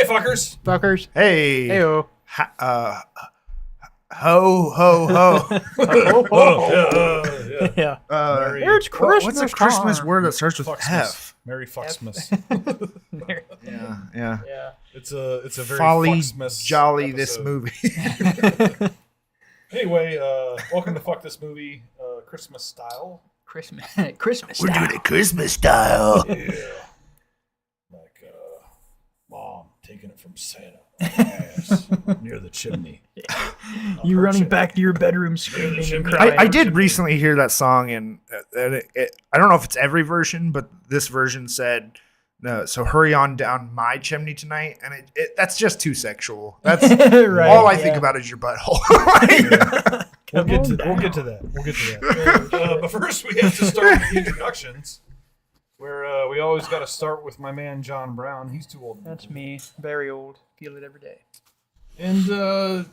Hey, fuckers. Fuckers. Hey. Heyo. Ho, ho, ho. Yeah. Merry It's Christmas What's a Christmas time. word that starts with Fucksmas. F? Merry Fucksmas. Yeah. Yeah. It's a very Folly Fucksmas jolly episode. this movie. Anyway, welcome to Fuck This Movie, Christmas style. Christmas We're style. doing it Christmas style. Yeah. Like, Mom taking it from Santa on the ass near the chimney. You running chimney. back to your bedroom screaming and chimney. crying. I did recently hear that song, and I don't know if it's every version, but this version said, "No, so hurry on down my chimney tonight," and that's just too sexual. That's Right, all I think yeah. about is your butthole. We'll get to down. that. But first, we have to start with the introductions, where we always got to start with my man John Brown. He's too old. That's me. Very old. Feel it every day. And the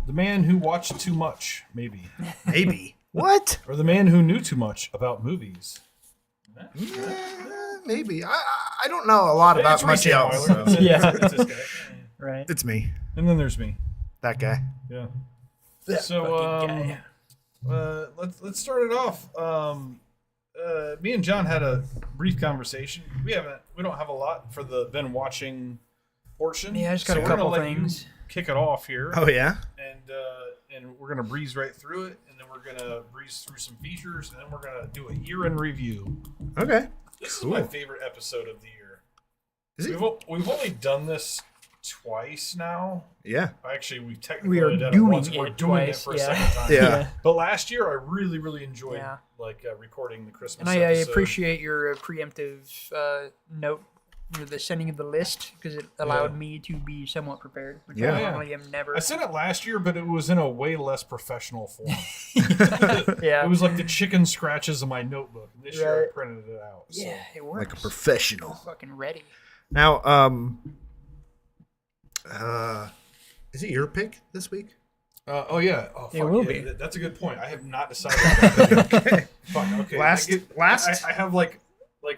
man who watched too much, maybe, Maybe. What? or the man who knew too much about movies. Maybe. I don't know a lot about It's much Reese else. Weiler. So. Yeah. It's this guy. Right. It's me, And then there's me. that guy. Yeah. That So fucking guy. let's start it off. Me and John had a brief conversation. We don't have a lot for the been watching portion. Yeah, I just got so a we're gonna couple let you things. kick it off here, Oh yeah. and we're gonna breeze right through it, and then we're gonna breeze through some features, and then we're gonna do a year in review. Okay. This Cool. is my favorite episode of the year. Is it? We've only done this twice now. Yeah. Actually, we've technically We are only done doing it once. We're it doing twice, it for a yeah. second time. Yeah. But last year, I really, really enjoyed Yeah. recording the Christmas. And I episode. appreciate your preemptive note for the sending of the list because it allowed Yeah. me to be somewhat prepared, which Yeah. I normally am never. I sent it last year, but it was in a way less professional form. Yeah. It was like the chicken scratches of my notebook. And this year, I Right. printed it out. So. Yeah, it works. Like a professional. Fucking ready. Now, is it your pick this week? Oh yeah. Oh, fuck, It will yeah, be. That's a good point. I have not decided. That. Fuck. Okay. Last- I have like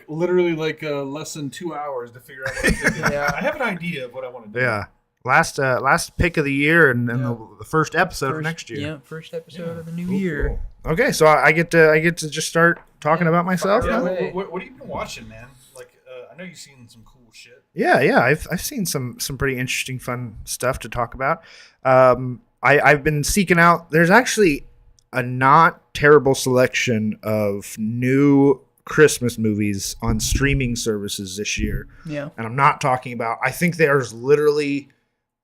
literally less than 2 hours to figure out what I'm thinking. Yeah. I have an idea of what I want to do. Yeah. Last pick of the year and Yeah. the first episode of First- next year. Yeah, first episode of the new Cool, year. cool. Okay, so I get to just start talking about myself Fire now? away. Yeah. What have you been watching, man? Like, I know you've seen some cool shit. Yeah, I've seen some pretty interesting, fun stuff to talk about. I've been seeking out. There's actually a not terrible selection of new Christmas movies on streaming services this year, Yeah. and I'm not talking about. I think there's literally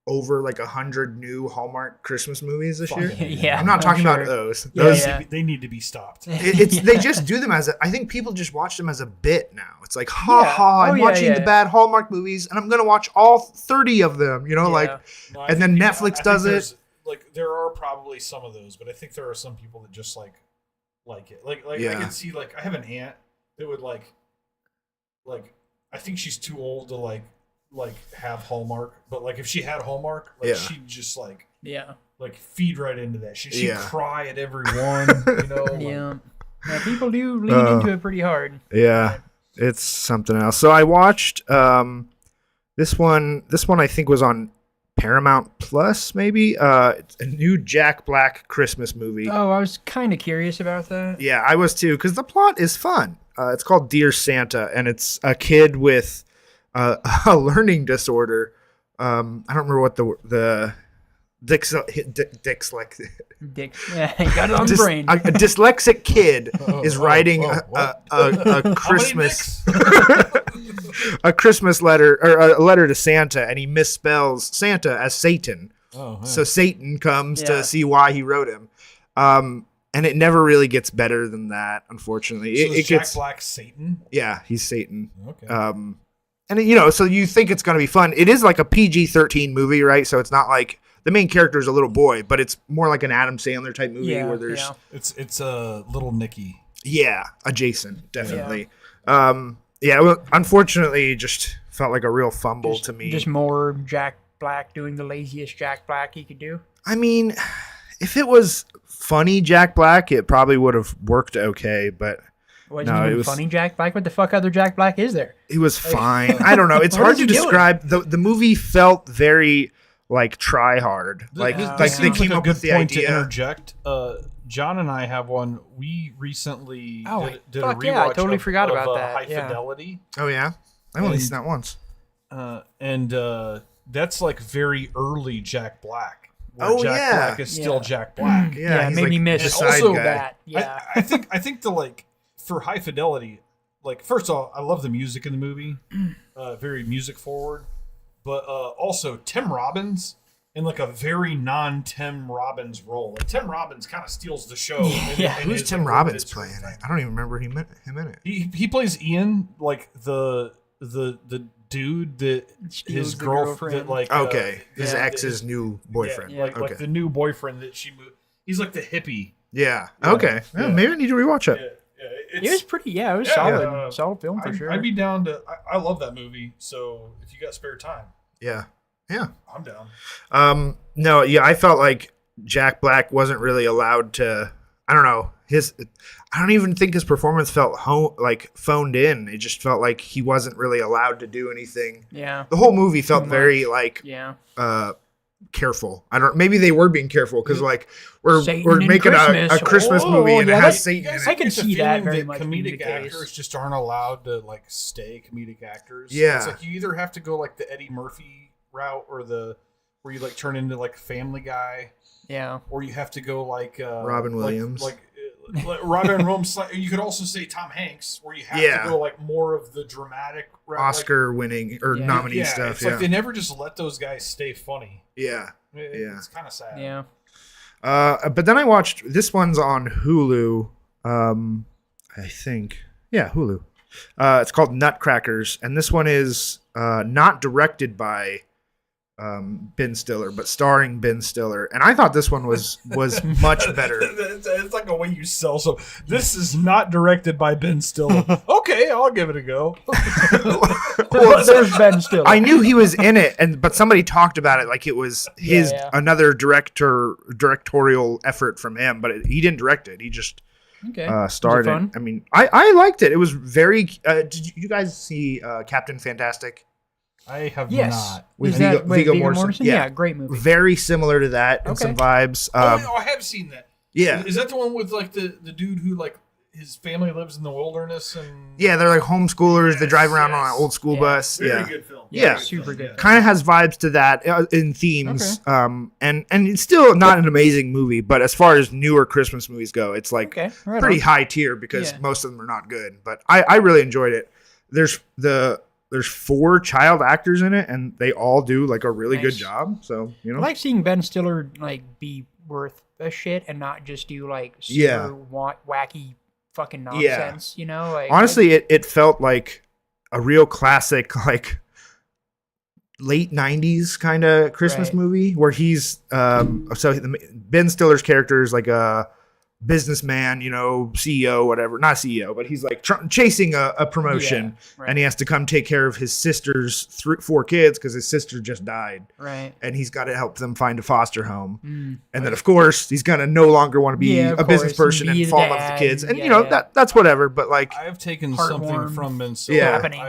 over 100 new Hallmark Christmas movies this year. Yeah. I'm not talking sure. about those. Yeah, Those yeah. They need to be stopped. It's they just do them as I think people just watch them as a bit now. It's like, ha Yeah. ha, I'm Oh, yeah, watching yeah. the bad Hallmark movies and I'm gonna watch all 30 of them, Yeah. No, I And then think- Netflix I think does it. there's, there are probably some of those, but I think there are some people that just like it. Like I Yeah. can see I have an aunt that would like I think she's too old to like have Hallmark, but if she had Hallmark, Yeah. she'd just Yeah. feed right into that. She'd Yeah. cry at every one, Yeah. Yeah, people do lean into it pretty hard. Yeah, it's something else. So I watched this one. This one I think was on Paramount Plus, maybe. It's a new Jack Black Christmas movie. Oh, I was kind of curious about that. Yeah, I was too, because the plot is fun. It's called Dear Santa, and it's a kid with a learning disorder. I don't remember what the Dick's like Dick. Yeah, he got it on the brain. a dyslexic kid is writing what? a Christmas a Christmas letter or a letter to Santa, and he misspells Santa as Satan. Oh, So Satan comes Yeah. to see why he wrote him. And it never really gets better than that, unfortunately. so It is Jack gets Black Satan? yeah, he's Satan. Okay. And so you think it's going to be fun. It is like a PG-13 movie, right? So it's not like the main character is a little boy, but it's more like an Adam Sandler type movie Yeah, where there's It's Little Nicky. adjacent, definitely. Well, unfortunately, it just felt like a real fumble to me. Just more Jack Black doing the laziest Jack Black he could do. I mean, if it was funny Jack Black, it probably would have worked okay, but Wasn't No, even it was- funny Jack Black. What the fuck other Jack Black is there? He was fine. I don't know. It's What hard is to he doing? describe. The movie felt very like try hard. Like This like they seems came like a up good with the point to idea. interject. John and I have one. We recently Oh, did a fuck rewatch yeah, I totally of, forgot of, about that, High yeah. Fidelity, Oh yeah, I've only And- seen that once. and that's like very early Jack Black. Where Oh, Jack yeah. Black is still Yeah. Jack Black. Yeah, it he's made like me miss the side also guy. that. Yeah. I think the like for High Fidelity, like first of all, I love the music in the movie, very music forward, but also Tim Robbins in like a very non-Tim Robbins role. Like Tim Robbins kind of steals the show. Yeah. Who's his, Tim like, Robbins limited screen playing? time. I don't even remember him in it. He plays Ian, like the dude that Steals his the girlfriend, girlfriend. that, like Okay, his yeah. ex's new boyfriend. yeah, like okay. the new boyfriend that she moved. He's like the hippie. Yeah. Yeah. Okay. Yeah, Yeah. maybe I need to rewatch it. It was pretty. Yeah, it was Yeah, solid. yeah. Solid film for sure. I'd be down to. I love that movie. So if you got spare time, Yeah. Yeah. I'm down. No, yeah, I felt like Jack Black wasn't really allowed to. I don't know. I don't even think his performance felt phoned in. It just felt like he wasn't really allowed to do anything. yeah. The whole movie felt Too very like Yeah. careful. I don't. Maybe they were being careful because like we're Satan in making Christmas. a Christmas Oh, movie and yeah, it has that- Satan in I it. can Get the see that feeling very much being comedic the case. actors just aren't allowed to like stay comedic actors. Yeah. It's like you either have to go like the Eddie Murphy route or where you like turn into like Family Guy, Yeah. or you have to go like Robin Williams. like Robin Williams. You could also say Tom Hanks, where you have Yeah. to go like more of the dramatic route, like- Oscar winning or Yeah. nominee yeah, stuff. It's Yeah. like they never just let those guys stay funny. Yeah. It's kind of sad. Yeah. But then I watched this one's on Hulu. I think, yeah, Hulu. It's called Nutcrackers, and this one is not directed by Ben Stiller, but starring Ben Stiller. And I thought this one was much better. It's like a way you sell. So this is not directed by Ben Stiller. Okay, I'll give it a go. Well, There's Ben Stiller. I knew he was in it, but somebody talked about it like it was his Yeah. another directorial effort from him, but he didn't direct it. He just Okay. starred Was it it. fun? I mean, I liked it. It was very. Did you guys see Captain Fantastic? I have Yes. not. With Is that Viggo Viggo Mortensen? Yeah. Yeah. Great movie. Very similar to that in Okay. some vibes. I have seen that. Yeah. Is that the one with like the dude who like his family lives in the wilderness and Yeah, they're like homeschoolers. They drive around on yes. an old school Yeah. bus. Very Yeah. good film. Yeah. Very good Super film, good. yeah. Kind of has vibes to that in themes. And it's still not an amazing movie, but as far as newer Christmas movies go, it's like Okay. Right pretty on. high tier because Yeah. most of them are not good. But I really enjoyed it. There's 4 child actors in it, and they all do like a really good Nice. job. So I like seeing Ben Stiller like be worth a shit and not just do like super Yeah. wacky fucking Yeah. nonsense. You know, like honestly, it felt like a real classic, like late '90s kind of Christmas Right. movie where he's Ben Stiller's character is like a businessman, CEO, whatever, not CEO, but he's like chasing a promotion, right. and he has to come take care of his sister's 4 kids because his sister just died, right. and he's got to help them find a foster home. Mm. And then, of course, he's gonna no longer want to be Yeah, of a business course, person and be and the fall in love with the dad, kids, and yeah. that's whatever. But like, I've taken Heartwarm. something from Ben Stiller. Yeah. Happening.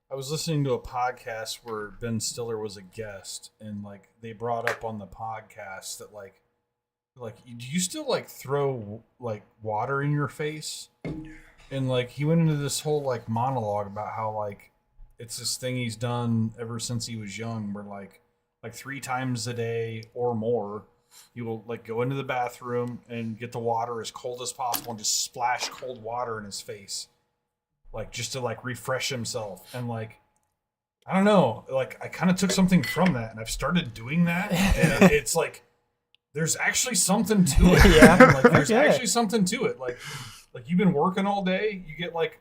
I was listening to a podcast where Ben Stiller was a guest, and like they brought up on the podcast that like do you still like throw like water in your face? And like he went into this whole like monologue about how like it's this thing he's done ever since he was young, where like 3 times a day or more he will like go into the bathroom and get the water as cold as possible and just splash cold water in his face, like just to like refresh himself. And like I don't know, like I kind of took something from that and I've started doing that, and it's like there's actually something to it. Yeah. Like there's Yeah. actually something to it. Like you've been working all day, you get like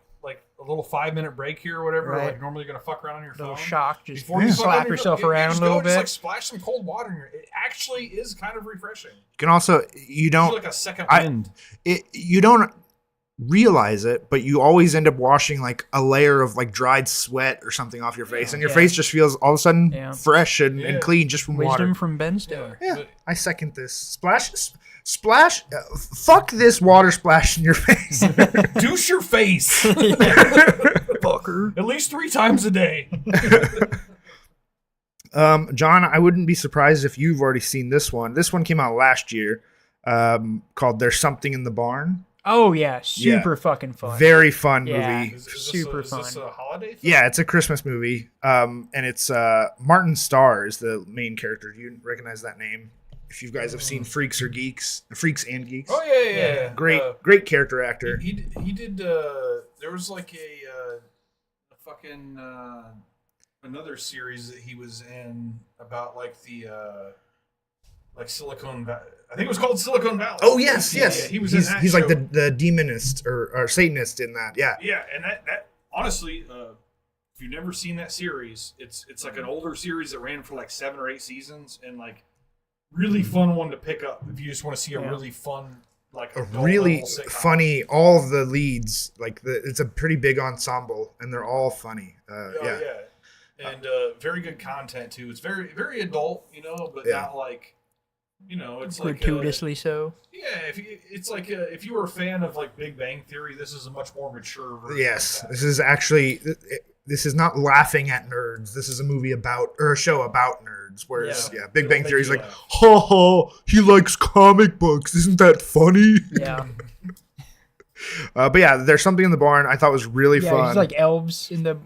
a little 5-minute break here or whatever. Right. Like normally you're gonna fuck around on your Little phone. shock, just Before you fuck slap on your yourself phone, around just a little go, Just bit. like splash some cold water in your. It actually is kind of refreshing. you can also you It's don't like a second I- wind. you don't realize it, but you always end up washing like a layer of like dried sweat or something off your face, and your face just feels all of a sudden fresh and clean just from Wisdom water. from Ben Stiller. Yeah, I second this. Splash. Fuck this water splash in your face. Douche your face. Fucker. At least 3 times a day. John, I wouldn't be surprised if you've already seen this one. This one came out last year, called "There's Something in the Barn." Oh yeah, super fucking fun. Very fun Yeah. movie. Super fun. Is this a holiday film? Yeah, it's a Christmas movie. And it's Martin Starr is the main character. Do you recognize that name? If you guys have seen Freaks and Geeks. Oh yeah. Great character actor. He did. There was like a fucking another series that he was in about like the like Silicon Valley. I think it was called Silicon Valley. Oh yes. Yeah, he was. He's like the demonist or Satanist in that. Yeah. Yeah, and that honestly, if you've never seen that series, it's like an older series that ran for like 7 or 8 seasons, and like really fun one to pick up if you just want to see a really fun, like a really funny. All of the leads, like it's a pretty big ensemble, and they're all funny. Yeah. And very good content too. It's very very adult, but not like, it's like gratuitously so. Yeah, if you were a fan of like Big Bang Theory, this is a much more mature version. Yes, this is not laughing at nerds. This is a movie or a show about nerds. Whereas, Big Bang Theory is like, ha ha, he likes comic books. Isn't that funny? Yeah. But yeah, There's Something in the Barn I thought was really fun. It's like elves in the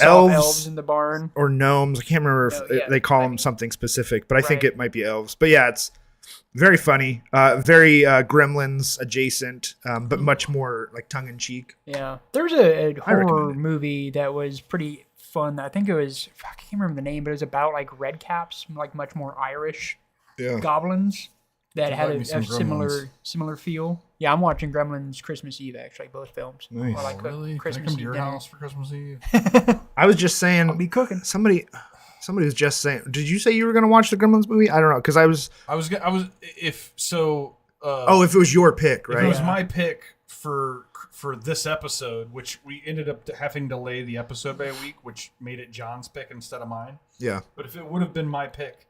elves in the barn or gnomes. I can't remember if they call them something specific, but I think it might be elves. But yeah, it's very funny, very Gremlins adjacent, but much more like tongue in cheek. Yeah, there was a horror movie that was pretty fun. I think it was, I can't remember the name, but it was about like red caps, like much more Irish goblins that had a similar feel. Yeah, I'm watching Gremlins Christmas Eve, actually, both films. Nice. Or like really? Christmas Can I come to your dinner. house for Christmas Eve? I was just saying, I'll be cooking. Somebody was just saying, did you say you were going to watch the Gremlins movie? I don't know, because if so. If it was your pick, right? If it was my pick for this episode, which we ended up having to delay the episode by a week, which made it John's pick instead of mine. Yeah. But if it would have been my pick,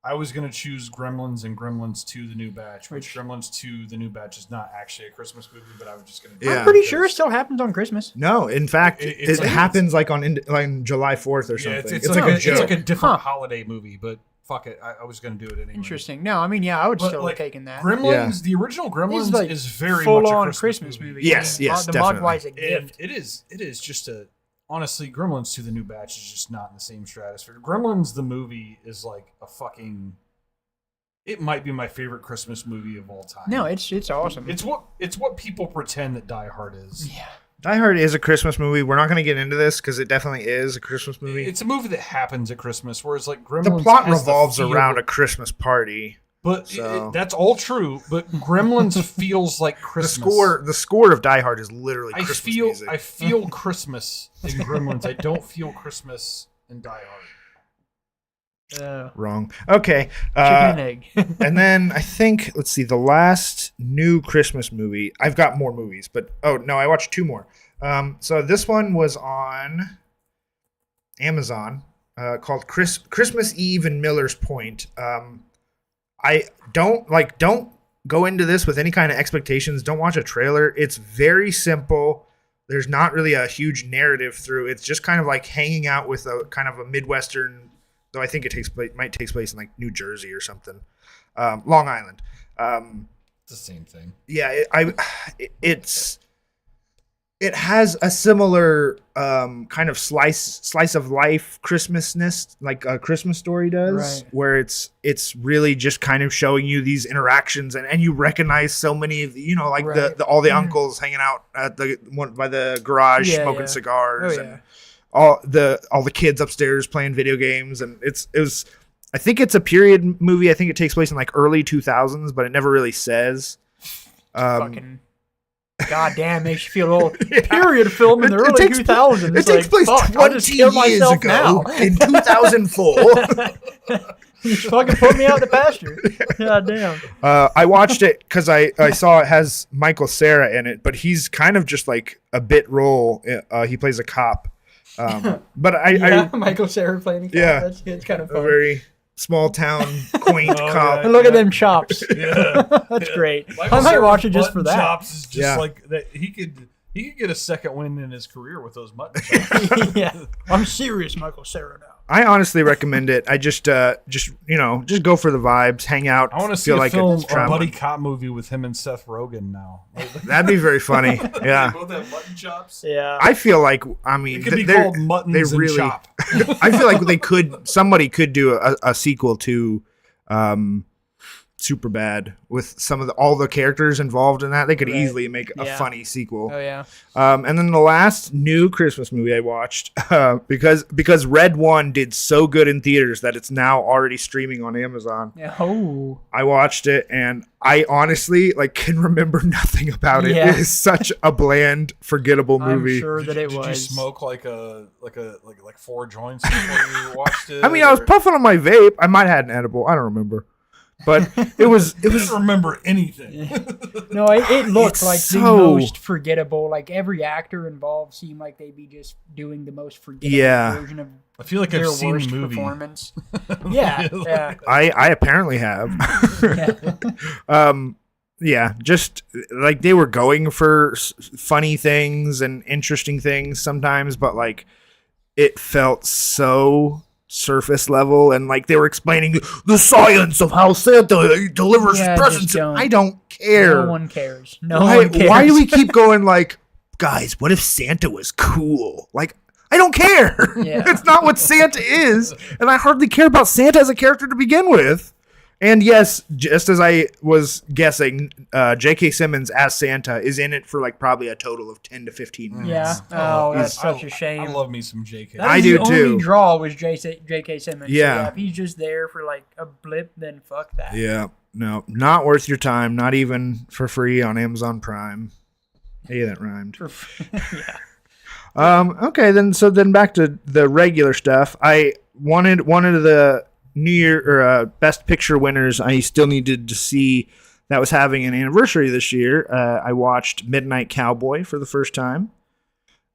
I was going to choose Gremlins and Gremlins 2 The New Batch, which Gremlins 2 The New Batch is not actually a Christmas movie, but I was just going to do it. I'm pretty sure it still happens on Christmas. No, in fact, it happens like on July 4th or something. Yeah, it's like a different holiday movie, but fuck it. I was going to do it anyway. Interesting. No, I mean, I would still have taken that. Gremlins, the original Gremlins is very much a Christmas movie. Yes, the definitely. Mogwai's a gift. It is just honestly, Gremlins 2 The New Batch is just not in the same stratosphere. Gremlins the movie is like a fucking... It might be my favorite Christmas movie of all time. No, it's awesome. It's what people pretend that Die Hard is. Yeah. Die Hard is a Christmas movie. We're not going to get into this because it definitely is a Christmas movie. It's a movie that happens at Christmas, whereas like Gremlins, the plot revolves around a Christmas party. But that's all true. But Gremlins feels like Christmas. The score of Die Hard is literally Christmas music. I feel Christmas in Gremlins. I don't feel Christmas in Die Hard. Wrong. Okay. Chicken and egg. And then I think, let's see, the last new Christmas movie. I've got more movies, but I watched 2 more. So this one was on Amazon, called Christmas Eve in Miller's Point. I don't go into this with any kind of expectations. Don't watch a trailer. It's very simple. There's not really a huge narrative through. It's just kind of like hanging out with a kind of a Midwestern. Though I think it might take place in like New Jersey or something, Long Island. It's the same thing. Yeah, it has a similar kind of slice of life Christmasness, like A Christmas Story does, right. Where it's really just kind of showing you these interactions, and you recognize so many of all the uncles hanging out at by the garage smoking cigars. And all the kids upstairs playing video games, and it was. I think it's a period movie. I think it takes place in like early 2000s, but it never really says. Fucking goddamn, makes you feel old. Period film in the early 2000s. It takes place 20 years ago in 2004. Just fucking put me out the pasture. God damn. I watched it because I saw it has Michael Cera in it, but he's kind of just like a bit role. He plays a cop. But Michael Cera playing a cop. Yeah, it's kind of fun. A very small town, quaint cop. Yeah, look at them chops. Yeah, that's great. I might watch it just for that. Chops is just like that. He could get a second win in his career with those mutton chops. Yeah, I'm serious, Michael Cera now. I honestly recommend it. I just go for the vibes, hang out. I want to see a buddy cop movie with him and Seth Rogen now. That'd be very funny. Yeah, they both have mutton chops. Yeah, I feel like it could be called Muttons and Chop. I feel like somebody could do a sequel to Superbad with all the characters involved in that. They could easily make a funny sequel. Oh yeah. And then the last new Christmas movie I watched, because Red One did so good in theaters that it's now already streaming on Amazon. Yeah. Oh. I watched it and I honestly can remember nothing about it. It is such a bland, forgettable movie. I'm sure that it was. Did you smoke like 4 joints before you watched it? I mean, I was puffing on my vape. I might have had an edible. I don't remember. But it was. I don't remember anything. No, it looked like the most forgettable. Like every actor involved seemed like they'd be just doing the most forgettable version of. I feel like I've seen the movie. Performance. Yeah. I apparently have. Yeah, just like they were going for funny things and interesting things sometimes, but it felt so surface level, and they were explaining the science of how Santa delivers presents. I don't care. No one cares. One cares. Why do we keep going guys, what if Santa was cool? I don't care. Yeah. It's not what Santa is, and I hardly care about Santa as a character to begin with. And yes, just as I was guessing, J.K. Simmons as Santa is in it for probably a total of 10 to 15 minutes. Yeah. Oh, that's such a shame. I love me some J.K. I do too. The only draw was J.K. Simmons. Yeah. So if he's just there for a blip, then fuck that. Yeah. No, not worth your time. Not even for free on Amazon Prime. Hey, that rhymed. Yeah. Okay, then back to the regular stuff. I wanted the New Year or Best Picture winners. I still needed to see that was having an anniversary this year. I watched Midnight Cowboy for the first time.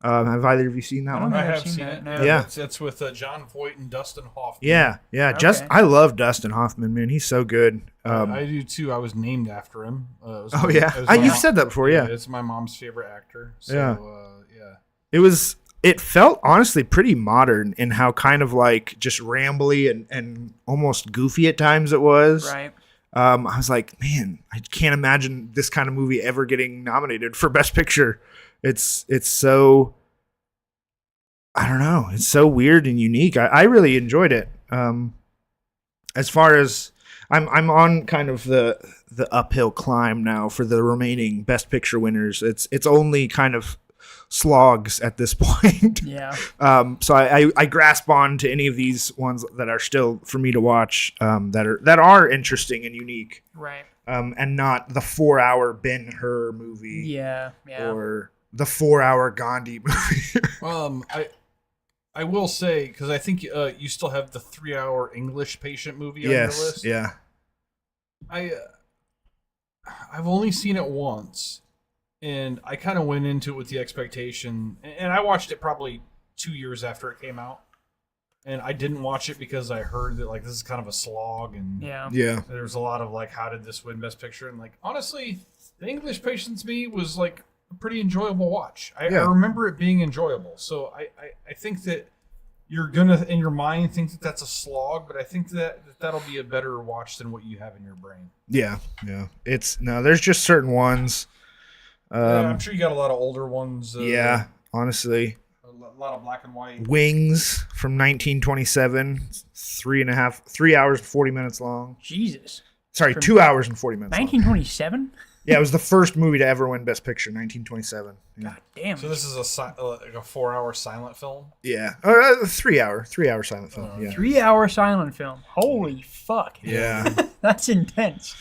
Have either of you seen that one? I have seen it. No. Yeah, it's with John Voight and Dustin Hoffman. Yeah. Okay. I love Dustin Hoffman, man. He's so good. I do too. I was named after him. You've said that before. Yeah, it's my mom's favorite actor. So, yeah. It felt honestly pretty modern in how kind of just rambly and almost goofy at times it was. Right. I was like, man, I can't imagine this kind of movie ever getting nominated for Best Picture. It's so, I don't know. It's so weird and unique. I really enjoyed it. As far as I'm on kind of the uphill climb now for the remaining Best Picture winners. It's only kind of slogs at this point. Yeah. So I grasp on to any of these ones that are still for me to watch, that are interesting and unique. Right. And not the 4-hour Ben-Hur movie. Yeah. Or the 4-hour Gandhi movie. I will say, because I think you still have the 3-hour English Patient movie on your list. Yeah. I've only seen it once. And I kind of went into it with the expectation, and I watched it probably 2 years after it came out. And I didn't watch it because I heard that this is kind of a slog, and there's a lot of how did this win Best Picture? And honestly, The English Patient to me was a pretty enjoyable watch. I remember it being enjoyable. So I think that you're gonna in your mind think that that's a slog, but I think that'll be a better watch than what you have in your brain. Yeah. There's just certain ones. I'm sure you got a lot of older ones. Honestly. A lot of black and white. Wings from 1927, 3 hours and 40 minutes long. Jesus. Sorry, 2 hours and 40 minutes 1927? Yeah, it was the first movie to ever win Best Picture, 1927. Yeah. God damn. So this is a 4-hour silent film? Yeah. 3-hour silent film. Yeah. 3-hour silent film. Holy fuck. Yeah. That's intense.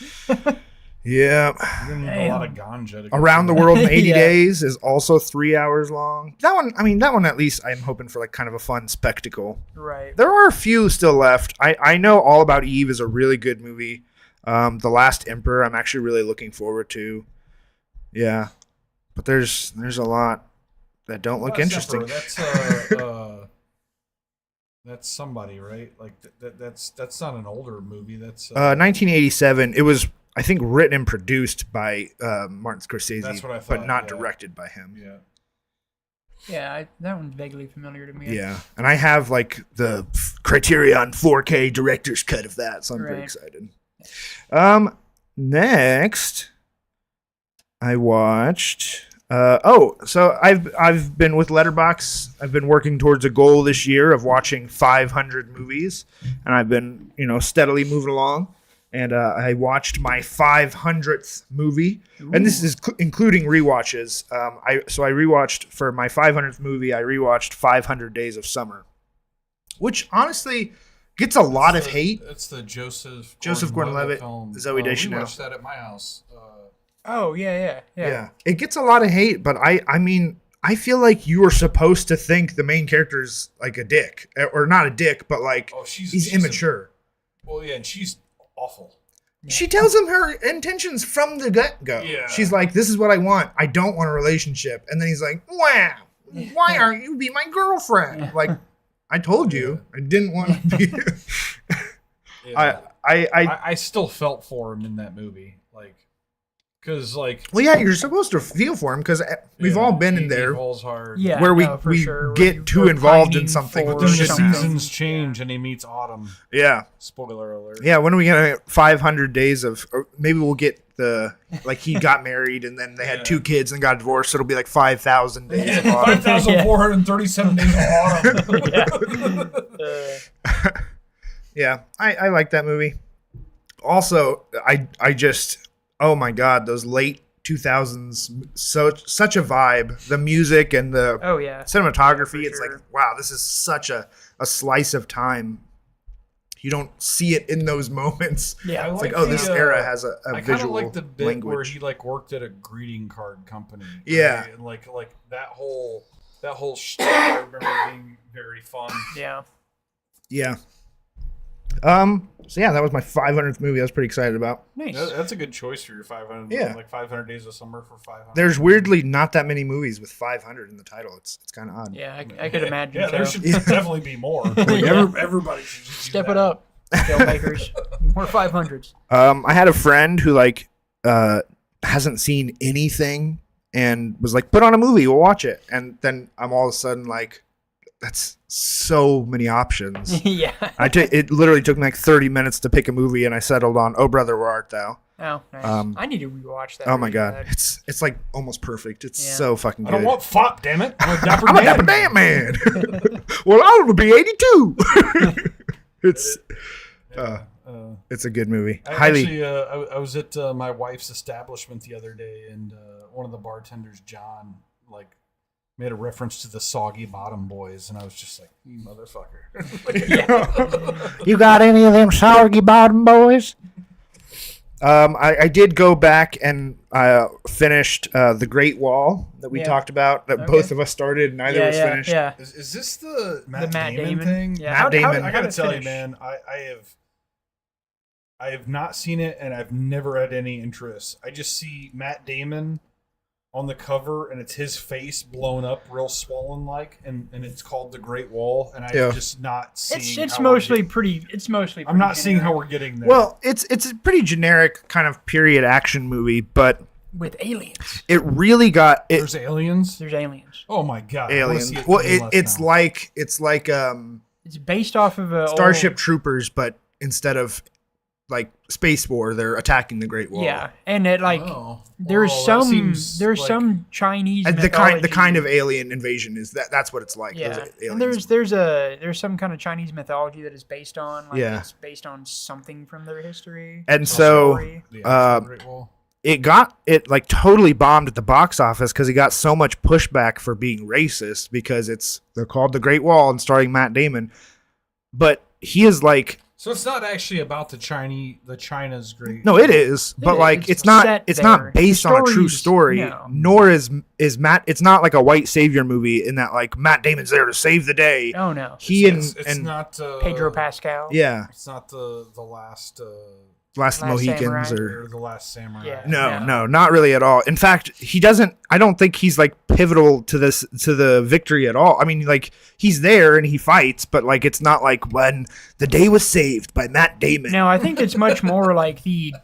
Yeah. You're gonna need a lot of ganja. To Around the World in 80 Yeah. Days is also 3 hours long. That one at least I'm hoping for like kind of a fun spectacle. Right. There are a few still left. I know All About Eve is a really good movie. The Last Emperor I'm actually really looking forward to. Yeah. But there's a lot that don't look interesting. Emperor, that's somebody, right? Like that's not an older movie. That's 1987. It was, I think, written and produced by Martin Scorsese, That's what I thought, but not yeah. directed by him. Yeah. Yeah, that one's vaguely familiar to me. Yeah, and I have like the Criterion 4K director's cut of that, so I'm pretty excited. Next, I watched. So I've been with Letterboxd. I've been working towards a goal this year of watching 500 movies, and I've been steadily moving along. And I watched my 500th movie, and this is including rewatches. I rewatched for my 500th movie. I rewatched 500 Days of Summer, which honestly gets a lot of hate. It's the Joseph Gordon-Levitt film. Zoe Deschanel. We watched that at my house. Oh yeah. It gets a lot of hate, but I mean, I feel like you are supposed to think the main character is like a dick, or not a dick, but like he's immature. And she's awful. She tells him her intentions from the get-go. Yeah. She's like, this is what I want. I don't want a relationship. And then he's like, wow, why aren't you be my girlfriend? Like, I told you. I didn't want to be. I still felt for him in that movie. Because, well, yeah, you're supposed to feel for him because we've all been in there hard. Yeah, where we get too involved in something. But then the seasons change and he meets Autumn. Yeah. Spoiler alert. Yeah, when are we going to 500 days of, or maybe we'll get he got married and then they had 2 kids and got divorced. So it'll be like 5,000 days of Autumn. 5,437 days of Autumn. Yeah, I like that movie. Also, I just... Oh my God, those late 2000s, such a vibe. The music and the cinematography, it's like, wow, this is such a slice of time. You don't see it in those moments. Yeah, it's like, this era has a visual language. I kind of like the bit where he worked at a greeting card company. Right? Yeah, and like that whole stuff. I remember being very fun. Yeah. Yeah. So yeah, that was my 500th movie. I was pretty excited about. Nice. That's a good choice for your 500. Yeah, 500 Days of Summer for 500. There's weirdly not that many movies with 500 in the title. It's kind of odd. Yeah, I could imagine. Yeah, there should definitely be more. Everybody should just step it up, filmmakers. More 500s. I had a friend who hasn't seen anything and was like, "Put on a movie, we'll watch it." And then I'm all of a sudden like, that's so many options. Yeah. It literally took me like 30 minutes to pick a movie, and I settled on "Oh Brother, Where Art Thou?" Oh, nice. I need to rewatch that. Oh my God, it's like almost perfect. It's so fucking good. I don't want fop, damn it. I'm a dapper damn man. Well, I will be 82. It's a good movie. I was at my wife's establishment the other day, and one of the bartenders, John, made a reference to the Soggy Bottom Boys, and I was just like, you motherfucker. You got any of them Soggy Bottom Boys? I did go back and finished The Great Wall that we talked about, that both of us started, neither of us finished. Yeah. Is this the Matt Damon thing? Yeah. Matt Damon. I gotta tell you, man, I have not seen it, and I've never had any interest. I just see Matt Damon on the cover, and it's his face blown up real swollen and it's called The Great Wall, and I'm just not seeing it's mostly pretty I'm not seeing how we're getting there. Well, it's a pretty generic kind of period action movie, but with aliens. It really got it. There's aliens? There's aliens. Oh my God. Aliens. Well, it's like it's based off of a Starship Troopers, but instead of like Space War, they're attacking the Great Wall. Yeah, and it there's some Chinese the kind of alien invasion is that's what it's like. Yeah, and there's some kind of Chinese mythology that is based on it's based on something from their history. And so it totally bombed at the box office because he got so much pushback for being racist because they're called The Great Wall and starring Matt Damon, but he is So it's not actually about the China's great. No, it is, but like it's not based on a true story. No. Nor is Matt. It's not like a white savior movie in that like Matt Damon's there to save the day. Oh no, It's not Pedro Pascal. Yeah, it's not the last. Last Mohicans Samurai. or the Last Samurai. Yeah. No, not really at all. In fact, he doesn't. I don't think he's like pivotal to the victory at all. I mean, like he's there and he fights, but like it's not like when the day was saved by Matt Damon. No, I think it's much more like the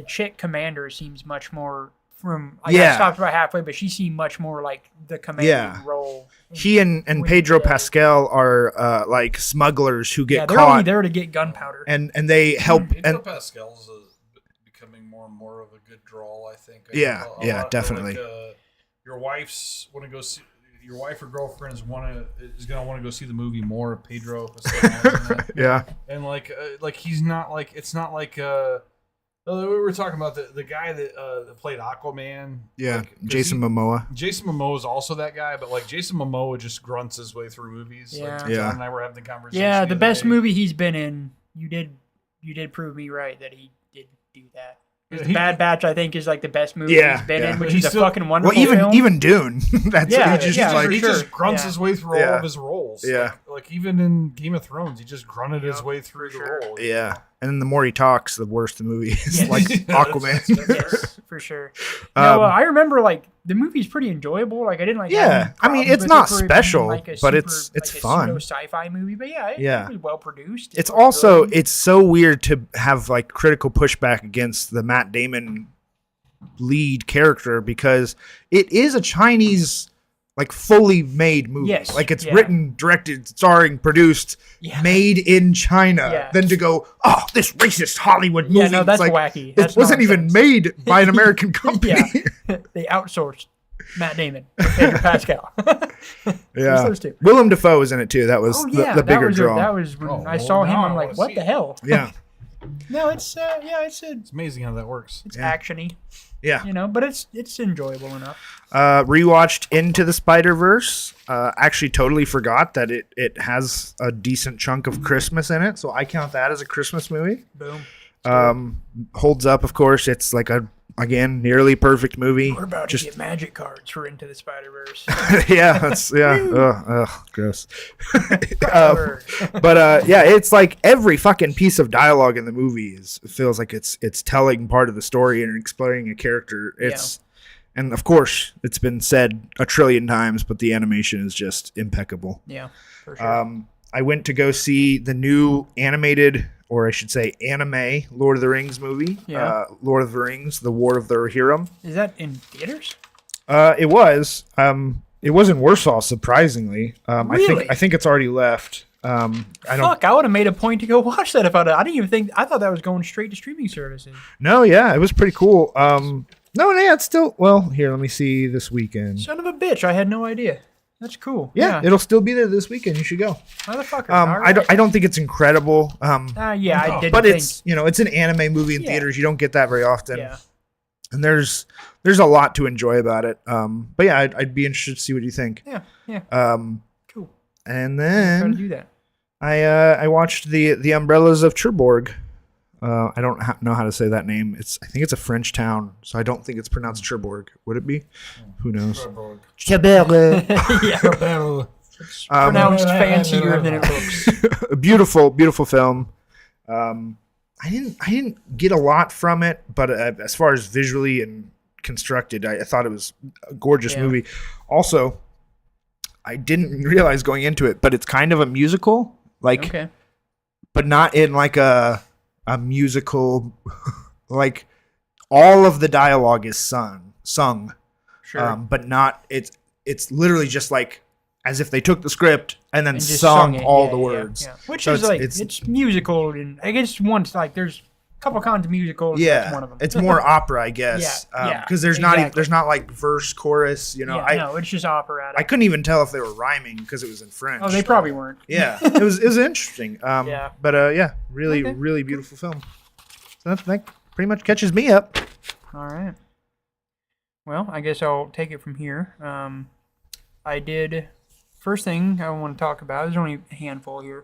chick commander seems much more from. I stopped about halfway, but she seemed much more like the commander role. He and Pedro Pascal are like smugglers who get they're caught. only there to get gunpowder, and they help. Pedro Pascal's becoming more and more of a good draw, I think. Definitely. Your wife or girlfriend is gonna want to go see the movie more of Pedro Pascal. Yeah, and like he's not like it's not like we were talking about the guy that played Aquaman. Yeah, like, Jason Momoa. Jason Momoa is also that guy, but like Jason Momoa just grunts his way through movies. Yeah. Like, John and I were having the conversation. Yeah, the best movie he's been in. You did prove me right that he did do that. The Bad Batch, I think, is like the best movie he's been in, which is a fucking wonderful film. Even Dune. That's he just grunts his way through all of his roles. Yeah, like even in Game of Thrones, he just grunted his way through the role. Yeah, and then the more he talks, the worse the movie is. Like Aquaman. Yes, for sure. No, I remember like the movie's pretty enjoyable. Like I didn't like. Yeah, I mean it's not special, but it's fun. Sci-fi movie, but it was well produced. It's also it's so weird to have like critical pushback against the Matt Damon lead character because it is a Chinese like fully made movie. Yes, like it's written, directed, starring, produced, made in China. Yeah. Then to go, oh, this racist Hollywood movie. Yeah, no, that's like, wacky. It wasn't even made by an American company. They outsourced Matt Damon, Pedro Pascal. Yeah, those two. Willem Dafoe was in it too. That was the bigger draw. That was when I saw him. I'm like, what the hell? Yeah. No, it's amazing how that works. It's actiony. Yeah, but it's enjoyable enough. Rewatched Into the Spider-Verse. Actually, totally forgot that it has a decent chunk of Christmas in it, so I count that as a Christmas movie. Boom. Holds up, of course. It's like again nearly perfect movie. We're about to get magic cards for Into the Spider-Verse. That's gross. It's like every fucking piece of dialogue in the movie feels like it's telling part of the story and exploring a character. And of course it's been said a trillion times, but the animation is just impeccable. Yeah, for sure. I went to go see the new animated, or I should say anime, Lord of the Rings movie. Yeah. Lord of the Rings, The War of the Rohirrim. Is that in theaters? It was. It was in Warsaw, surprisingly. Really? I think it's already left. I would have made a point to go watch that if I didn't even think. I thought that was going straight to streaming services. No, yeah, it was pretty cool. It's still. Well, here, let me see this weekend. Son of a bitch! I had no idea. That's cool. Yeah, it'll still be there this weekend. You should go. Motherfucker. I don't think it's incredible. I didn't. But it's it's an anime movie in theaters. You don't get that very often. Yeah. And there's a lot to enjoy about it. But yeah, I'd be interested to see what you think. Yeah. Cool. And then trying to do that. I watched the Umbrellas of Cherbourg. I don't know how to say that name. I think it's a French town, so I don't think it's pronounced Cherbourg. Would it be? Who knows? Cherbourg. Yeah. Pronounced fancier than it looks. A beautiful, beautiful film. I didn't get a lot from it, but as far as visually and constructed, I thought it was a gorgeous movie. Also, I didn't realize going into it, but it's kind of a musical, but not in like a musical. Like all of the dialogue is sung, sure, but not. It's literally just like as if they took the script and then sung all the words. Yeah. Which is it's musical, and I guess once there's a couple kinds of musicals. Yeah, that's one of them. It's more opera, I guess. Because there's not like verse, chorus. No, it's just operatic. I couldn't even tell if they were rhyming because it was in French. Oh, they probably weren't. Yeah, it was interesting. Really beautiful film. So that pretty much catches me up. All right. Well, I guess I'll take it from here. I did. First thing I want to talk about, there's only a handful here.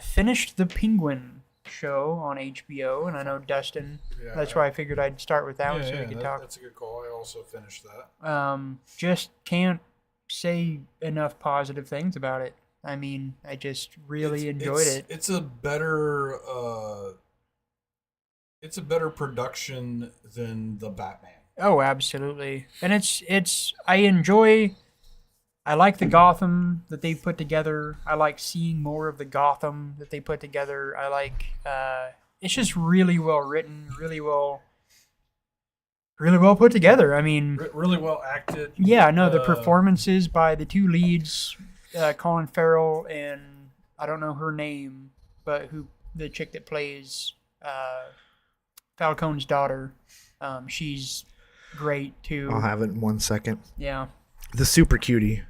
Finished the Penguin show on HBO, and I know Dustin. Yeah, that's why I figured I'd start with that one so we could talk. That's a good call. I also finished that. Just can't say enough positive things about it. I mean, I just really enjoyed it. It's a better production than the Batman. Oh, absolutely. And I like the Gotham that they've put together. I like seeing more of the Gotham that they put together. I like it's just really well written, really well put together. I mean, really well acted. Yeah, no, the performances by the two leads, Colin Farrell and I don't know her name, but the chick that plays Falcone's daughter, she's great too. I'll have it in 1 second. Yeah. The super cutie.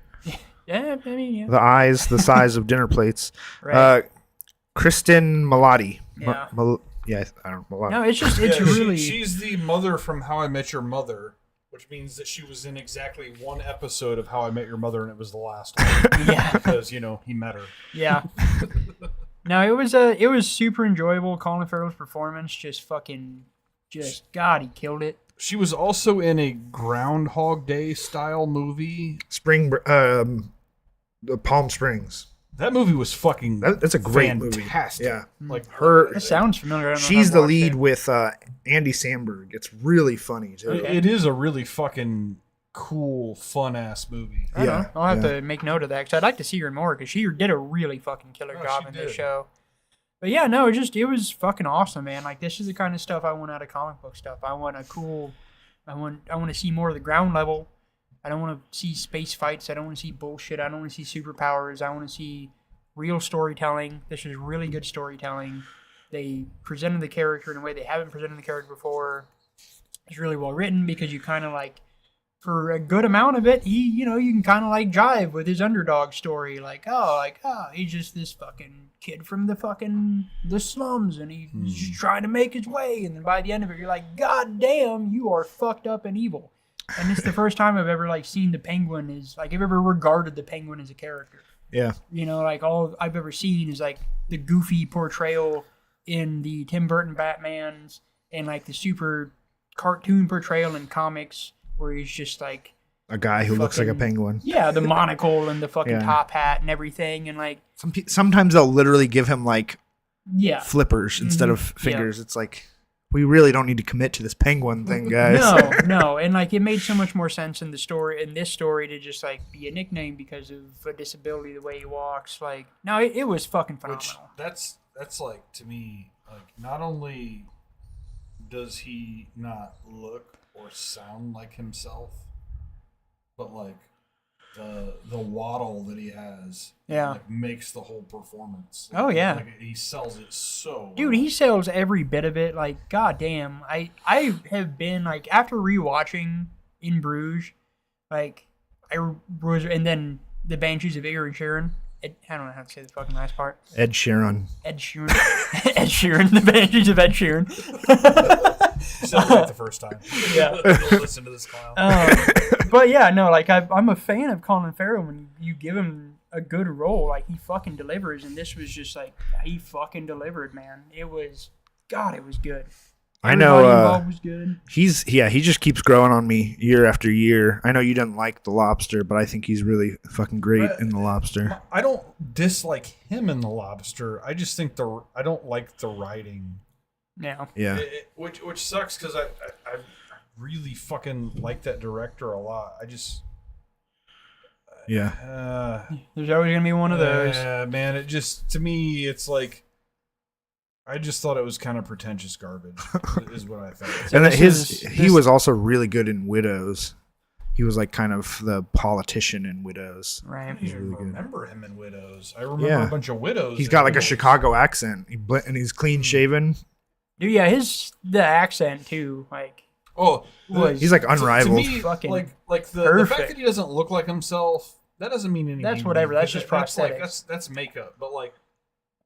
Yeah, I mean, yeah. The eyes the size of dinner plates. Right. Kristen Milotti. Yeah. I don't know. Milotti. No, it's really. She's the mother from How I Met Your Mother, which means that she was in exactly one episode of How I Met Your Mother, and it was the last one. Yeah. Because he met her. Yeah. No, it was super enjoyable. Colin Farrell's performance, God, he killed it. She was also in a Groundhog Day style movie. Palm Springs. That movie was fucking that's a great fantastic. movie. Yeah. Like That sounds familiar. She's the lead with Andy Samberg. It's really funny too. It is a really fucking cool, fun ass movie. Yeah. I'll have to make note of that because I'd like to see her more because she did a really fucking killer job in this show. But yeah, no, it was fucking awesome, man. Like this is the kind of stuff I want out of comic book stuff. I want to see more of the ground level. I don't want to see space fights. I don't want to see bullshit. I don't want to see superpowers. I want to see real storytelling. This is really good storytelling. They presented the character in a way they haven't presented the character before. It's really well written because you kind of like, for a good amount of it, you can kind of like jive with his underdog story. He's just this fucking kid from the slums and he's just trying to make his way. And then by the end of it, you're like, God damn, you are fucked up and evil. And it's the first time I've ever seen the Penguin I've ever regarded the Penguin as a character. Yeah. All I've ever seen is the goofy portrayal in the Tim Burton Batmans and the super cartoon portrayal in comics where he's just a guy who looks like a penguin. Yeah, the monocle and the fucking top hat and everything, and sometimes they'll literally give him flippers instead of fingers. Yeah. It's we really don't need to commit to this penguin thing, guys. No, and it made so much more sense in this story to just be a nickname because of a disability, the way he walks. It was fucking phenomenal. That's to me, not only does he not look or sound like himself, but the waddle that he has, makes the whole performance. Oh yeah, he sells it so. Dude, he sells every bit of it. Goddamn, I have been after rewatching In Bruges, I was, and then the Banshees of Inisherin. I don't know how to say the fucking last part. Ed Sheeran. Ed Sheeran. The Banshees of Ed Sheeran. You said it right the first time. Yeah. Listen to this clown. But yeah, no, I'm a fan of Colin Farrell. When you give him a good role, he fucking delivers. And this was just he fucking delivered, man. It was good. I know. Was good. He just keeps growing on me year after year. I know you didn't like The Lobster, but I think he's really fucking great in The Lobster. I don't dislike him in The Lobster. I just think I don't like the writing. Yeah. Which sucks because I really fucking like that director a lot. There's always gonna be one of those. Yeah, man. It just, to me, it's I just thought it was kind of pretentious garbage, is what I thought. And he was also really good in Widows. He was kind of the politician in Widows. Right. I don't remember him in Widows. I remember a bunch of Widows. He's got a Chicago accent, and he's clean shaven. Dude, yeah, the accent too, he's unrivaled. To me, the fact that he doesn't look like himself, that doesn't mean anything. That's whatever. That's just prosthetics. That's makeup, but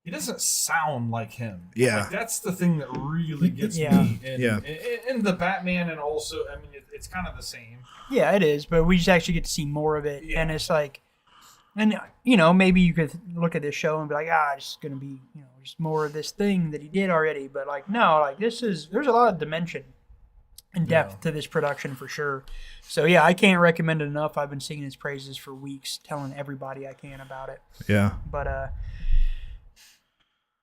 he doesn't sound like him. Yeah, that's the thing that really gets me. In the Batman, and also, it's kind of the same. Yeah, it is, but we just actually get to see more of it, and it's And, maybe you could look at this show and be like, it's going to be, just more of this thing that he did already. But, no, there's a lot of dimension and depth to this production for sure. So, yeah, I can't recommend it enough. I've been singing his praises for weeks, telling everybody I can about it. Yeah. But,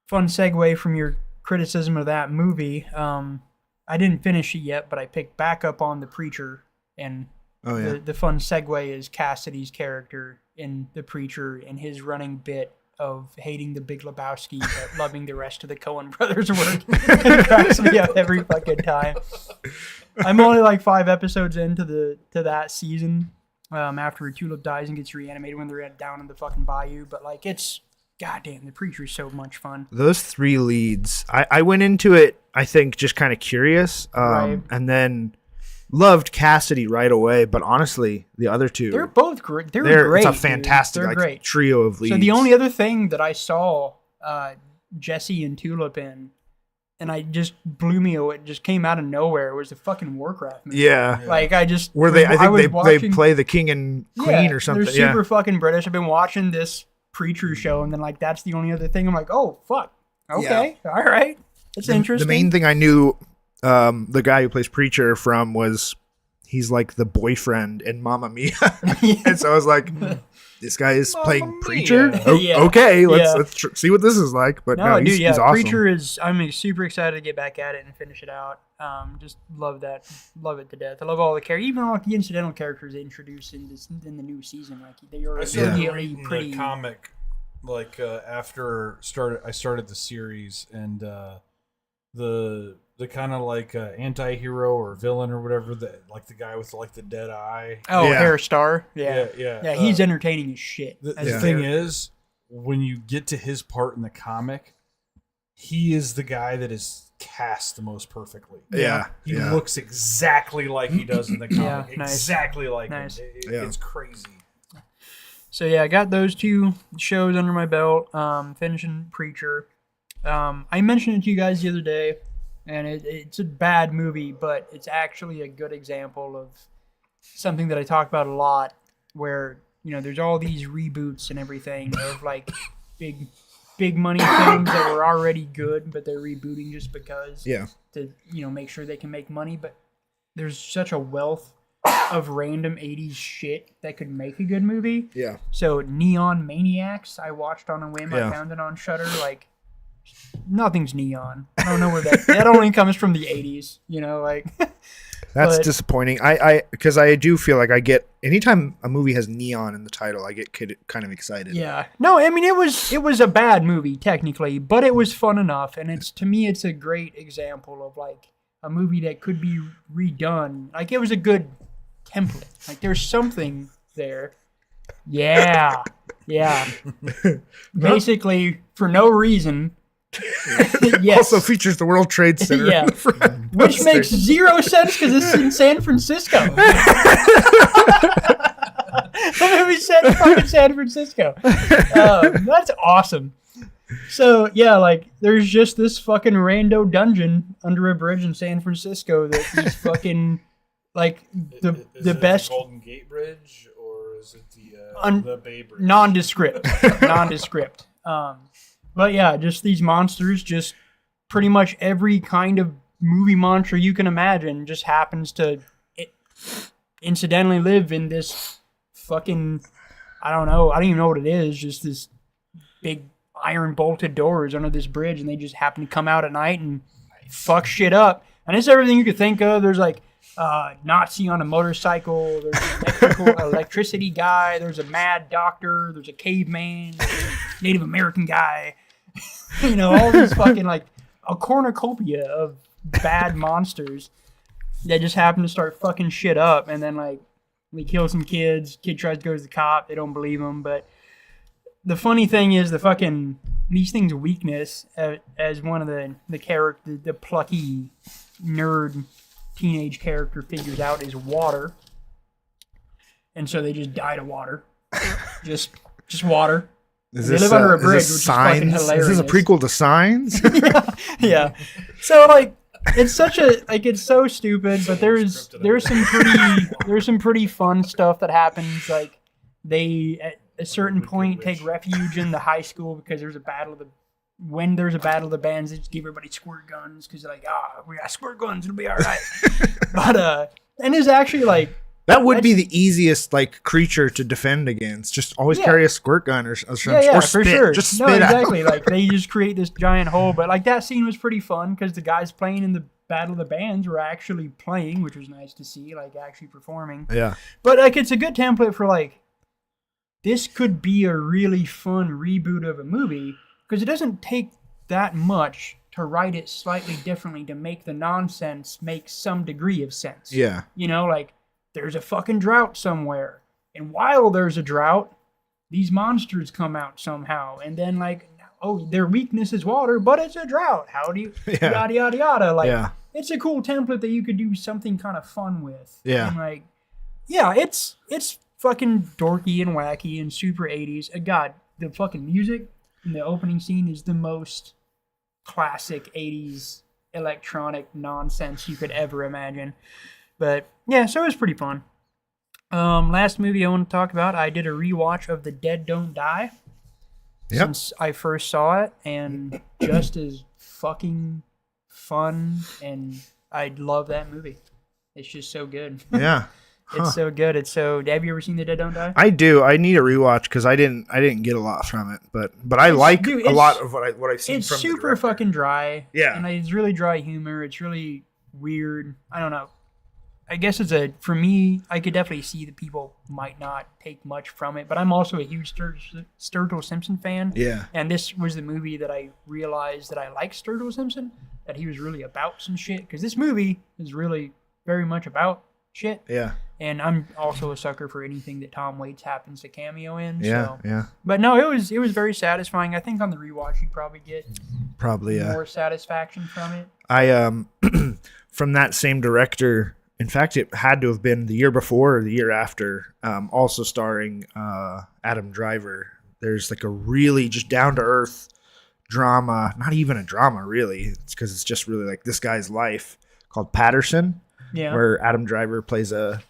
fun segue from your criticism of that movie. I didn't finish it yet, but I picked back up on The Preacher, and the fun segue is Cassidy's character in The Preacher and his running bit of hating the Big Lebowski but loving the rest of the Coen brothers' work. It cracks me up every fucking time. I'm only 5 episodes into that season after Tulip dies and gets reanimated when they're down in the fucking bayou, but it's goddamn, The Preacher is so much fun. Those 3 leads, I went into it, I think, just kind of curious, right. And then loved Cassidy right away. But honestly, the other 2, they're both great. They're great. It's a fantastic great trio of leads. So the only other thing that I saw Jesse and Tulip in, and I just blew me away, it just came out of nowhere, was the fucking Warcraft movie. Yeah. I just were they? I think they play the king and queen or something. They're super fucking British. I've been watching this Preacher show, and then that's the only other thing. I'm like, oh fuck, okay, all right, that's interesting. The main thing I knew the guy who plays Preacher from was he's like the boyfriend in Mamma Mia, and so I was like, this guy is playing Preacher. Okay, let's see what this is like. But no, he's awesome. Preacher is. I'm super excited to get back at it and finish it out. Just love it to death. I love all the characters, even the incidental characters they introduced in the new season. They are immediately pretty. The comic, after I started the series, and the kind of anti-hero or villain or whatever, the guy with the dead eye. Oh, Hair Star. Yeah. He's entertaining as shit. The thing is, when you get to his part in the comic, he is the guy that is cast the most perfectly. He looks exactly like he does in the comic. Exactly like him. It's crazy. So I got those 2 shows under my belt. Finishing Preacher. I mentioned it to you guys the other day, and it's a bad movie, but it's actually a good example of something that I talk about a lot, where there's all these reboots and everything of big money films that were already good, but they're rebooting just because to make sure they can make money. But there's such a wealth of random 80s shit that could make a good movie. Yeah. So Neon Maniacs, I watched on a whim. I found it on Shudder. Nothing's neon. I don't know where that only comes from the 80s. That's disappointing. Because I do feel like I get anytime a movie has neon in the title, I get kind of excited. Yeah. No, I mean it was a bad movie technically, but it was fun enough, and to me it's a great example of a movie that could be redone. It was a good template. There's something there. Yeah. Basically, for no reason. Yes. Also features the World Trade Center. Yeah. Which makes zero sense because it's in San Francisco. The movie set in fucking San Francisco. That's awesome. So, there's just this fucking rando dungeon under a bridge in San Francisco that is fucking, the best... the Golden Gate Bridge, or is it the Bay Bridge? Nondescript. But just these monsters, just pretty much every kind of movie monster you can imagine just happens to incidentally live in this fucking, I don't even know what it is, just this big iron bolted doors under this bridge, and they just happen to come out at night and fuck shit up. And it's everything you could think of. There's Nazi on a motorcycle, there's an electricity guy, there's a mad doctor, there's a caveman, there's a Native American guy. All these fucking a cornucopia of bad monsters that just happen to start fucking shit up. And then we kill some kids. Kid tries to go to the cop. They don't believe him. But the funny thing is these things' weakness, as one of the character, the plucky nerd teenage character figures out, is water. And so they just die to water. just water. They live under a bridge, which is fucking hilarious. Is this a prequel to Signs? Yeah. So it's such it's so stupid, but there's some pretty fun stuff that happens. They a certain point take refuge in the high school because there's a battle of the. When there's a battle of the bands, they just give everybody squirt guns because they're like, we got squirt guns, it'll be all right. But and it's actually like that would be the easiest like creature to defend against. Just always carry a squirt gun or for spit. Sure. Just spit no, exactly. out. Like they just create this giant hole. But like that scene was pretty fun because the guys playing in the battle of the bands were actually playing, which was nice to see, like actually performing. Yeah. But like it's a good template for like this could be a really fun reboot of a movie. Because it doesn't take that much to write it slightly differently to make the nonsense make some degree of sense. Yeah. You know, like, there's a fucking drought somewhere. And while there's a drought, these monsters come out somehow. And then, like, their weakness is water, but it's a drought. How do you... Yada, yada, yada. Like, it's a cool template that you could do something kind of fun with. Yeah. And, like, yeah, it's fucking dorky and wacky and super 80s. God, the fucking music... And the opening scene is the most classic 80s electronic nonsense you could ever imagine. But yeah, so it was pretty fun. Last movie I want to talk about, I did a rewatch of The Dead Don't Die since I first saw it, and just as fucking fun, and I love that movie. It's just so good. Yeah. It's so good. It's so. Have you ever seen The Dead Don't Die? I do. I need a rewatch because I didn't get a lot from it, but I like a lot of what I've seen. It's from super fucking dry. Yeah, and it's really dry humor. It's really weird. I don't know. I guess for me, I could definitely see that people might not take much from it, but I'm also a huge Sturgill Simpson fan. Yeah, and this was the movie that I realized that I liked Sturgill Simpson, that he was really about some shit, because this movie is really very much about shit. Yeah. And I'm also a sucker for anything that Tom Waits happens to cameo in. Yeah, so. yeah. But no, it was very satisfying. I think on the rewatch you'd probably get more satisfaction from it. I from that same director. In fact, it had to have been the year before or the year after. Also starring Adam Driver. There's like a really just down to earth drama. Not even a drama, really. It's because it's just really like this guy's life, called Patterson. Yeah. Where Adam Driver plays a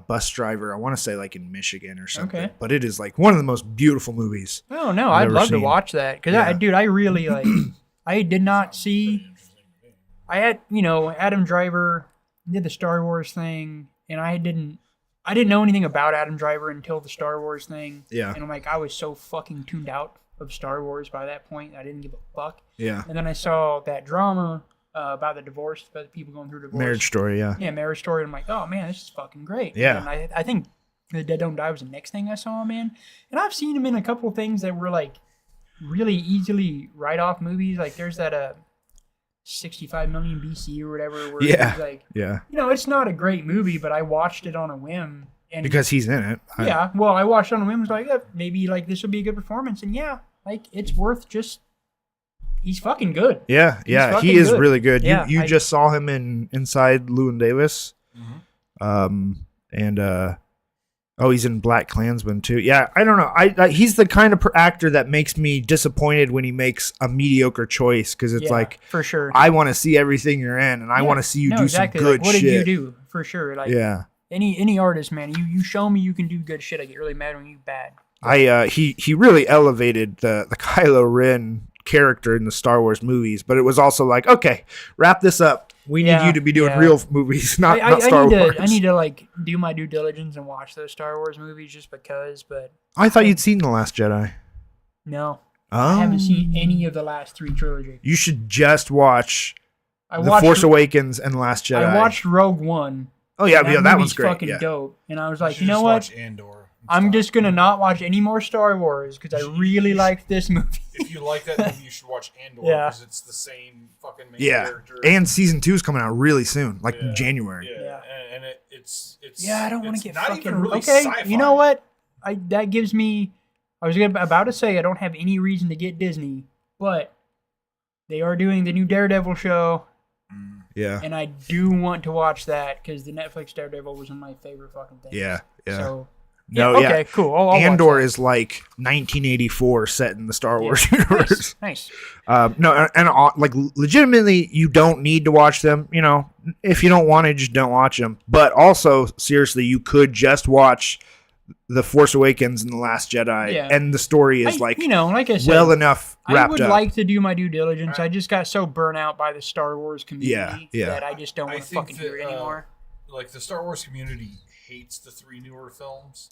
bus driver. I want to say like in Michigan or something. Okay. But it is like one of the most beautiful movies. Oh no, I'd love to watch that because I really like. I did not see. I had Adam Driver did the Star Wars thing, and I didn't know anything about Adam Driver until the Star Wars thing. Yeah. And I'm like, I was so fucking tuned out of Star Wars by that point. I didn't give a fuck. Yeah. And then I saw that drama. About the divorce, about the people going through divorce. Marriage Story, yeah. Yeah, Marriage Story. I'm like, oh, man, this is fucking great. Yeah. And I think The Dead Don't Die was the next thing I saw him in. And I've seen him in a couple of things that were, like, really easily write-off movies. Like, there's that 65 Million BC or whatever. Where he's like, it's not a great movie, but I watched it on a whim. And because he's in it. I watched it on a whim. I was like, maybe, like, this will be a good performance. And, it's worth just... He's fucking good. Yeah, he is good. Really good. Yeah, you just saw him in Inside Llewyn Davis, he's in Black Klansman too. Yeah, I don't know. He's the kind of actor that makes me disappointed when he makes a mediocre choice because it's like for sure. I want to see everything you're in, and I want to see you do some good what shit. What did you do for sure? Like any artist, man. You show me you can do good shit. I get really mad when you bad. He really elevated the Kylo Ren character in the Star Wars movies, but it was also like, okay, wrap this up. We need you to be doing real movies, not Star Wars. I need to like do my due diligence and watch those Star Wars movies just because. But I thought you'd seen The Last Jedi. No, I haven't seen any of the last 3 trilogies. You should just watch The Force Awakens and The Last Jedi. I watched Rogue One. Oh yeah, that one's great. Fucking dope. And I was like, you know what? I'm just going to not watch any more Star Wars because I really liked this movie. If you like that movie, you should watch Andor because it's the same fucking main character. And season 2 is coming out really soon, like in January. Yeah. And it's I don't want to get not fucking... even really okay, sci-fi. You know what? That gives me... I was about to say I don't have any reason to get Disney, but they are doing the new Daredevil show. Yeah. And I do want to watch that because the Netflix Daredevil was one of my favorite fucking things. Yeah. So... okay, cool. I'll Andor is like 1984 set in the Star Wars universe. Nice. Like legitimately, you don't need to watch them. If you don't want to, just don't watch them. But also, seriously, you could just watch The Force Awakens and The Last Jedi, and the story is like I said, well enough wrapped up. I would like to do my due diligence. I just got so burnt out by the Star Wars community that I just don't want to fucking hear it anymore. Like the Star Wars community hates the 3 newer films,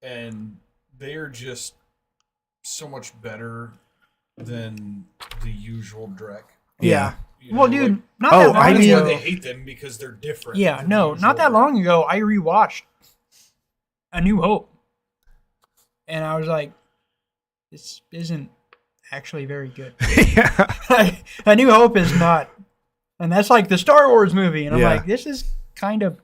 and they are just so much better than the usual Drek. Yeah. You know, well, dude, not that long ago. They hate them because they're different. Yeah, no, not that long ago, I rewatched A New Hope. And I was like, this isn't actually very good. A New Hope is not. And that's like the Star Wars movie. And I'm like, this is kind of.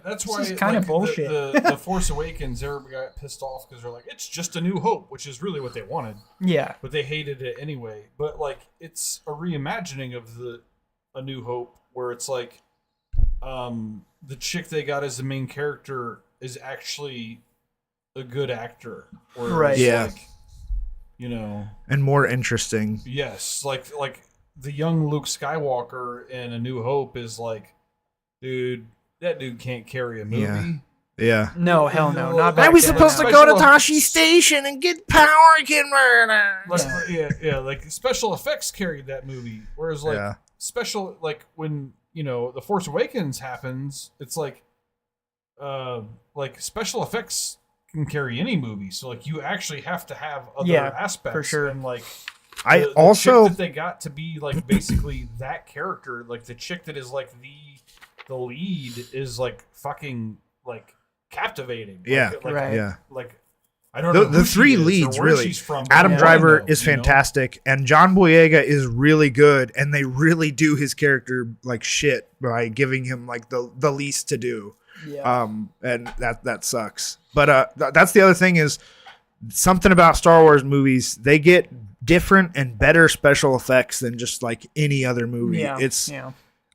That's why it's kind of bullshit. The Force Awakens, everybody got pissed off because they're like, it's just A New Hope, which is really what they wanted. Yeah. But they hated it anyway. But like, it's a reimagining of A New Hope, where it's like, the chick they got as the main character is actually a good actor, right? Yeah. Like, you know, and more interesting. Yes, like the young Luke Skywalker in A New Hope is like, dude. That dude can't carry a movie. Yeah. No, hell no. Not back Are we then, supposed to go to Tashi Station and get power converter? Yeah, like special effects carried that movie. Whereas like special, like when, The Force Awakens happens, it's like special effects can carry any movie. So like you actually have to have other aspects. For sure. And like the also chick that they got to be like basically that character, like the chick that is like the lead is like fucking like captivating. Like I don't know the 3 leads really. From, Adam Driver is fantastic, and John Boyega is really good, and they really do his character like shit by giving him like the least to do. Yeah. And that sucks. But that's the other thing is something about Star Wars movies. They get different and better special effects than just like any other movie. Yeah. It's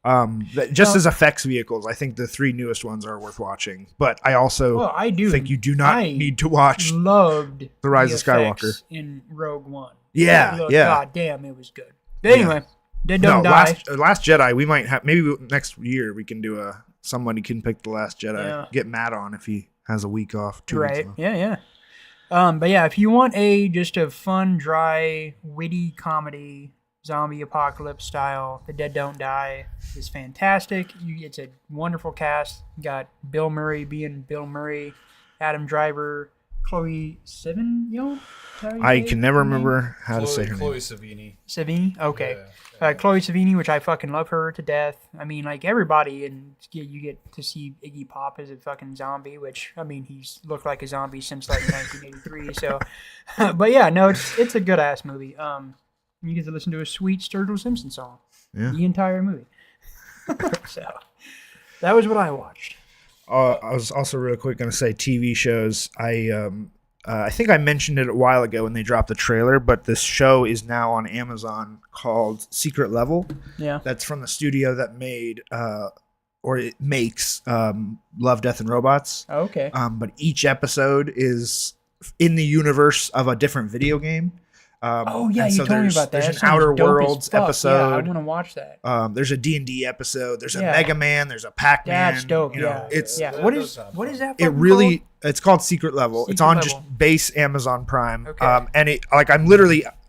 as effects vehicles, I think the 3 newest ones are worth watching. But I also think you do not need to watch loved The Rise of Skywalker in Rogue One. Yeah. God damn, it was good. But anyway, Dead Don't Die. Last Jedi, we might have, maybe next year we can do somebody can pick The Last Jedi. Yeah. Get Matt on if he has a week off. 2 weeks off. Yeah. But yeah, if you want just a fun, dry, witty comedy, zombie apocalypse style, The Dead Don't Die is fantastic. It's a wonderful cast. You got Bill Murray being Bill Murray, Adam Driver, Chloe Sevigny. I can never remember how to say her name. Chloe Sevigny. Sevigny? Okay. Yeah. Chloe Sevigny, which I fucking love her to death. I mean, like everybody, and you get to see Iggy Pop as a fucking zombie, which, I mean, he's looked like a zombie since like 1983. So, but yeah, no, it's a good ass movie. You get to listen to a sweet Sturgill Simpson song. Yeah. The entire movie. So, that was what I watched. I was also real quick going to say TV shows. I think I mentioned it a while ago when they dropped the trailer, but this show is now on Amazon called Secret Level. Yeah. That's from the studio that made or it makes Love, Death, and Robots. Oh, okay. But each episode is in the universe of a different video game. You told me about that. There's an Outer Worlds episode. Yeah, I want to watch that. There's a D&D episode. There's a Mega Man. There's a Pac-Man. That's dope. What is that? It's called Secret Level. It's on Level. Just base Amazon Prime. Okay. And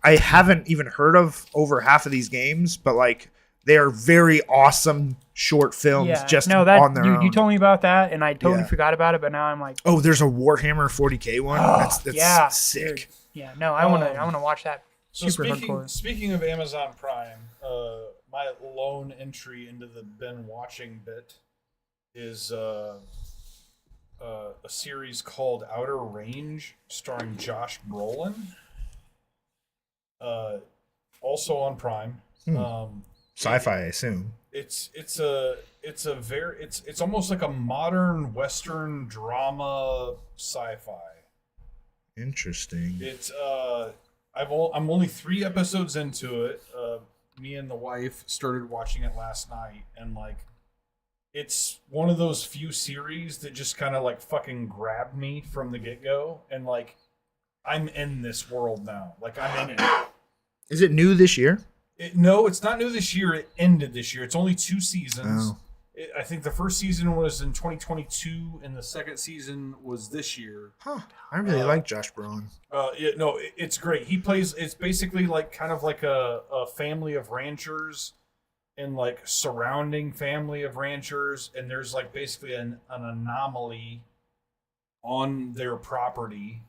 I haven't even heard of over half of these games, but like they are very awesome short films on their own. You told me about that, and I totally forgot about it, but now I'm like, oh, there's a Warhammer 40K one. That's sick. Dude. Yeah, no, I want to watch that. Super hardcore. Speaking of Amazon Prime, my lone entry into the been watching bit is a series called Outer Range, starring Josh Brolin. Also on Prime. Sci-fi, I assume. It's almost like a modern Western drama sci-fi. Interesting. It's I'm only 3 episodes into it. Me and the wife started watching it last night, and like it's one of those few series that just kind of like fucking grabbed me from the get-go, and like I'm in this world now. Like I'm in it. Is it new this year? No, it's not new this year. It ended this year. It's only 2 seasons. Oh. I think the first season was in 2022, and the second season was this year. Huh. I really like Josh Brolin. It's great. He plays. It's basically like kind of like a family of ranchers, and like surrounding family of ranchers, and there's like basically an anomaly on their property.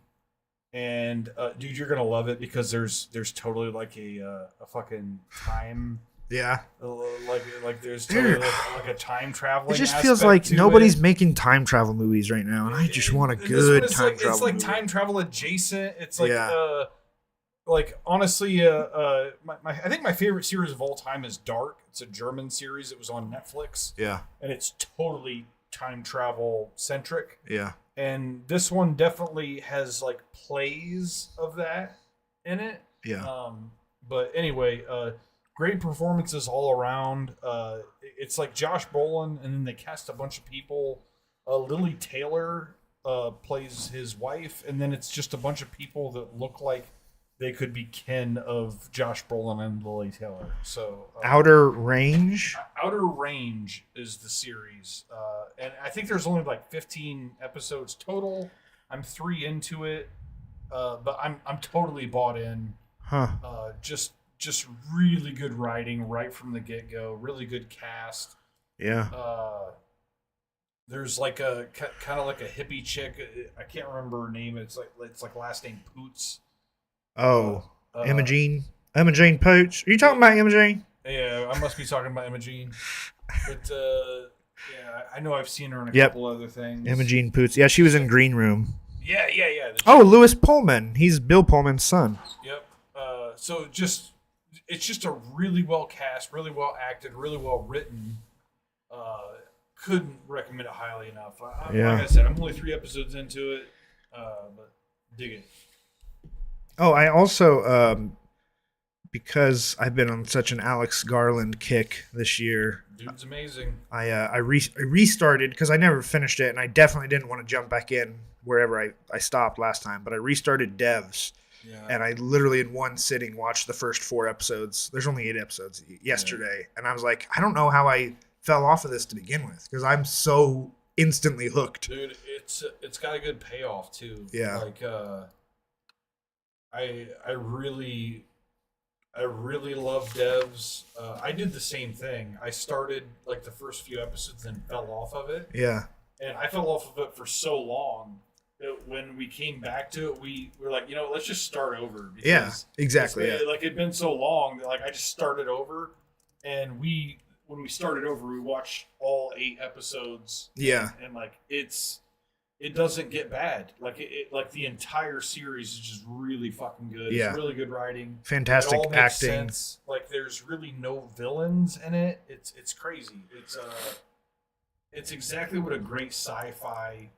And dude, you're gonna love it because there's totally like a fucking time. Yeah. Like there's totally like a time traveling. It just feels like nobody's making time travel movies right now, and I just want a good time travel. It's like movie. time travel adjacent. It's like honestly, I think my favorite series of all time is Dark. It's a German series. It was on Netflix. Yeah. And it's totally time travel centric. Yeah. And this one definitely has like plays of that in it. Yeah. But anyway, great performances all around. It's like Josh Brolin, and then they cast a bunch of people. Lily Taylor plays his wife, and then it's just a bunch of people that look like they could be kin of Josh Brolin and Lily Taylor. So Outer Range. Outer Range is the series, and I think there's only like 15 episodes total. I'm 3 into it, but I'm totally bought in. Huh. Just really good writing right from the get-go. Really good cast. Yeah. There's like a kind of like a hippie chick. I can't remember her name. It's like last name Poots. Oh, Imogene Poots. Are you talking about Imogene? Yeah, I must be talking about Imogene. But yeah, I know I've seen her in a couple other things. Imogene Poots. Yeah, she was in Green Room. Yeah. Oh, Lewis Pullman. He's Bill Pullman's son. Yep. So it's just a really well cast, really well acted, really well written. Couldn't recommend it highly enough. Like I said, I'm only 3 episodes into it, but dig it. Oh, I also, because I've been on such an Alex Garland kick this year. Dude's amazing. I restarted because I never finished it, and I definitely didn't want to jump back in wherever I stopped last time. But I restarted Devs, and I literally in one sitting watched the first 4 episodes. There's only 8 episodes yesterday, and I was like, I don't know how I fell off of this to begin with because I'm so instantly hooked. Dude, it's got a good payoff too. Yeah. Like I really love Devs. I did the same thing. I started like the first few episodes and fell off of it. Yeah. And I fell off of it for so long that when we came back to it, we were like, let's just start over. Yeah, exactly. Like it'd been so long that like I just started over, and when we started over, we watched all 8 episodes. Yeah. And like it doesn't get bad. Like it like the entire series is just really fucking good. Yeah. It's really good writing. Fantastic it all makes acting. Sense. Like there's really no villains in it. It's crazy. It's exactly what a great sci-fi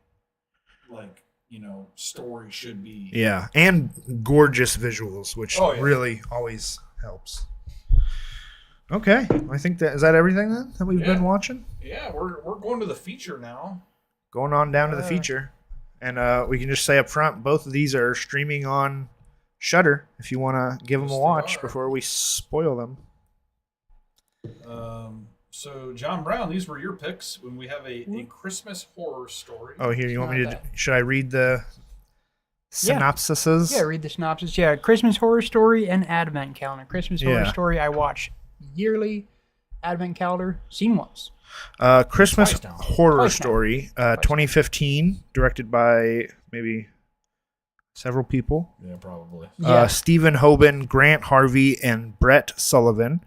story should be. Yeah, and gorgeous visuals, which really always helps. Okay, I think is that everything then that we've been watching? Yeah, we're going to the feature now. Going on down to the feature, and we can just say up front, both of these are streaming on Shudder. If you want to give them a watch before we spoil them. So John Brown, these were your picks when we have a Christmas horror story. Oh, here you want me to? Should I read the synopsises? Yeah, read the synopsis. Yeah, Christmas Horror Story and Advent Calendar. Christmas Horror Story I watch yearly. Advent Calendar seen once. Christmas Horror Story, 2015, directed by maybe several people. Yeah, probably. Stephen Hoban, Grant Harvey, and Brett Sullivan.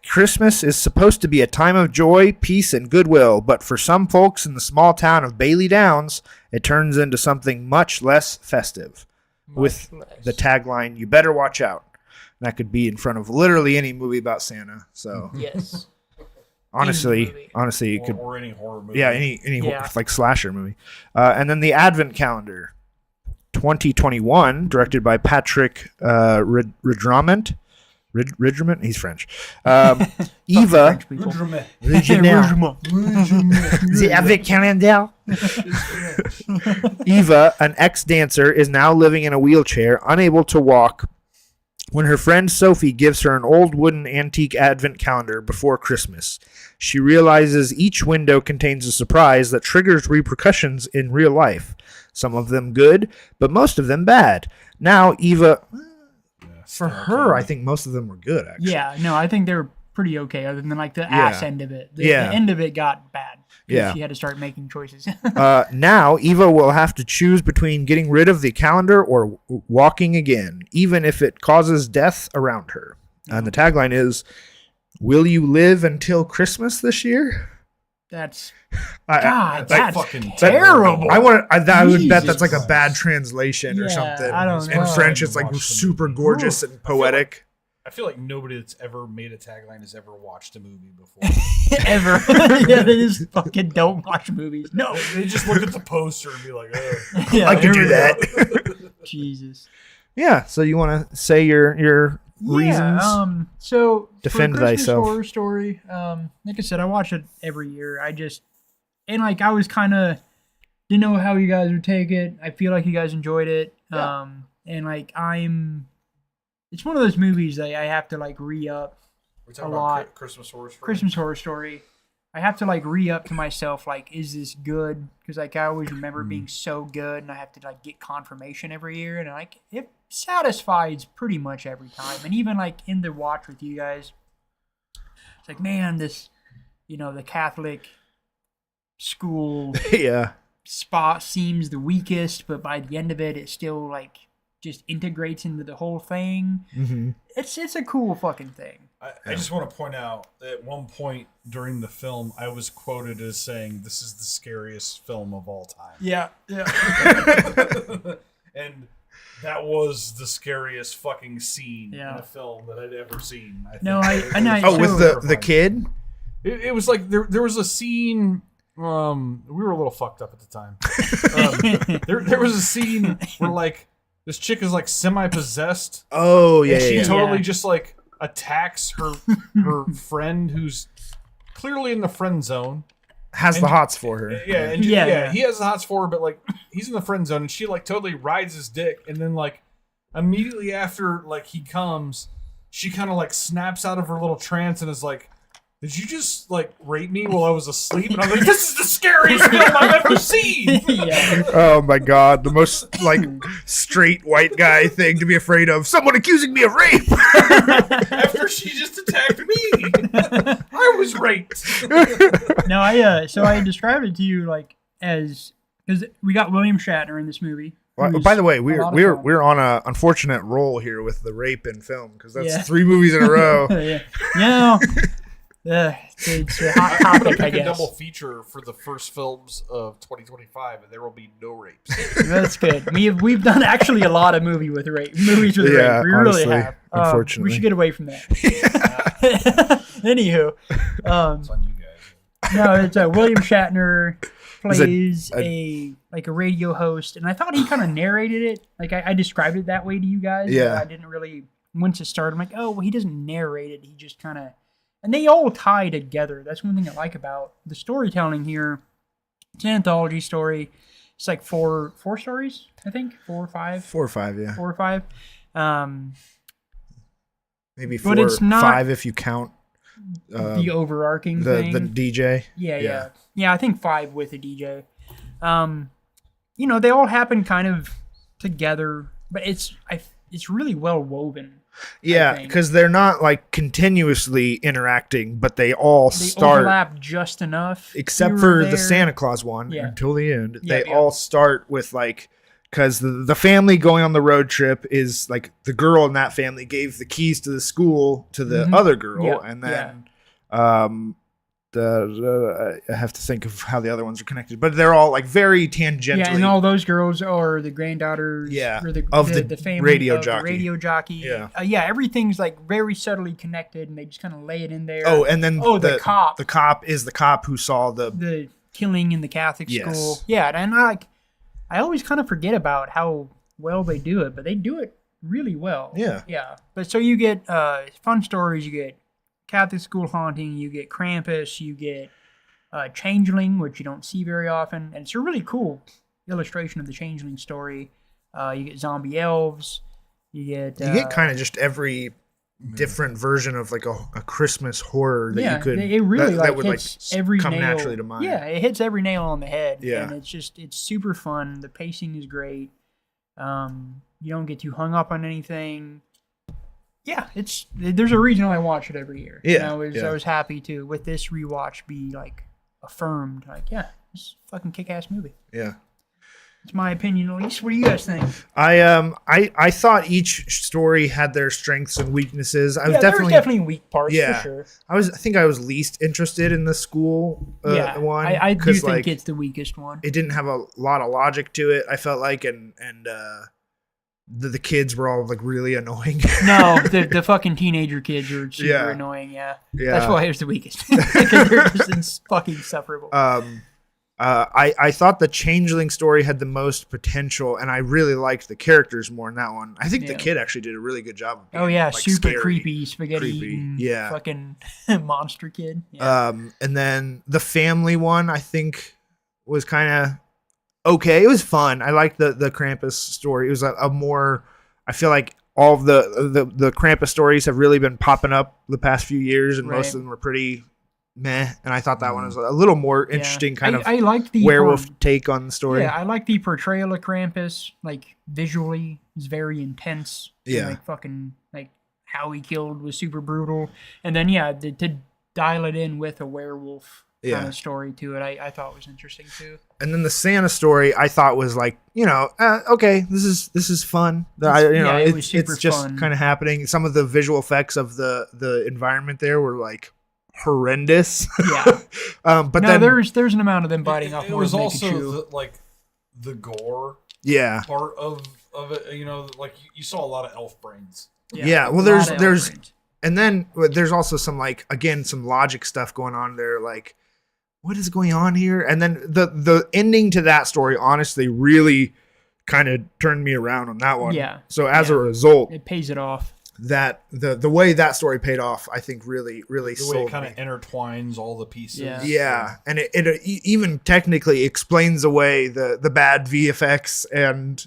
Christmas is supposed to be a time of joy, peace, and goodwill, but for some folks in the small town of Bailey Downs, it turns into something much less festive. With the tagline, "You better watch out." And that could be in front of literally any movie about Santa. So yes. Honestly, it could, or any horror movie. Yeah, any like slasher movie. And then the Advent Calendar, 2021, directed by Patrick Ridgerment. Ridgerment, he's French. Eva, the Advent Calendar. Eva, an ex-dancer, is now living in a wheelchair, unable to walk, when her friend Sophie gives her an old wooden antique advent calendar before Christmas. She realizes each window contains a surprise that triggers repercussions in real life. Some of them good, but most of them bad. Now, Eva... For her, I think most of them were good, actually. Yeah, no, I think they were pretty okay, other than like the ass end of it. The end of it got bad. Yeah. She had to start making choices. Now, Eva will have to choose between getting rid of the calendar or walking again, even if it causes death around her. And the tagline is, will you live until Christmas this year? That's... that's fucking terrible. I would bet that's like a bad translation or something. I don't know. In French, it's like super gorgeous and poetic. I feel like nobody that's ever made a tagline has ever watched a movie before. Ever. Yeah, they just fucking don't watch movies. No. They just look at the poster and be like, oh. I could do that. Jesus. Yeah, so you want to say your reasons? So defend for Christmas thyself. Horror Story, like I said, I watch it every year. I was kind of didn't know how you guys would take it. I feel like you guys enjoyed it. Yeah. It's one of those movies that I have to like re-up a lot. Christmas Horror Story. Christmas Horror Story. I have to like re-up to myself, like, is this good? Because like I always remember being so good, and I have to like get confirmation every year, and like it satisfies pretty much every time. And even like in the watch with you guys, it's like, man, this, the Catholic school spot seems the weakest, but by the end of it, it still like just integrates into the whole thing. Mm-hmm. It's a cool fucking thing. I just want to point out that at one point during the film, I was quoted as saying, "This is the scariest film of all time." Yeah. And that was the scariest fucking scene in a film that I'd ever seen. I think. With the kid? It was like there was a scene. We were a little fucked up at the time. There was a scene where like this chick is like semi-possessed. Oh yeah, and she totally just like attacks her friend who's clearly in the friend zone. Has the hots for her. Yeah, he has the hots for her, but like he's in the friend zone, and she like totally rides his dick, and then like immediately after like he comes, she kind of like snaps out of her little trance and is like, "Did you just like rape me while I was asleep?" And I'm like, "This is the scariest film I've ever seen." Oh my god, the most like straight white guy thing to be afraid of. Someone accusing me of rape. After she just attacked me, I was raped. No, so I described it to you like as because we got William Shatner in this movie. By the way, we're on a unfortunate roll here with the rape in film because that's 3 movies in a row. It's a hot topic, I guess. A double feature for the first films of 2025, and there will be no rapes. That's good. We've done actually a lot of movies with rape. We honestly, really have. Unfortunately, we should get away from that. Anywho, it's on you guys. No, it's William Shatner plays a radio host, and I thought he kind of narrated it. Like I described it that way to you guys. Yeah, I didn't really. Once it started, I'm like, oh, well, he doesn't narrate it. He just kind of. And they all tie together. That's one thing I like about the storytelling here. It's an anthology story. It's like four stories, I think. 4 or 5. 4 or 5, yeah. 4 or 5. Maybe 4 or 5 if you count the overarching thing. The DJ. Yeah. I think 5 with a DJ. They all happen kind of together, but it's really well woven. Yeah, because they're not like continuously interacting, but they start overlap just enough. Except for the Santa Claus one until the end. They all start with like, because the family going on the road trip is like the girl in that family gave the keys to the school to the other girl, and then I have to think of how the other ones are connected, but they're all like very tangentially. Yeah, and all those girls are the granddaughters. Or the family radio jockey. The radio jockey. Yeah, everything's like very subtly connected, and they just kind of lay it in there. Oh, and then the cop. The cop is the cop who saw the killing in the Catholic school. Yeah, and I always kind of forget about how well they do it, but they do it really well. Yeah. But so you get fun stories. You get Catholic school haunting, you get Krampus, you get Changeling, which you don't see very often, and it's a really cool illustration of the Changeling story. You get zombie elves, you get kind of just every different version of like a Christmas horror that you could. It really that would hits every come nail naturally to mind. Yeah, it hits every nail on the head. Yeah. And it's super fun. The pacing is great. You don't get too hung up on anything. Yeah, there's a reason I watch it every year. Yeah, I was happy to with this rewatch be like affirmed. Like, yeah, it's a fucking kick-ass movie. Yeah. It's my opinion, at least. What do you guys think? I thought each story had their strengths and weaknesses. I was definitely weak parts for sure. I think I was least interested in the school one. I do think it's the weakest one. It didn't have a lot of logic to it, I felt like, and the kids were all like really annoying. No, the fucking teenager kids are super annoying. Yeah, that's why it was the weakest because they're just fucking insufferable. I thought the Changeling story had the most potential, and I really liked the characters more in that one. I think the kid actually did a really good job of being, like, super scary, creepy, spaghetti, fucking monster kid. Yeah. And then the family one, I think, was kind of okay. It was fun. I liked the Krampus story. It was a more, I feel like all of the Krampus stories have really been popping up the past few years, and most of them were pretty meh, and I thought that one was a little more interesting I liked the werewolf take on the story. Yeah, I like the portrayal of Krampus, like visually is very intense. Yeah. Like fucking like how he killed was super brutal. And then to dial it in with a werewolf kind of story to it, I thought was interesting too. And then the Santa story I thought was like, okay, this is fun. It's just kind of happening. Some of the visual effects of the environment there were like horrendous. Yeah. But then there's an amount of them biting off. It was also the gore. Yeah. Part of it, like you saw a lot of elf brains. Yeah. Well, there's and then there's also some some logic stuff going on there. Like, what is going on here? And then the ending to that story, honestly, really kind of turned me around on that one. Yeah. So as a result, it pays it off. That the way that story paid off, I think really sold me. It kind of intertwines all the pieces. Yeah. And it even technically explains away the bad VFX and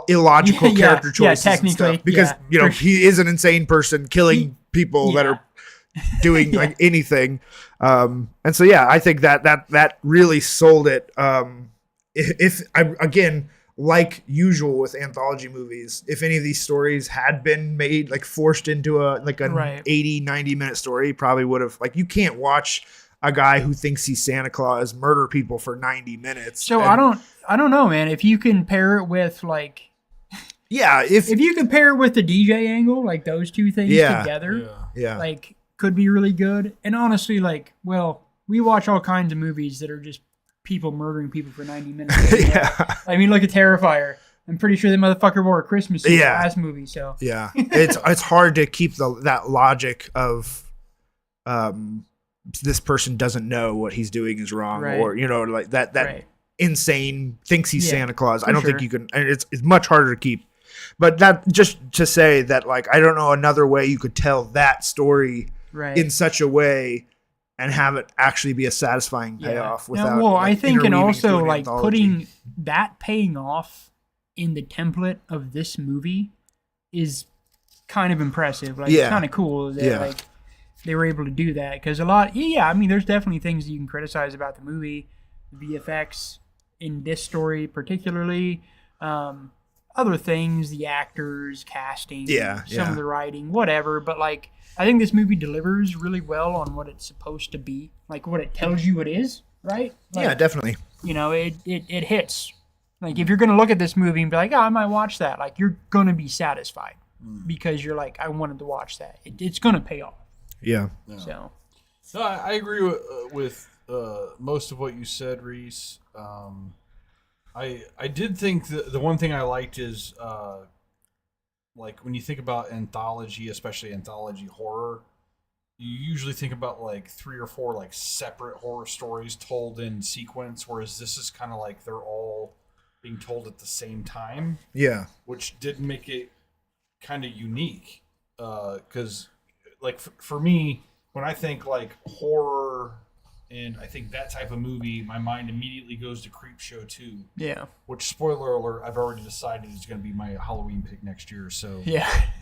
illogical character choices and stuff, because he is an insane person killing people that are doing like anything. And so I think that really sold it. If I again, like usual with anthology movies, if any of these stories had been made, like forced into an 80, 90 minute story, probably would have, you can't watch a guy who thinks he's Santa Claus murder people for 90 minutes. So I don't know, man. If you can pair it with if you compare it with the DJ angle, like those two things together, could be really good. And honestly, we watch all kinds of movies that are just people murdering people for 90 minutes. I mean, look at Terrifier. I'm pretty sure that motherfucker wore a Christmas suit last movie. So it's hard to keep that logic of this person doesn't know what he's doing is wrong, or that insane thinks he's Santa Claus. I don't think you can. And it's much harder to keep. But that just to say that I don't know another way you could tell that story in such a way and have it actually be a satisfying payoff without. I think, and also putting that paying off in the template of this movie is kind of impressive. It's kind of cool that they were able to do that, because a lot. I mean, there's definitely things that you can criticize about the movie, VFX in this story particularly. Other things, the actors, casting, some of the writing, whatever. But I think this movie delivers really well on what it's supposed to be, what it tells you it is, right? Definitely. It hits. If you're gonna look at this movie and be like, I might watch that, you're gonna be satisfied because you're I wanted to watch that. It's gonna pay off. Yeah. So. No, I agree with most of what you said, Reese. I did think the one thing I liked is when you think about anthology, especially anthology horror, you usually think about 3 or 4 separate horror stories told in sequence, whereas this is kind of they're all being told at the same time. Yeah. Which did make it kind of unique. Because for me, when I think horror And I think that type of movie, my mind immediately goes to Creepshow 2. Yeah. Which, spoiler alert, I've already decided is going to be my Halloween pick next year. So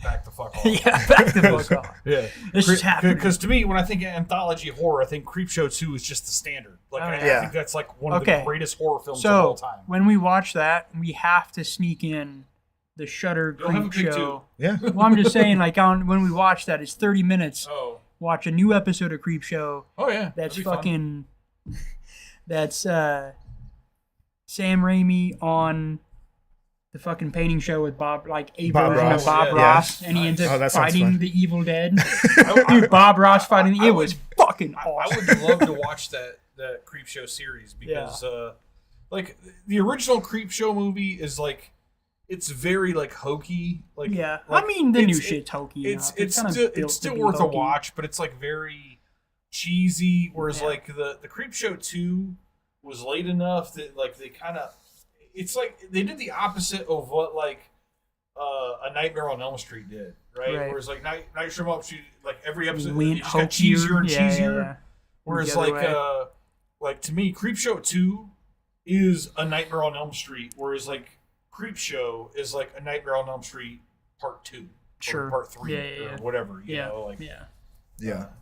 back the fuck off. Yeah, back the fuck off. Yeah. This is happening. Because to me, when I think of anthology horror, I think Creepshow 2 is just the standard. Like I think that's like one of the greatest horror films of all time. When we watch that, we have to sneak in the Shudder Creepshow. Yeah. Well, I'm just saying, like, when we watch that, it's 30 minutes. Oh. Watch a new episode of Creepshow. Oh yeah, that's fucking. That's Sam Raimi on the fucking painting show with Bob Ross, and he ends up fighting the Evil Dead. Dude, Bob Ross fighting. It was fucking awesome. I would love to watch that Creepshow series because, like, the original Creepshow movie is like. It's very like hokey, like I mean the new shit's hokey. It's still worth a watch, but it's like very cheesy. Whereas like the Creepshow 2 was late enough that like they kind of, it's like they did the opposite of what like a Nightmare on Elm Street did, right? Whereas like Nightmare on Elm Street, like every episode it just got cheesier and cheesier. Whereas like to me, Creepshow 2 is a Nightmare on Elm Street, whereas like Creepshow is like a Nightmare on Elm Street Part 2, or Part 3, or whatever. You know, like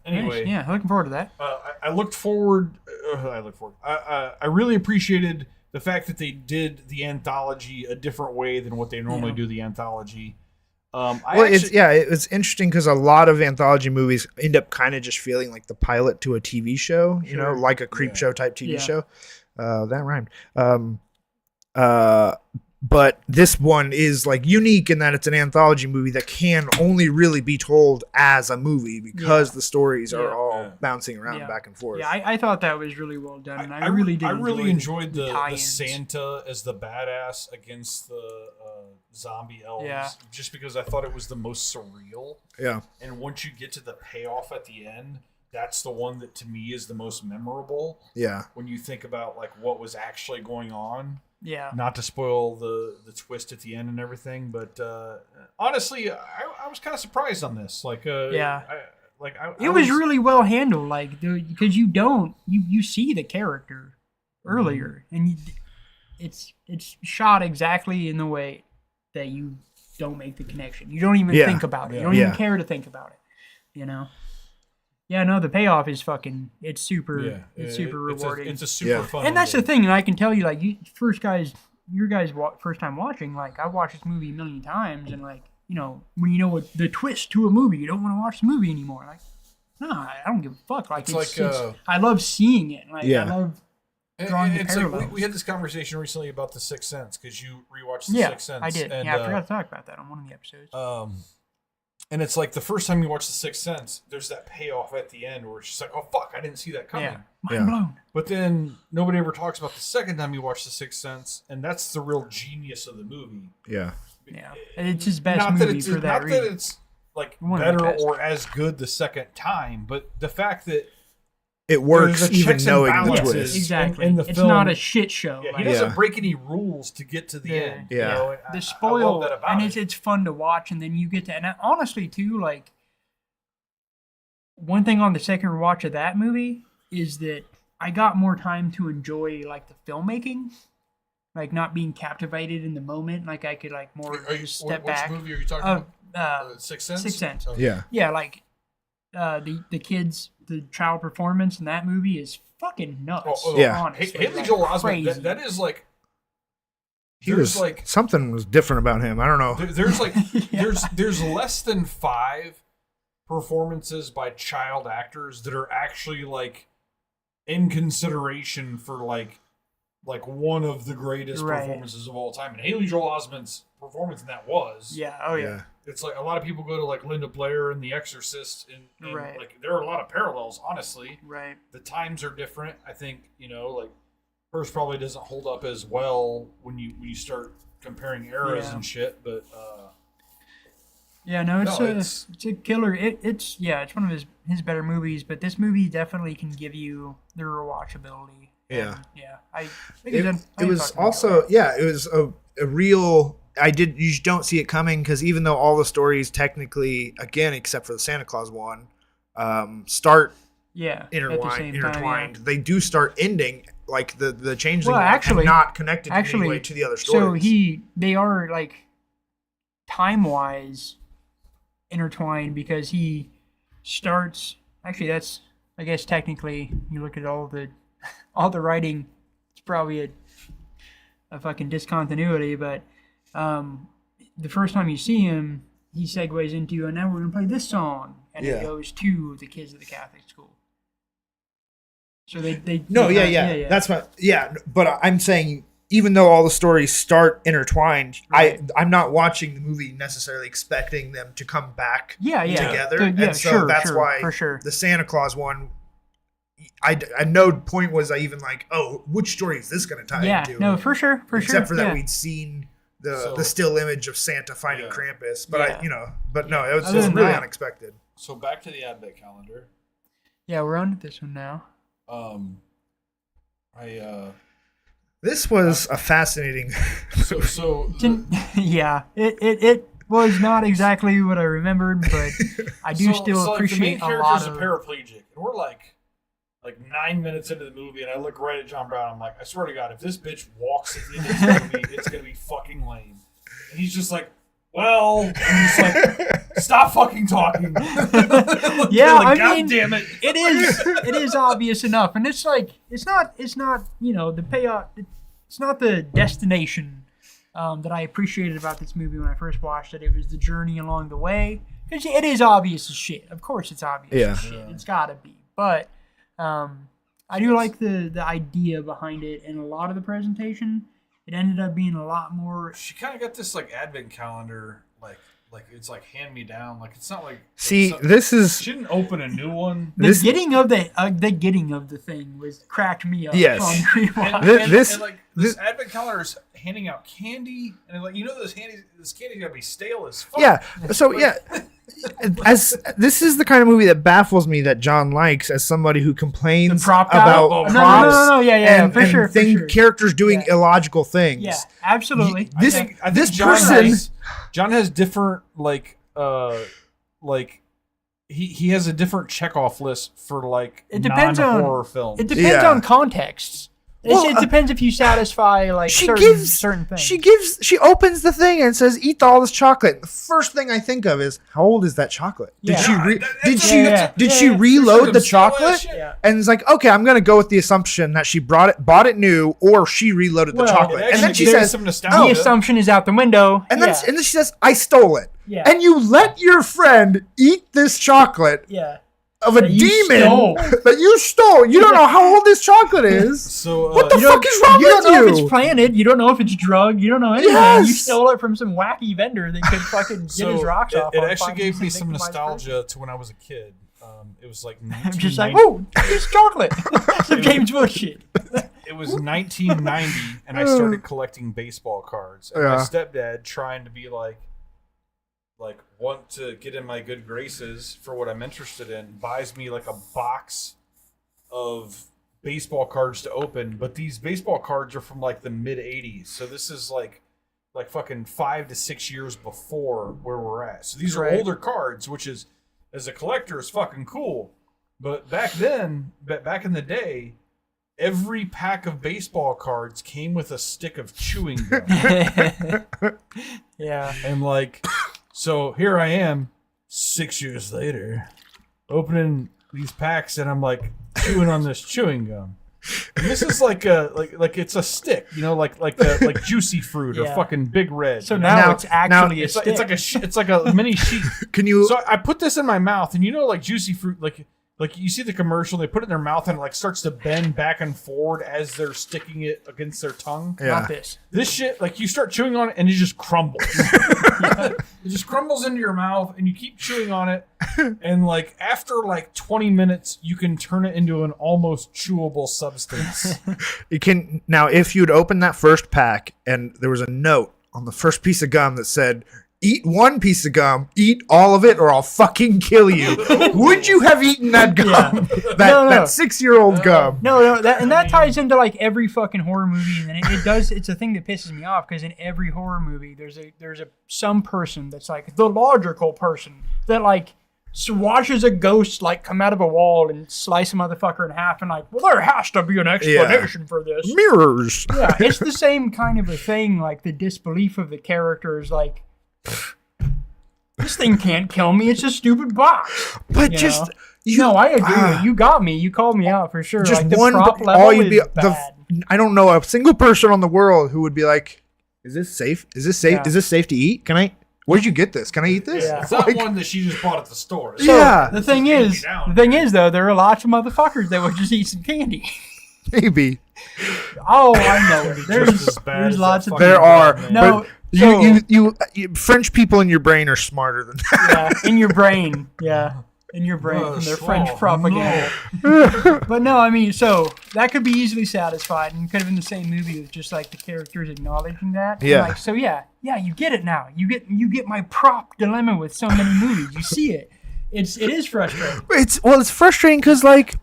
Anyway, looking forward to that. I looked forward. I really appreciated the fact that they did the anthology a different way than what they normally do the anthology. It was interesting because a lot of anthology movies end up kind of just feeling like the pilot to a TV show. You know, like a Creepshow type TV show. That rhymed. But this one is like unique in that it's an anthology movie that can only really be told as a movie because the stories are all bouncing around back and forth. Yeah, I thought that was really well done. And I really did. I really enjoyed the Santa as the badass against the zombie elves, just because I thought it was the most surreal. Yeah. And once you get to the payoff at the end, that's the one that to me is the most memorable. Yeah. When you think about like what was actually going on. Yeah. Not to spoil the twist at the end and everything, but honestly, I was kind of surprised on this. Like, it was really well handled. Like, because you see the character earlier, and it's shot exactly in the way that you don't make the connection. You don't even think about it. You don't even care to think about it. You know. Yeah, no, the payoff is fucking. It's super. It's super rewarding. It's a super fun. And that's the thing. And I can tell you, like, first time watching, like, I've watched this movie a million times, and like, you know, when you know what the twist to a movie, you don't want to watch the movie anymore. Like, no, I don't give a fuck. Like, it's I love seeing it. Like, I love drawing the parallels. Like we had this conversation recently about The Sixth Sense because you rewatched The Sixth Sense. I did. And, I forgot to talk about that on one of the episodes. And it's like the first time you watch The Sixth Sense, there's that payoff at the end where it's just like, oh, fuck, I didn't see that coming. Yeah, mind blown. But then nobody ever talks about the second time you watch The Sixth Sense, and that's the real genius of the movie. Yeah. Yeah. It's his best movie for that reason. Not that it's like better or as good the second time, but the fact that it works even knowing the twist. Exactly. In the it's film, not a shit show. Yeah, he doesn't break any rules to get to the end. Yeah. You know, the spoil, and it's fun to watch, and then you get to, and honestly too, like, one thing on the second watch of that movie is that I got more time to enjoy like the filmmaking, like not being captivated in the moment. Like I could like more step back. Which movie are you talking about? Sixth Sense. Sixth Sense. Okay. Yeah, like the kids, the child performance in that movie is fucking nuts. Honestly. Haley Joel Osment. That is like. Something was different about him. I don't know. There's like there's less than 5 performances by child actors that are actually like in consideration for like one of the greatest performances of all time. And Haley Joel Osment's performance in that was. Yeah. Oh yeah. It's like a lot of people go to like Linda Blair and The Exorcist, and like there are a lot of parallels. Honestly, right. The times are different. I think like hers probably doesn't hold up as well when you start comparing eras and shit. But it's a killer. It's one of his better movies. But this movie definitely can give you the rewatchability. Yeah. I think it was also it was a real. You don't see it coming because even though all the stories technically, again, except for the Santa Claus one, start intertwined. They do start ending like the changeling actually not connected in any way to the other stories. So they are like time wise intertwined because he starts. Actually, that's I guess technically you look at all the writing. It's probably a fucking discontinuity, but the first time you see him, he segues into, and now we're gonna play this song, and it goes to the kids at the Catholic school. So they that's what but I'm saying even though all the stories start intertwined, right. I'm not watching the movie necessarily expecting them to come back together, and so that's why for sure. The Santa Claus one, I no point was I even like, oh, which story is this going to tie into? No, for sure, except for that we'd seen the still image of Santa finding Krampus, but no, it was just really unexpected. So back to the Advent calendar. Yeah, we're on this one now. This was a fascinating. It was not exactly what I remembered, but I do still appreciate the main character's a paraplegic, and we're like 9 minutes into the movie, and I look right at John Brown. I'm like, I swear to God, if this bitch walks at the end of this movie, it's gonna be fucking lame. And he's just like, well, I'm just like, stop fucking talking. God damn it. It is obvious enough, and it's like it's not the payoff. It's not the destination that I appreciated about this movie when I first watched it. It was the journey along the way. It is obvious as shit. Of course, it's obvious as shit. It's gotta be, but I do like the idea behind it, and a lot of the presentation. It ended up being a lot more. She kind of got this like Advent calendar, like it's like hand me down. Like it's not like. See, this is. She didn't open a new one. The getting of the thing was cracked me up. Yes. This Advent calendar is handing out candy, and this candy's gonna be stale as fuck. Yeah. So as this is the kind of movie that baffles me that John likes as somebody who complains about props. For sure. Characters doing illogical things. Yeah, absolutely. I think John has different he has a different checkoff list for non-horror films. It depends on contexts. It depends if you satisfy certain things. She opens the thing and says, "Eat all this chocolate." The first thing I think of is, how old is that chocolate? Did she reload the chocolate? Yeah. And it's like, okay, I'm gonna go with the assumption that she bought it new, or she reloaded the chocolate. And then she says, the assumption is out the window. And then she says, "I stole it." Yeah. And you let your friend eat this chocolate. Yeah. Of a demon that you stole. You don't know how old this chocolate is. So what the fuck is wrong with you? You don't know if it's planted. You don't know if it's drugged. You don't know anything. Yes. You stole it from some wacky vendor that could fucking get his rocks off. It actually gave me some nostalgia to when I was a kid. It was like I'm just like, it's chocolate. Some James Wood shit. It was 1990, and I started collecting baseball cards. And my stepdad, trying to be like want to get in my good graces for what I'm interested in, buys me like a box of baseball cards to open, but these baseball cards are from like the mid 80s. So this is like fucking 5 to 6 years before where we're at. So these are older cards, which is, as a collector, is fucking cool. But back then, back in the day, every pack of baseball cards came with a stick of chewing gum. Yeah. And so here I am, 6 years later, opening these packs, and I'm like chewing on this chewing gum. And this is like it's a stick, like juicy fruit or fucking Big Red. So now it's actually a stick. It's like a mini sheet. So I put this in my mouth, and like juicy fruit, like you see the commercial, they put it in their mouth and it starts to bend back and forward as they're sticking it against their tongue. Yeah. Not this. This shit, you start chewing on it and it just crumbles. It just crumbles into your mouth, and you keep chewing on it. And after 20 minutes, you can turn it into an almost chewable substance. You can now, if you'd open that first pack and there was a note on the first piece of gum that said, "Eat one piece of gum, eat all of it, or I'll fucking kill you." Would you have eaten that gum? Yeah. That 6-year-old gum. No, that ties into every fucking horror movie, and it does. It's a thing that pisses me off, because in every horror movie, there's some person that's the logical person that watches a ghost like come out of a wall and slice a motherfucker in half, and like, well, there has to be an explanation for this. Mirrors. Yeah, it's the same kind of a thing. Like the disbelief of the characters, like. This thing can't kill me. It's a stupid box. But I agree. You got me. You called me out for sure. Just like, the one. prop level is bad. I don't know a single person on the world who would be like, "Is this safe? Is this safe? Yeah. Is this safe to eat? Can I? Where'd you get this? Can I eat this?" Yeah. It's not one that she just bought at the store. So, The thing is, though, there are lots of motherfuckers that would just eat some candy. Maybe. Oh, I know. There's lots of. There are. No. You French people in your brain are smarter than that. Yeah, in your brain. Yeah, in your brain from their French propaganda. No. But no, I mean, so that could be easily satisfied and could have been the same movie with just like the characters acknowledging that. Yeah. And like, so yeah, you get it now. You get my prop dilemma with so many movies. You see it. It is frustrating. It's frustrating because like.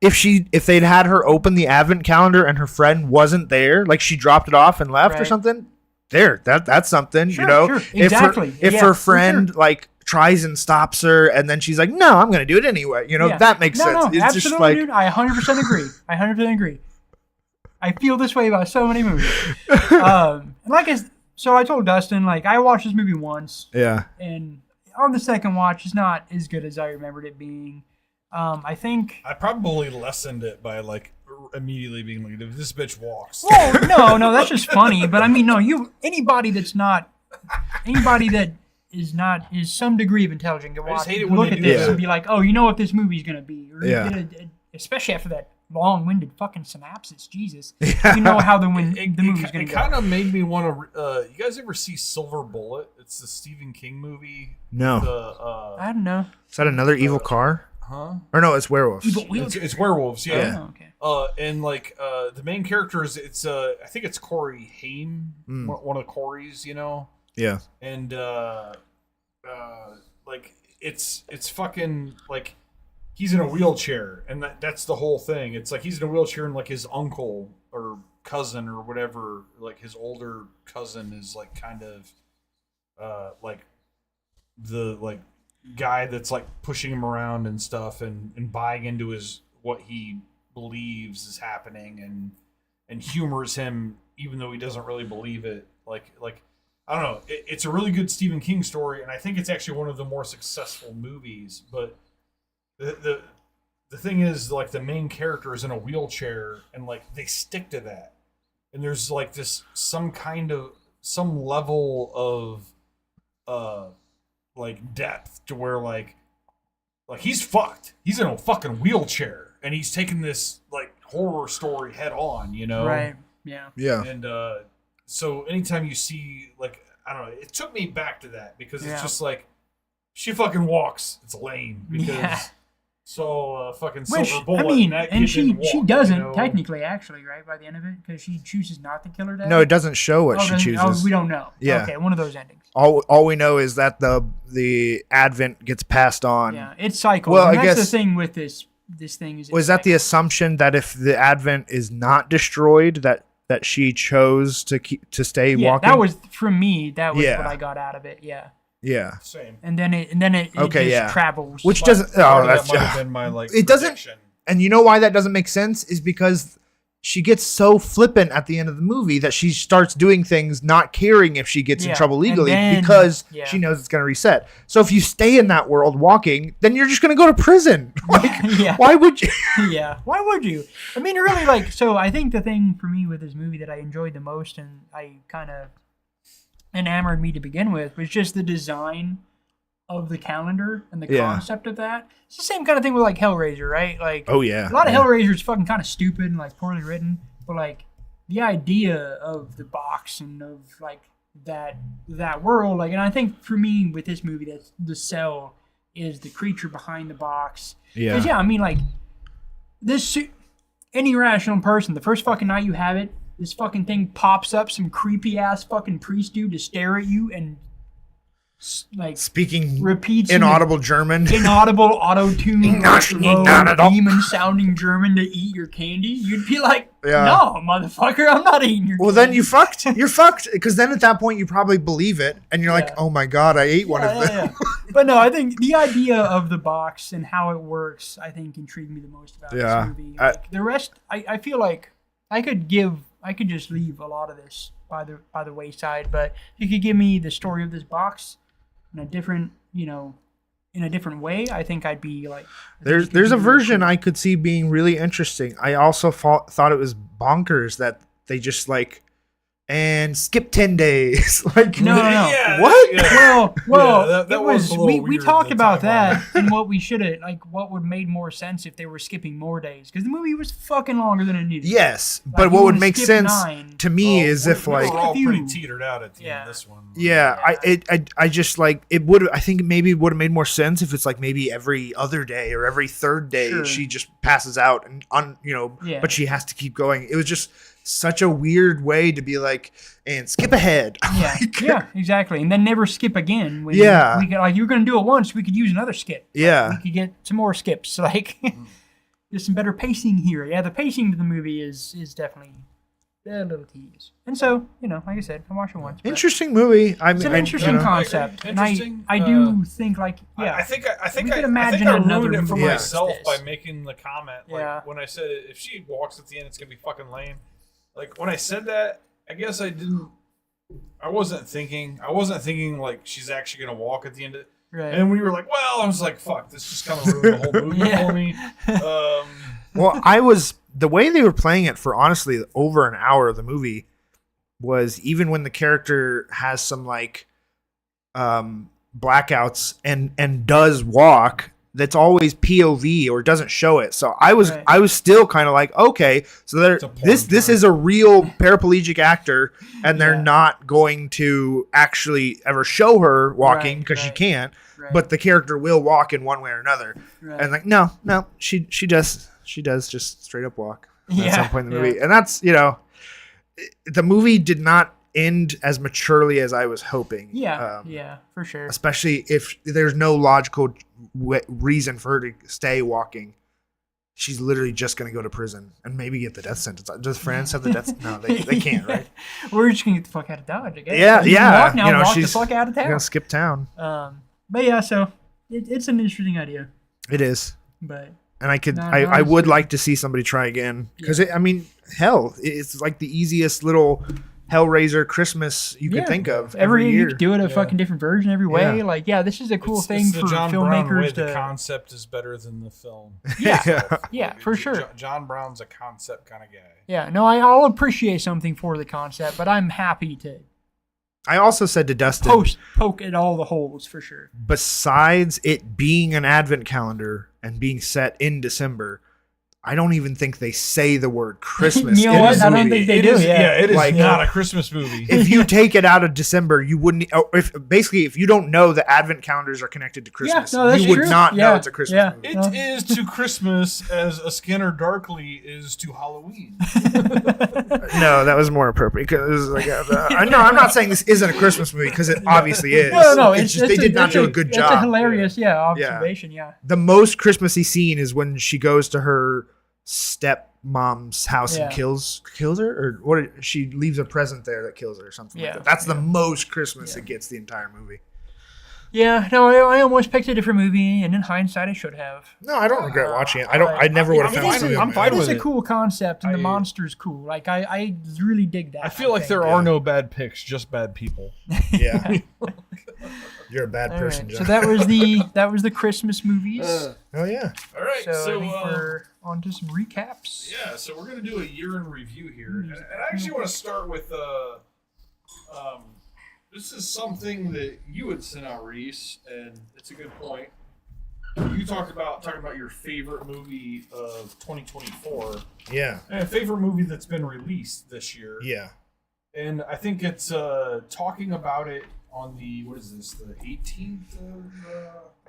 If they'd had her open the advent calendar and her friend wasn't there, like she dropped it off and left or something, that's something, sure, you know. Sure. Exactly. If her friend like tries and stops her and then she's like, "No, I'm going to do it anyway." You know, that makes sense. No, it's absolutely, just like, dude. I 100% agree. I 100% agree. I feel this way about so many movies. And so I told Dustin, like, I watched this movie once. Yeah. And on the second watch, it's not as good as I remembered it being. I think I probably lessened it by like immediately being like, if this bitch walks. Well, no, that's just funny. But I mean, no, anybody that is some degree of intelligent can watch it, look at this and be like, oh, you know what this movie's gonna be, or especially after that long-winded fucking synopsis. Jesus, you know how the movie's gonna go. It kind of made me want to. You guys ever see Silver Bullet? It's the Stephen King movie. No. I don't know. Is that another evil car? Huh? Or no, it's werewolves. It's werewolves, yeah. Oh, okay. And like the main characters, it's I think it's Corey Haim, one of the Coreys, you know. Yeah. And like it's fucking like he's in a wheelchair, and that's the whole thing. It's like he's in a wheelchair, and like his uncle or cousin or whatever, like his older cousin is like kind of like the like guy that's like pushing him around and stuff and buying into what he believes is happening and humors him even though he doesn't really believe it. Like I don't know. It's a really good Stephen King story, and I think it's actually one of the more successful movies. But the thing is, like, the main character is in a wheelchair, and like they stick to that. And there's like some level of like depth to where like he's fucked. He's in a fucking wheelchair, and he's taking this like horror story head on, you know? Right. Yeah. Yeah. And so anytime you see like, I don't know, it took me back to that because it's just like she fucking walks. It's lame because fucking Silver Bullet. I mean, and she doesn't, you know? technically, actually, right, by the end of it, because she chooses not to kill her dad. No, it doesn't show what she chooses. Oh, we don't know. Yeah. Okay, one of those endings. All we know is that the advent gets passed on. Yeah, it's cycles. Well, and I that's guess the thing with this thing is. Was that the assumption that if the advent is not destroyed, that she chose to stay walking? That was from me. That was what I got out of it. Yeah. Yeah. Same. And then it just travels. Which doesn't. Oh, that might have been my like. It doesn't. And you know why that doesn't make sense is because she gets so flippant at the end of the movie that she starts doing things not caring if she gets in trouble legally because she knows it's going to reset. So if you stay in that world walking, then you're just going to go to prison. Like, why would you? Yeah. Why would you? I mean, really, like, so I think the thing for me with this movie that I enjoyed the most and I kind of enamored me to begin with was just the design of the calendar and the concept of that. It's the same kind of thing with like Hellraiser, right? Like, oh yeah, a lot of Hellraiser is fucking kind of stupid and like poorly written, but like the idea of the box and of like that world, like, and I think for me with this movie, that's the cell is the creature behind the box. Yeah, 'cause, I mean, like this, any rational person, the first fucking night you have it, this fucking thing pops up, some creepy ass fucking priest dude to stare at you and like speaking repeats inaudible German, inaudible auto-tune, demon-sounding German to eat your candy, you'd be like, no, motherfucker, I'm not eating your candy. Well, then you're fucked, because then at that point you probably believe it, and you're like, oh my God, I ate one of them. Yeah. But no, I think the idea of the box and how it works, I think, intrigued me the most about this movie. Like, the rest, I feel like I could just leave a lot of this by the wayside, but if you could give me the story of this box in a different way, I think I'd be like. There's a version I could see being really interesting. I also thought it was bonkers that they just like and skip 10 days. Like no. Yeah, what? Yeah. Well, that was we talked about that and what we should have what would made more sense if they were skipping more days, because the movie was fucking longer than it needed. Like, but what would make sense to me is if we like were all pretty teetered out at the end of this one. Yeah. I just like it would. I think maybe it would have made more sense if it's like maybe every other day or every third day she just passes out and but she has to keep going. It was just such a weird way to be like, and skip ahead. Yeah, exactly. And then never skip again. We could, like, you were going to do it once, we could use another skip. Yeah. We could get some more skips. Like, there's some better pacing here. Yeah, the pacing to the movie is definitely a little tedious. And so, like I said, I watched it once. Interesting movie. It's an interesting concept. And I do think, like, I think could imagine I another ruined it for movie myself like this. by making the comment. Like, when I said if she walks at the end, it's going to be fucking lame. Like, when I said that, I guess I wasn't thinking like she's actually going to walk at the end of it. Right. And we were like, well, I was like, fuck, this just kind of ruined the whole movie for me. Well, the way they were playing it for honestly over an hour of the movie was, even when the character has some like blackouts and does walk, that's always POV or doesn't show it. So I was still kind of like, okay, so this is a real paraplegic actor, and they're not going to actually ever show her walking because she can't, but the character will walk in one way or another. And like, no, she does just straight up walk at some point in the movie. And that's, the movie did not end as maturely as I was hoping. Yeah, for sure. Especially if there's no logical reason for her to stay walking. She's literally just going to go to prison and maybe get the death sentence. Does France have the death sentence? No, they can't, right? We're just going to get the fuck out of Dodge, I guess. Yeah. Walk the fuck out of town. Going to skip town. But yeah, so it's an interesting idea. It is. But... And I would like to see somebody try again. Because, hell, it's like the easiest little Hellraiser Christmas you could think of every year. You could do it a fucking different version every way. Yeah. Like, this is a cool thing for John filmmakers Brown way. to... The concept is better than the film. Yeah, for sure. John Brown's a concept kind of guy. Yeah, no, I'll appreciate something for the concept, but I'm happy to... I also said to Dustin... Poke at all the holes, for sure. Besides it being an advent calendar and being set in December... I don't even think they say the word Christmas. You know what? I don't think they do. It is not a Christmas movie. If you take it out of December, you wouldn't. If you don't know the Advent calendars are connected to Christmas, you would not know it's a Christmas movie. It is to Christmas as A Scanner Darkly is to Halloween. No, that was more appropriate. I'm not saying this isn't a Christmas movie because it obviously is. No, it's just they did not do a good job. It's a hilarious, observation. Yeah. The most Christmassy scene is when she goes to her stepmom's house and kills her, or what? She leaves a present there that kills her or something like that. That's the most Christmas it gets the entire movie. Yeah, no, I almost picked a different movie, and in hindsight, I should have. No, I don't regret watching it. I never would have found something. I'm fine with it. It's a cool concept, and the monster's cool. Like, I really dig that. I feel like there are no bad picks, just bad people. Yeah. You're a bad person, John. So that was the Christmas movies. Oh yeah. All right. So I think we're on to some recaps. Yeah. So we're gonna do a year in review here, and I actually want to start with this is something that you had sent out, Reese, and it's a good point. You talking about your favorite movie of 2024. Yeah. And a favorite movie that's been released this year. Yeah. And I think it's talking about it on the, what is this, the 18th of...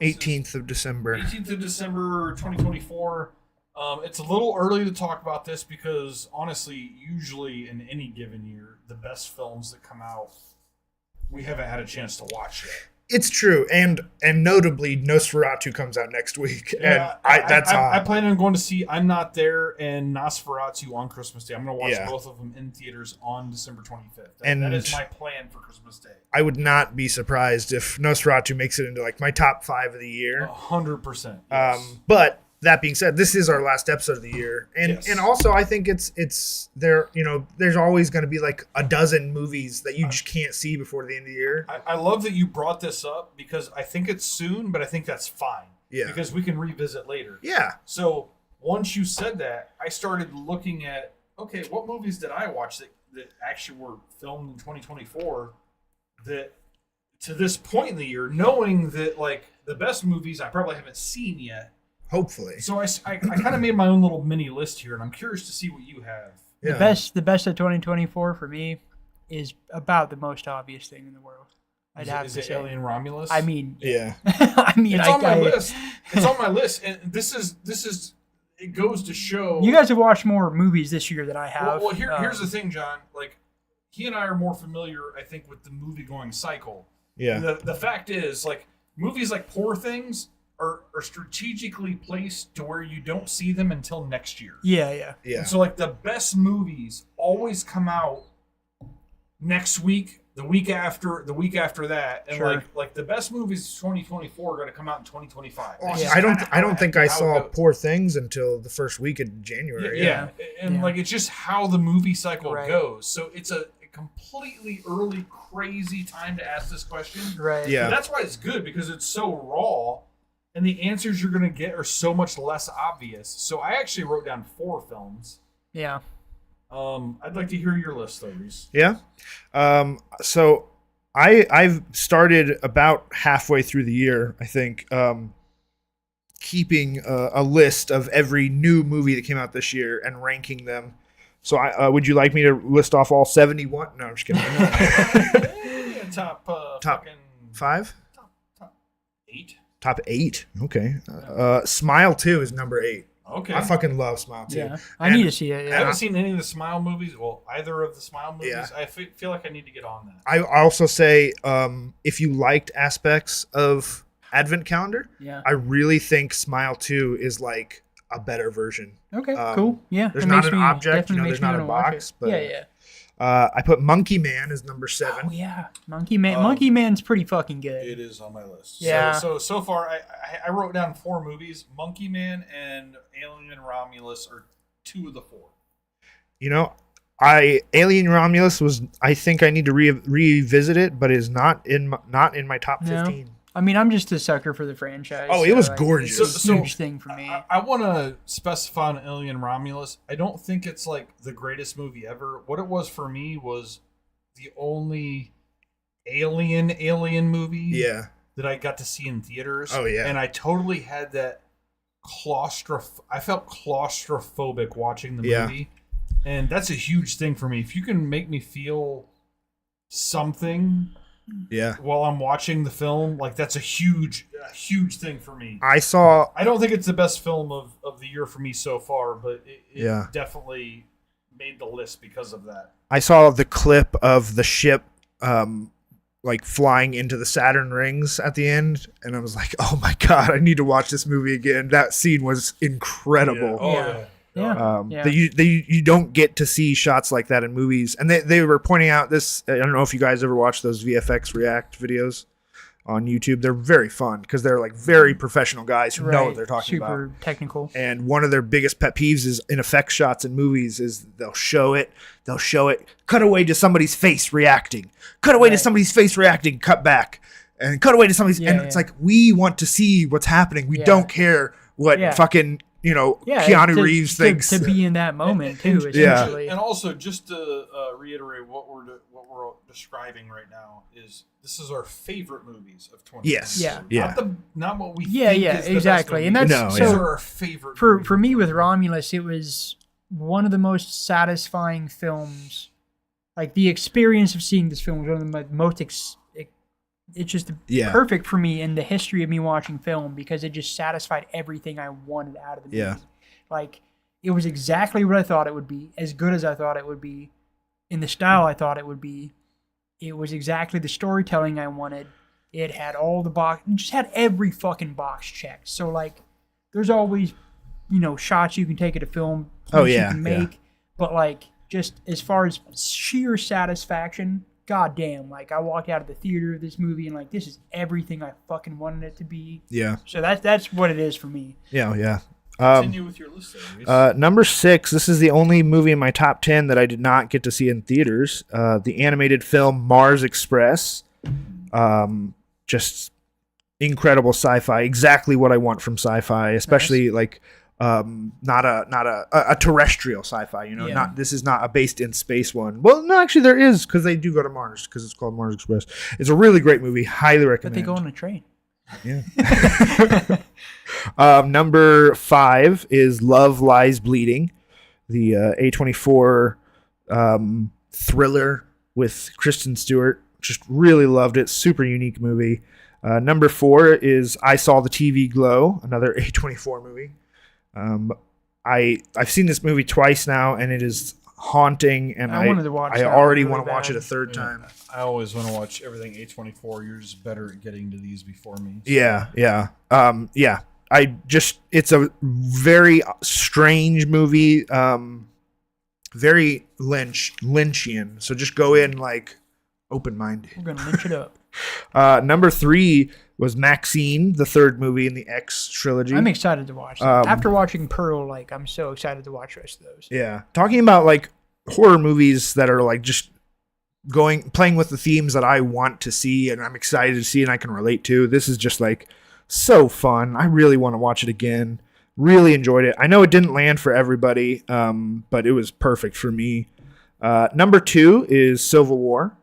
18th of December. 18th of December, 2024. It's a little early to talk about this because, honestly, usually in any given year, the best films that come out, we haven't had a chance to watch yet. It's true, and notably, Nosferatu comes out next week, Yeah, and I plan on going to see I'm Not There and Nosferatu on Christmas Day. I'm going to watch both of them in theaters on December 25th. That is my plan for Christmas Day. I would not be surprised if Nosferatu makes it into like my top 5 of the year. 100%. Yes. But that being said, this is our last episode of the year, and also I think it's there. You know, there's always going to be like a dozen movies that you just can't see before the end of the year. I love that you brought this up because I think it's soon, but I think that's fine. Yeah, because we can revisit later. Yeah. So once you said that, I started looking at what movies did I watch that actually were filmed in 2024 that to this point in the year, knowing that like the best movies I probably haven't seen yet. Hopefully. So I kind of made my own little mini list here, and I'm curious to see what you have. Yeah. The best of 2024 for me is about the most obvious thing in the world. Is it Alien Romulus? I mean, yeah. I mean, it's on my list. It's on my list, and this is. It goes to show you guys have watched more movies this year than I have. Well, here's the thing, John. Like, he and I are more familiar, I think, with the movie going cycle. Yeah. And the fact is, like, movies like Poor Things are strategically placed to where you don't see them until next year. Yeah. And so, like, the best movies always come out next week, the week after that, and like the best movies of 2024 are going to come out in 2025. I don't think I saw Poor Things until the first week of January. Yeah. And like it's just how the movie cycle goes. So it's a completely early, crazy time to ask this question. Right. Yeah. But that's why it's good because it's so raw. And the answers you're going to get are so much less obvious. So I actually wrote down 4 films. Yeah. I'd like to hear your list, though, Reese. Yeah. So I've started about halfway through the year, I think, keeping a list of every new movie that came out this year and ranking them. So would you like me to list off all 71? No, I'm just kidding. Top 5? Top 8. Top 8. Okay. Smile 2 is number 8. Okay. I fucking love Smile 2. Yeah. I need to see it. Yeah. I haven't seen any of the Smile movies. Well, either of the Smile movies. Yeah. I feel like I need to get on that. I also say if you liked aspects of Advent Calendar, I really think Smile 2 is like a better version. Okay, cool. Yeah. There's not an object. There's not a box. But yeah. I put Monkey Man as number 7. Oh yeah, Monkey Man. Monkey Man's pretty fucking good. It is on my list. Yeah. So far, I wrote down 4 movies. Monkey Man and Alien Romulus are 2 of the 4. You know, Alien Romulus was. I think I need to revisit it, but it is not in my top 15. I mean, I'm just a sucker for the franchise. Oh, it was gorgeous. It's a huge thing for me. I want to specify on Alien Romulus. I don't think it's like the greatest movie ever. What it was for me was the only alien movie that I got to see in theaters. Oh, yeah. And I totally had that I felt claustrophobic watching the movie. And that's a huge thing for me. If you can make me feel something... Yeah. While I'm watching the film, like that's a huge thing for me. I don't think it's the best film of the year for me so far, but it definitely made the list because of that. I saw the clip of the ship like flying into the Saturn rings at the end, and I was like, oh my God, I need to watch this movie again. That scene was incredible. Yeah. You don't get to see shots like that in movies, and they were pointing out this. I don't know if you guys ever watch those VFX React videos on YouTube. They're very fun because they're like very professional guys who know what they're talking about. Super technical. And one of their biggest pet peeves is in effect shots in movies is they'll show it, cut away to somebody's face reacting, cut back, and cut away to somebody's. It's like we want to see what's happening. We don't care what fucking. Keanu Reeves thinks to be in that moment too. Essentially, and also just to reiterate what we're describing right now is this is our favorite movies of 2020. Yes, not what we. Exactly, and that's these are our favorite. For me with Romulus, it was one of the most satisfying films. Like the experience of seeing this film was one of the most. It's just perfect for me in the history of me watching film because it just satisfied everything I wanted out of the movie. Yeah. Like, it was exactly what I thought it would be, as good as I thought it would be, in the style I thought it would be. It was exactly the storytelling I wanted. It had all the box, just had every fucking box checked. So like, there's always, shots you can take at a film. You can make, but like, just as far as sheer satisfaction, goddamn, like I walked out of the theater of this movie and like, this is everything I fucking wanted it to be. Yeah. So that's what it is for me. Yeah. Continue with your list, Aries. Number 6. This is the only movie in my top 10 that I did not get to see in theaters. The animated film Mars Express. Just incredible sci-fi. Exactly what I want from sci-fi, especially like not a terrestrial sci-fi. This is not a based in space one. Well, no, actually there is, because they do go to Mars because it's called Mars Express. It's a really great movie. Highly recommend. But they go on a train. Yeah. Number 5 is Love Lies Bleeding, the A24 thriller with Kristen Stewart. Just really loved it. Super unique movie. Number 4 is I Saw the TV Glow, another A24 movie. I've seen this movie twice now, and it is haunting, and I wanted to watch I that already really want to watch bad. it a third time. I always want to watch everything A24. You're just better at getting to these before me. So. Yeah. It's a very strange movie, very Lynchian. So just go in like open-minded. We're gonna lynch it up. Number 3 was Maxine, the third movie in the X trilogy. I'm excited to watch that. After watching Pearl, like I'm so excited to watch the rest of those. Yeah, talking about like horror movies that are like just playing with the themes that I want to see and I'm excited to see and I can relate to. This is just like so fun. I really want to watch it again. Really enjoyed it. I know it didn't land for everybody, but it was perfect for me. Number 2 is Civil War.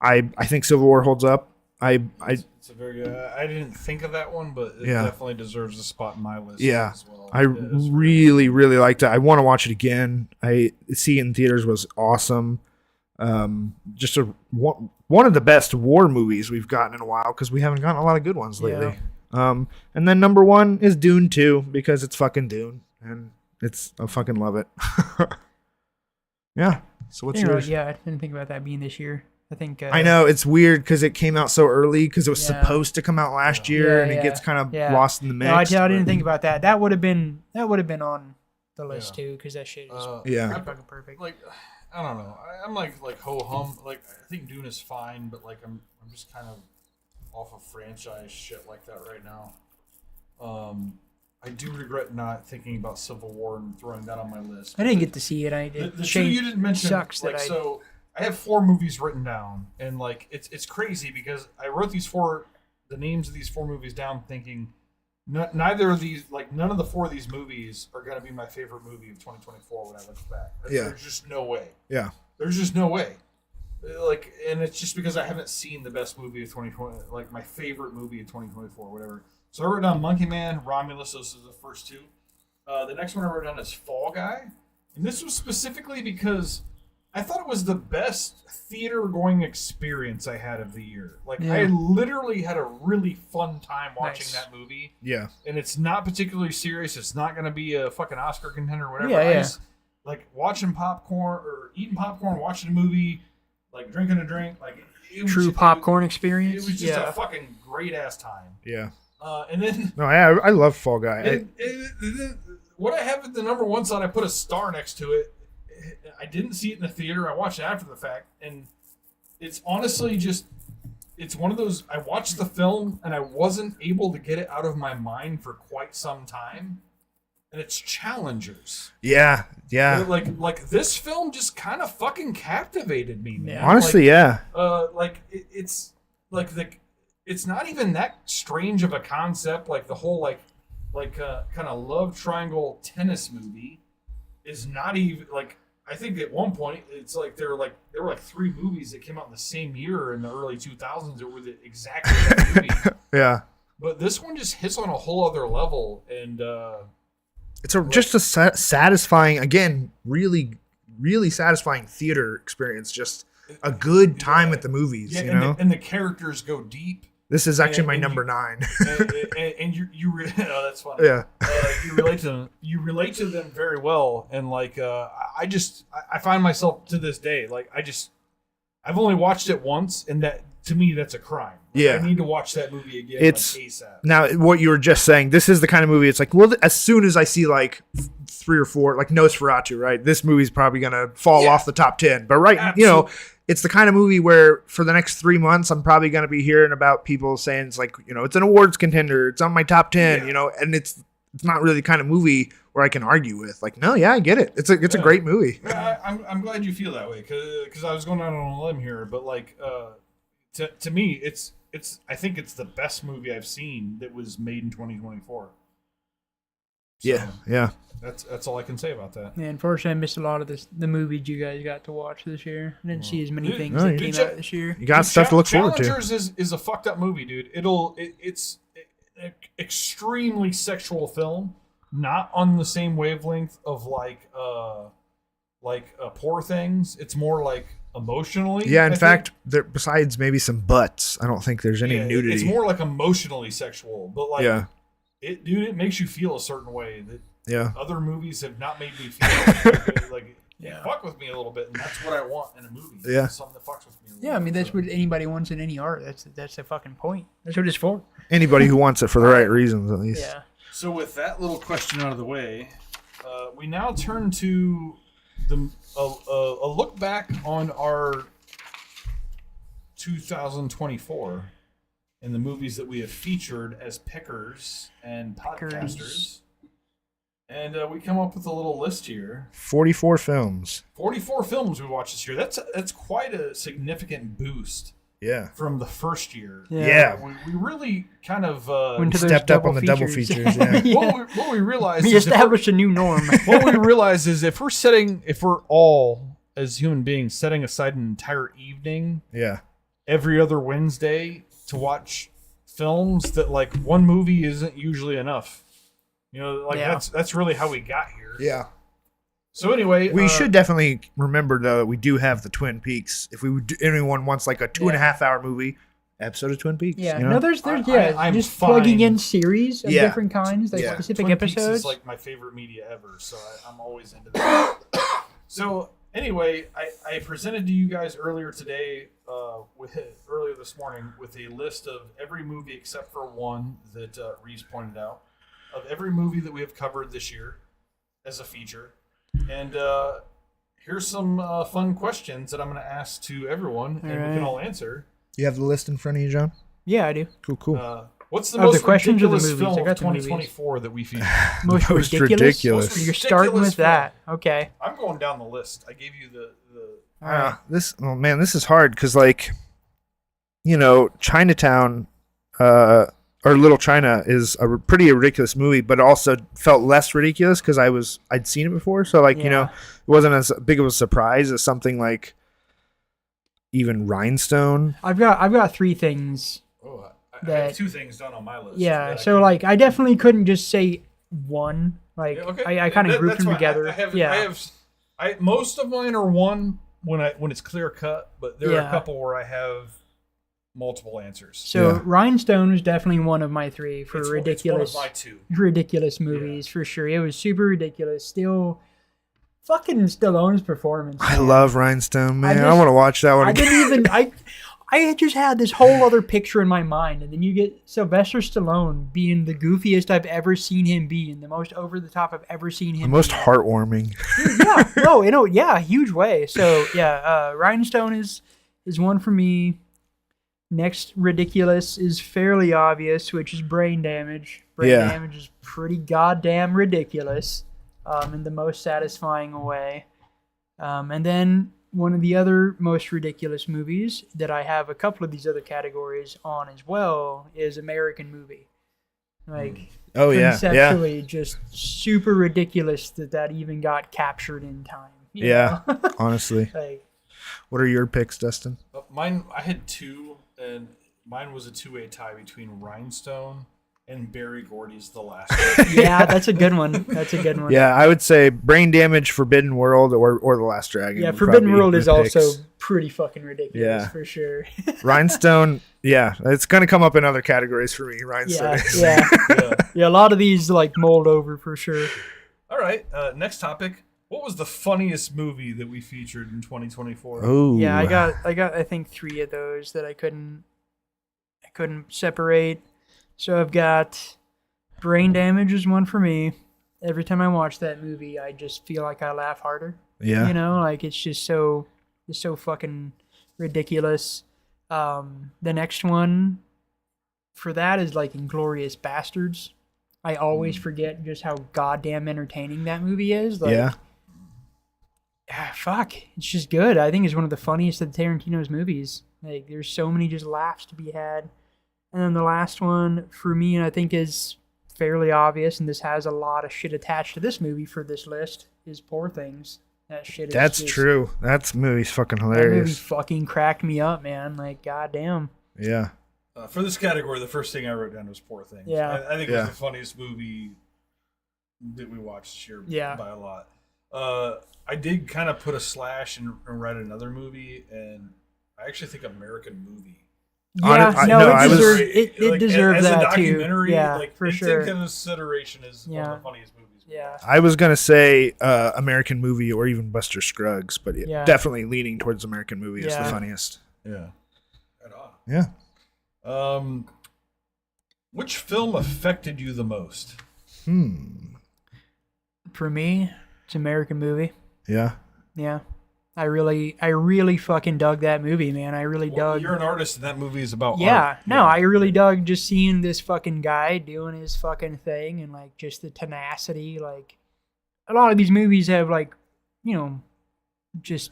I think Civil War holds up. It's a very good. I didn't think of that one, but it definitely deserves a spot in my list. Yeah, as well. I really liked it. I want to watch it again. I see it in theaters was awesome. Just one of the best war movies we've gotten in a while because we haven't gotten a lot of good ones lately. Yeah. And then number 1 is Dune 2 because it's fucking Dune and I fucking love it. Yeah. So what's yours? Yeah, I didn't think about that being this year. I think I know it's weird because it came out so early because it was supposed to come out last year and it gets kind of lost in the mix. No, I didn't think about that. That would have been on the list too because that shit is pretty fucking perfect. Like I don't know. I'm like ho hum. Like I think Dune is fine, but like I'm just kind of off of franchise shit like that right now. I do regret not thinking about Civil War and throwing that on my list. I didn't get to see it. The two you didn't mention sucks like so. I have 4 movies written down, and like it's crazy because I wrote the names of these 4 movies down, thinking neither of these, like none of the 4 of these movies are going to be my favorite movie of 2024 when I look back. There's just no way. Yeah, there's just no way. Like, and it's just because I haven't seen the best movie of 2020, like my favorite movie of 2024, whatever. So I wrote down Monkey Man, Romulus. Those are the first 2. The next one I wrote down is Fall Guy, and this was specifically because I thought it was the best theater-going experience I had of the year. Like, I literally had a really fun time watching that movie. Yeah. And it's not particularly serious. It's not going to be a fucking Oscar contender or whatever. Yeah, I just, like, watching popcorn or eating popcorn, watching a movie, like, drinking a drink. Like, it was true popcorn experience. It was just a fucking great-ass time. Yeah. And then... No, I love Fall Guy. What I have at the number 1 slot, I put a star next to it. I didn't see it in the theater. I watched it after the fact, and it's honestly just, it's one of those, I watched the film, and I wasn't able to get it out of my mind for quite some time, and it's Challengers. Yeah. Like this film just kind of fucking captivated me, man. Honestly, it's like it's not even that strange of a concept, like the whole kind of love triangle tennis movie is not even, like, I think at one point it's like there were 3 movies that came out in the same year in the early 2000s that were exactly that movie. Yeah. But this one just hits on a whole other level, and it's just a satisfying, again, really, really satisfying theater experience. Just a good time at the movies, you know. And the characters go deep. This is actually my number 9. and oh, that's funny. Yeah. You relate to them very well, and like I find myself to this day, like I've only watched it once, and that to me, that's a crime. Yeah. I need to watch that movie again ASAP. Now, what you were just saying, this is the kind of movie, it's like, well, as soon as I see like 3 or 4, like Nosferatu, right? This movie's probably going to fall off the top 10. But Absolutely. It's the kind of movie where for the next 3 months, I'm probably going to be hearing about people saying it's like, it's an awards contender. It's on my top 10, and it's not really the kind of movie where I can argue with. Like, no, I get it. It's a great movie. Yeah, I'm glad you feel that way because I was going out on a limb here, but like to me, it's I think it's the best movie I've seen that was made in 2024. So yeah. That's all I can say about that. Yeah, unfortunately, I missed a lot of the movies you guys got to watch this year. I didn't see as many things that came out this year. You got stuff to look forward to. Challengers is a fucked up movie, dude. It's an extremely sexual film, not on the same wavelength of like Poor Things. It's more like emotionally. Yeah, in fact, besides maybe some butts, I don't think there's any nudity. It's more like emotionally sexual, but like it makes you feel a certain way that other movies have not made me feel. Like fuck with me a little bit, and that's what I want in a movie. Yeah, something that fucks with me. I mean that's what anybody wants in any art. That's the fucking point. That's what it's for. Anybody who wants it for the right reasons, at least. Yeah. So with that little question out of the way, we now turn to a look back on our 2024 and the movies that we have featured as pickers and podcasters. And we come up with a little list here. 44 films. 44 films we watched this year. That's quite a significant boost. Yeah. From the first year. Yeah. We really kind of stepped up on the double features. Yeah. What we realized we established a new norm. What we realized is if we're all as human beings setting aside an entire evening, every other Wednesday to watch films, that like one movie isn't usually enough. That's really how we got here. Yeah. So anyway, we should definitely remember though that we do have the Twin Peaks. If anyone wants like a 2.5 hour movie episode of Twin Peaks, yeah, no, there's I'm just fine. Plugging in series of different kinds, like specific Twin episodes. Peaks is like my favorite media ever, so I'm always into that. So anyway, I presented to you guys earlier today, earlier this morning, with a list of every movie except for one that Reese pointed out, of every movie that we have covered this year as a feature. And here's some fun questions that I'm going to ask to everyone, and we can all answer. You have the list in front of you, John? Yeah, I do. Cool. What's the most ridiculous film of 2024 that we featured? Most ridiculous? You're starting with that. Okay. I'm going down the list. I gave you the all right. This is hard because, like, Chinatown or Little China is a pretty ridiculous movie, but also felt less ridiculous because I'd seen it before. So like, it wasn't as big of a surprise as something like even Rhinestone. I've got 3 things. Oh, I have 2 things done on my list. Yeah. So like, I definitely couldn't just say one. Like I kind of grouped them together. Most of mine are one when it's clear cut, but there are a couple where I have multiple answers. So Rhinestone was definitely one of my 3 for ridiculous. It's one of my 2. Ridiculous movies for sure. It was super ridiculous. Still, fucking Stallone's performance. I love Rhinestone, man. I want to watch that one again. I just had this whole other picture in my mind, and then you get Sylvester Stallone being the goofiest I've ever seen him be, and the most over the top I've ever seen him. The most heartwarming. Huge way. So Rhinestone is one for me. Next ridiculous is fairly obvious, which is Brain Damage. Brain Damage is pretty goddamn ridiculous in the most satisfying way. And then one of the other most ridiculous movies that I have a couple of these other categories on as well is American Movie. Like, conceptually just super ridiculous that even got captured in time. You know? Honestly. What are your picks, Dustin? Mine, I had 2. And mine was a 2-way tie between Rhinestone and Barry Gordy's The Last Dragon. Yeah, that's a good one. Yeah, I would say Brain Damage, Forbidden World, or The Last Dragon. Yeah, Forbidden World is also pretty fucking ridiculous for sure. Rhinestone, it's going to come up in other categories for me, Rhinestone. Yeah, a lot of these like mold over for sure. All right, next topic. What was the funniest movie that we featured in 2024? Oh, yeah, I got I think 3 of those that I couldn't separate. So I've got Brain Damage is one for me. Every time I watch that movie, I just feel like I laugh harder. Yeah. You know, like it's so fucking ridiculous. The next one for that is like Inglourious Bastards. I always forget just how goddamn entertaining that movie is. Like, yeah. Fuck. It's just good. I think it's one of the funniest of Tarantino's movies. Like, there's so many just laughs to be had. And then the last one for me, and I think is fairly obvious, and this has a lot of shit attached to this movie for this list, is Poor Things. That shit is That's just, true. That movie's fucking That movie hilarious. fucking cracked me up, man. Like, goddamn. Yeah. For this category, the first thing I wrote down was Poor Things. Yeah. I think it was the funniest movie that we watched this year by a lot. I did kind of put a slash and write another movie, and I actually think American Movie. Yeah, it deserved as that a documentary, too. Yeah, like, for it's sure. in consideration as one of the funniest movies. Yeah. I was going to say American Movie or even Buster Scruggs, but definitely leaning towards American Movie as the funniest. Yeah. Right on. Yeah. Which film affected you the most? For me, it's American Movie. Yeah. Yeah. I really fucking dug that movie, man. I really dug. You're an artist, and that movie is about art. No, I really dug just seeing this fucking guy doing his fucking thing and, like, just the tenacity. Like, a lot of these movies have, like, you know, just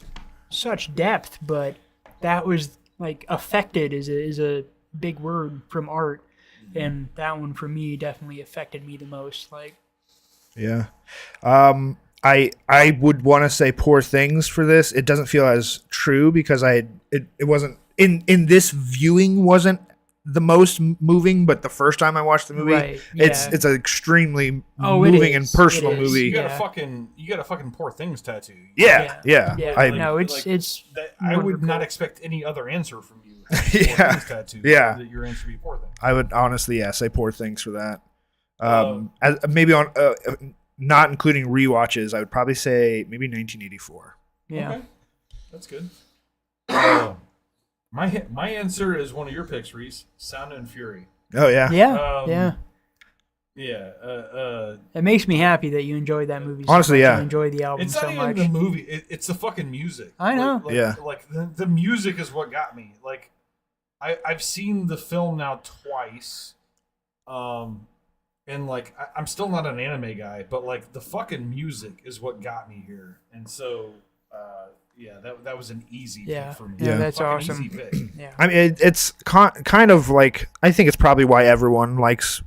such depth, but that was, like, affected is a big word from art. And that one, for me, definitely affected me the most. Like, yeah. I would want to say Poor Things for this. It doesn't feel as true because it wasn't in this viewing wasn't the most moving, but the first time I watched the movie, it's an extremely moving and personal movie. You got a fucking Poor Things tattoo. Yeah. I would not expect any other answer from you. Yeah. Tattoo. Yeah. That your answer would be Poor Things. I would honestly, say Poor Things for that. Maybe on not including rewatches, I would probably say maybe 1984. Yeah. Okay. That's good. My answer is one of your picks, Reese. Sound and Fury. Oh yeah. Yeah. It makes me happy that you enjoyed that movie. Honestly, so much and enjoy the album it's so not much. even the movie. It's the fucking music. I know. Like the music is what got me. Like I've seen the film now twice. And like I'm still not an anime guy, but like the fucking music is what got me here. And so that was an easy pick for me. Yeah, that's fucking awesome. Easy pick. Yeah. I mean, it's kind of like, I think it's probably why everyone likes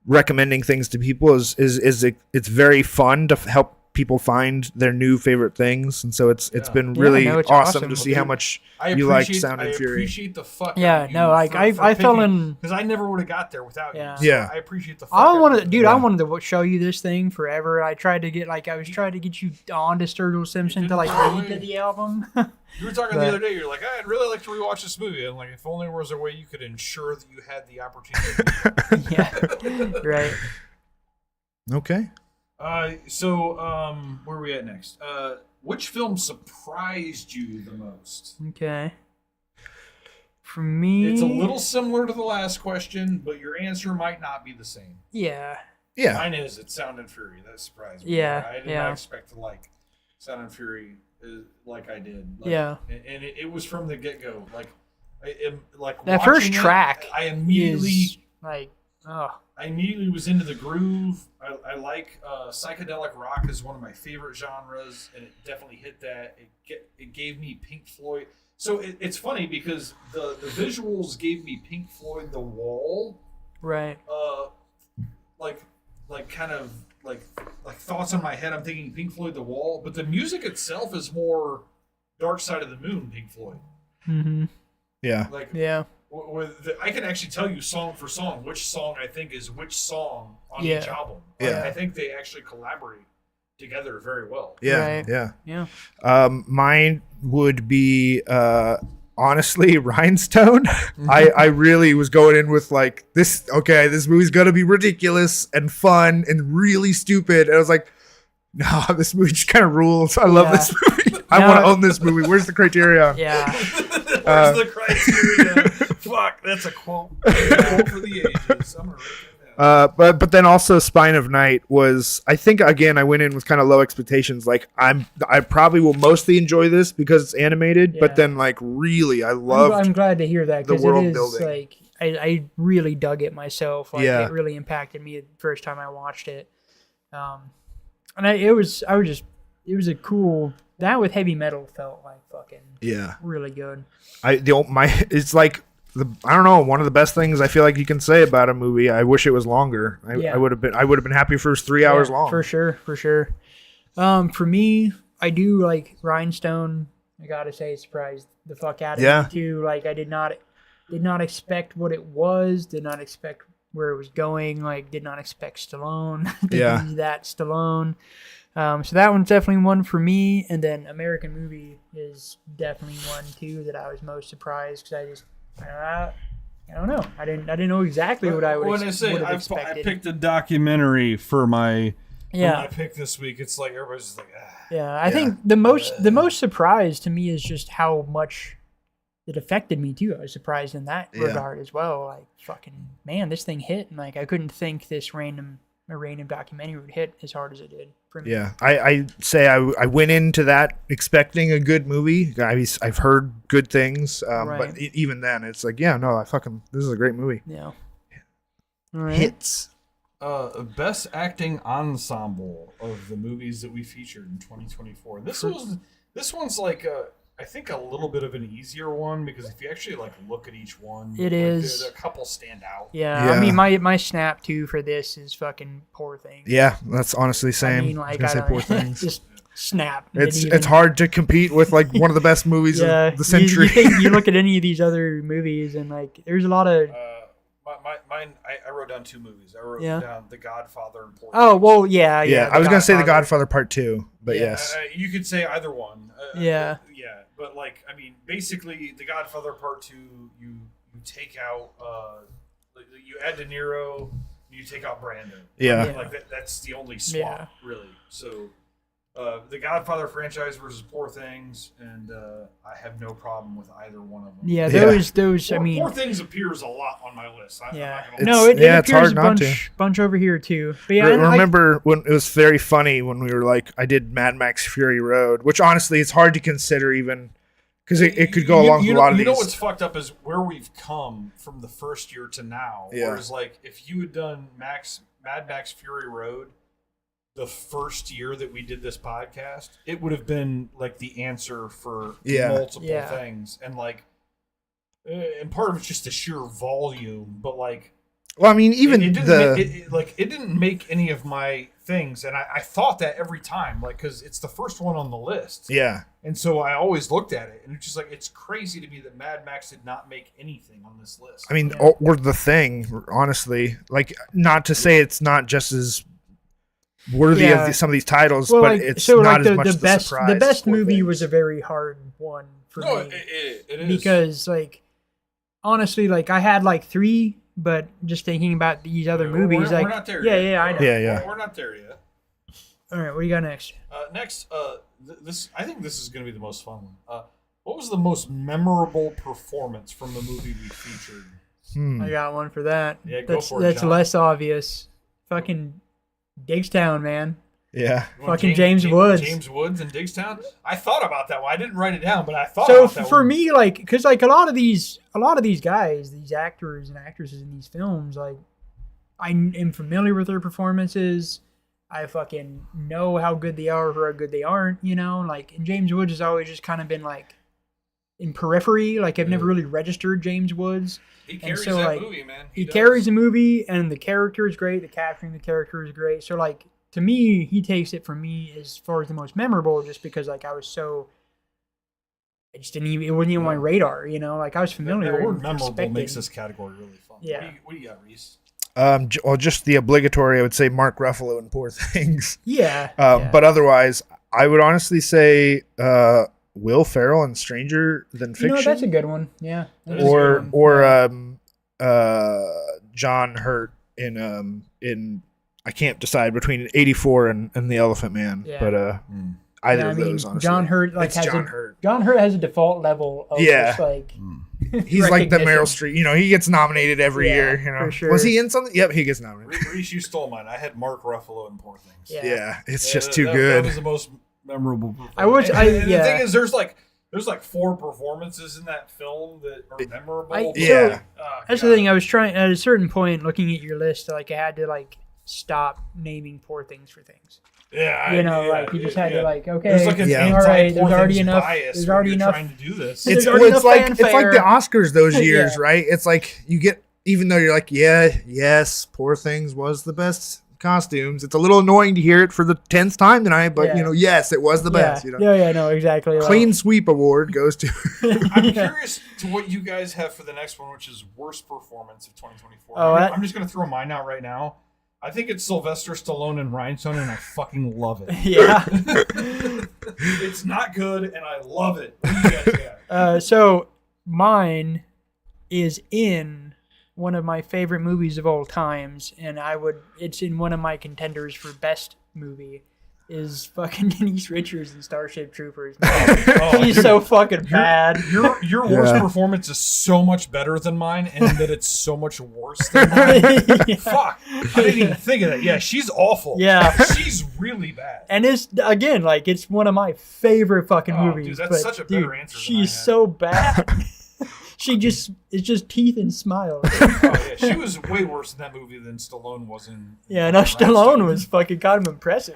recommending things to people is it's very fun to help people find their new favorite things, and so it's been really awesome to see how much you like Sound and Fury. I appreciate the fuck. I fell in because I never would have got there without you. Yeah, so I appreciate the fuck. I wanted to show you this thing forever. I was trying to get you on to Sturgill Simpson to like read to the album. You were talking the other day. You're like, I'd really like to rewatch this movie. I'm like, if only there was a way you could ensure that you had the opportunity. Yeah, right. Okay. So where are we at next? Which film surprised you the most? Okay. For me, it's a little similar to the last question, but your answer might not be the same. Yeah. Mine is it's Sound and Fury. That surprised me. I did not expect to like Sound and Fury like I did. And it was from the get go. That first track. I immediately I immediately was into the groove. I like psychedelic rock is one of my favorite genres, and it definitely hit that. It gave me Pink Floyd. So it's funny because the visuals gave me Pink Floyd The Wall. Right. Like kind of like thoughts in my head. I'm thinking Pink Floyd The Wall, but the music itself is more Dark Side of the Moon Pink Floyd. Mm-hmm. Yeah. I can actually tell you song for song which song I think is which song on each album. I think they actually collaborate together very well. Yeah. Mine would be honestly Rhinestone. Mm-hmm. I really was going in with like this movie's gonna be ridiculous and fun and really stupid. And I was like, no, this movie just kind of rules. I love this movie. I want to own this movie. Where's the Criterion? Yeah. Where's the Criterion? Fuck, that's a quote. Quote for the ages. I'm gonna write that down. But then also Spine of Night was, I think, again, I went in with kind of low expectations. Like I probably will mostly enjoy this because it's animated, but then like really I loved. I'm glad to hear that because the world it is building. like I really dug it myself. Like it really impacted me the first time I watched it. And it was a cool, that with heavy metal felt like fucking really good. It's like I don't know, one of the best things I feel like you can say about a movie. I wish it was longer. I would have been happy if it was 3 hours long. For sure. For me, I do like Rhinestone. I gotta say, it surprised the fuck out of me too. Like I did not expect what it was. Did not expect where it was going. Like did not expect Stallone to be that Stallone. So that one's definitely one for me. And then American Movie is definitely one too that I was most surprised because I don't know. I didn't know exactly what I would have expected. I picked a documentary for my pick this week. It's like everybody's just like, I think the most surprise to me is just how much it affected me too. I was surprised in that regard as well. Like fucking man, this thing hit, and like I couldn't think this random documentary would hit as hard as it did for me. Yeah, I say I went into that expecting a good movie. I've heard good things, but even then, it's like, this is a great movie. Yeah. All right. Hits. Best acting ensemble of the movies that we featured in 2024. This one's like I think a little bit of an easier one because if you actually like look at each one, it is a couple stand out. Yeah, I mean my snap too for this is fucking Poor Things. Yeah, that's honestly same. I mean, like I say Poor Things. Just snap. It's hard to compete with like one of the best movies of the century. You look at any of these other movies and like there's a lot of. Mine, I wrote down two movies. I wrote down The Godfather and Poor Things. I was gonna say The Godfather Part 2, but yes, you could say either one. But like, I mean, basically, The Godfather Part 2, you take out, you add De Niro, you take out Brandon. Yeah, I mean, like that's the only swap, really. So, The Godfather franchise versus Poor Things, and I have no problem with either one of them. Yeah, those. I mean, Poor Things appears a lot on my list. It appears a bunch over here too. But yeah, remember when it was very funny when we were like, I did Mad Max Fury Road, which honestly it's hard to consider even because it could go along with a lot of these. You know what's fucked up is where we've come from the first year to now. Yeah. Whereas like if you had done Mad Max Fury Road the first year that we did this podcast, it would have been like the answer for multiple things. And like, and part of it's just the sheer volume, but like, well, I mean, even it didn't make any of my things. And I thought that every time, like, cause it's the first one on the list. Yeah. And so I always looked at it and it's just like, it's crazy to me that Mad Max did not make anything on this list. I mean, or The Thing, honestly, like not to say it's not just as worthy of some of these titles, but like, it's not like as much the surprise. The best movie was a very hard one for me. It is. Because like honestly, like I had like 3, but just thinking about these other movies, we're not there yet. Yeah, I know. Yeah. We're not there yet. All right, what do you got next? Next, I think this is going to be the most fun one. What was the most memorable performance from the movie we featured? I got one for that. Yeah, go for it, that's John. less obvious. Fucking Digstown, man. Yeah. Fucking James Woods. James Woods in Digstown. I thought about that one. I didn't write it down, but I thought about that one. So for me, like, because like a lot of these guys, these actors and actresses in these films, like, I am familiar with their performances. I fucking know how good they are or how good they aren't, you know? Like, and James Woods has always just kind of been, like, in periphery. Like, I've never really registered James Woods. He carries that movie, man. He carries the movie, and the character is great. The capturing the character is great. So, like, to me, he takes it from me as far as the most memorable just because, like, I just didn't even, it wasn't even on my radar, you know? Like, I was familiar. The word memorable makes this category really fun. Yeah. What do you got, Reese? Well, just the obligatory, I would say Mark Ruffalo in Poor Things. Yeah. But otherwise, I would honestly say Will Ferrell in Stranger Than Fiction. You know, that's a good one. Yeah. Or John Hurt in I can't decide between 84 and the Elephant Man, but either of those. Honestly, John Hurt John Hurt has a default level of just like he's like the Meryl Streep. You know, he gets nominated every year. You know, for sure. Was he in something? Yep, he gets nominated. Reese, you stole mine. I had Mark Ruffalo in Poor Things. Yeah, it's just too good. That was the most memorable performance. The thing is, there's like 4 performances in that film that are memorable. That's the thing. I was trying at a certain point, looking at your list, like I had to like stop naming Poor Things for things. Yeah, you just had to like, okay, there's like an all right, there's already enough. There's already enough trying to do this. It's like the Oscars those years, right? It's like you get, even though you're like, yes, Poor Things was the best costumes. It's a little annoying to hear it for the 10th time tonight, but yes, it was the best. You know? No, exactly. Clean sweep award goes to. I'm curious to what you guys have for the next one, which is worst performance of 2024. I'm just gonna throw mine out right now. I think it's Sylvester Stallone and Rhinestone, and I fucking love it. Yeah. It's not good, and I love it. What do you guys got? So mine is in one of my favorite movies of all times, and it's in one of my contenders for best movie. Is fucking Denise Richards in Starship Troopers. She's so fucking bad. Your worst performance is so much better than mine, and that it's so much worse than mine. Fuck. I didn't even think of that. Yeah, she's awful. Yeah. She's really bad. And it's, again, like, it's one of my favorite fucking movies. Dude, that's such a better answer. She's so bad. It's just teeth and smile. She was way worse in that movie than Stallone was in. Yeah, no, Stallone was fucking kind of impressive.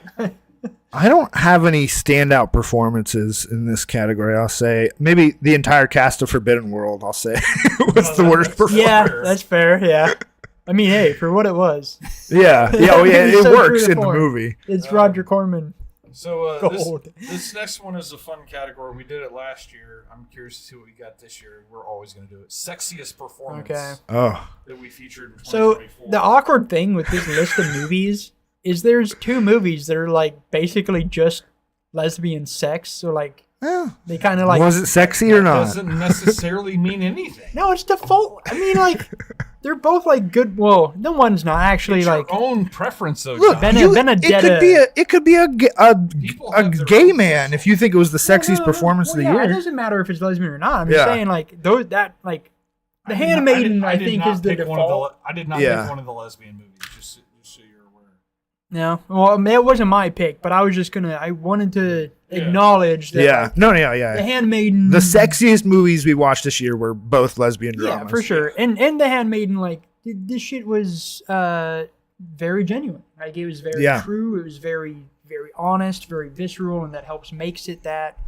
I don't have any standout performances in this category. I'll say maybe the entire cast of Forbidden World. I'll say was the worst performance. Yeah, that's fair. Yeah, I mean, hey, for what it was. Yeah. It works in the movie. It's Roger Corman. So this next one is a fun category. We did it last year. I'm curious to see what we got this year. We're always going to do it. Sexiest performance. Okay. That we featured in 2024. So the awkward thing with this list of movies is there's 2 movies that are like basically just lesbian sex. So like they kind of like, was it sexy or not? Doesn't necessarily mean anything. No, it's default. I mean, like they're both like good. Well, no one's not actually it's like your own preference though. Look, Benedetta. It could be a gay man if you think it was the sexiest performance of the year. It doesn't matter if it's lesbian or not. I'm just saying like those that like the Handmaiden. I think is the default. I did not pick one of the lesbian movies. Just so you're aware. No, well, it wasn't my pick, but I was just I wanted to acknowledge that. Yeah, The Handmaiden. The sexiest movies we watched this year were both lesbian dramas. Yeah, for sure. And The Handmaiden, like this shit was very genuine. Like it was very true. It was very, very honest, very visceral, and that makes it that.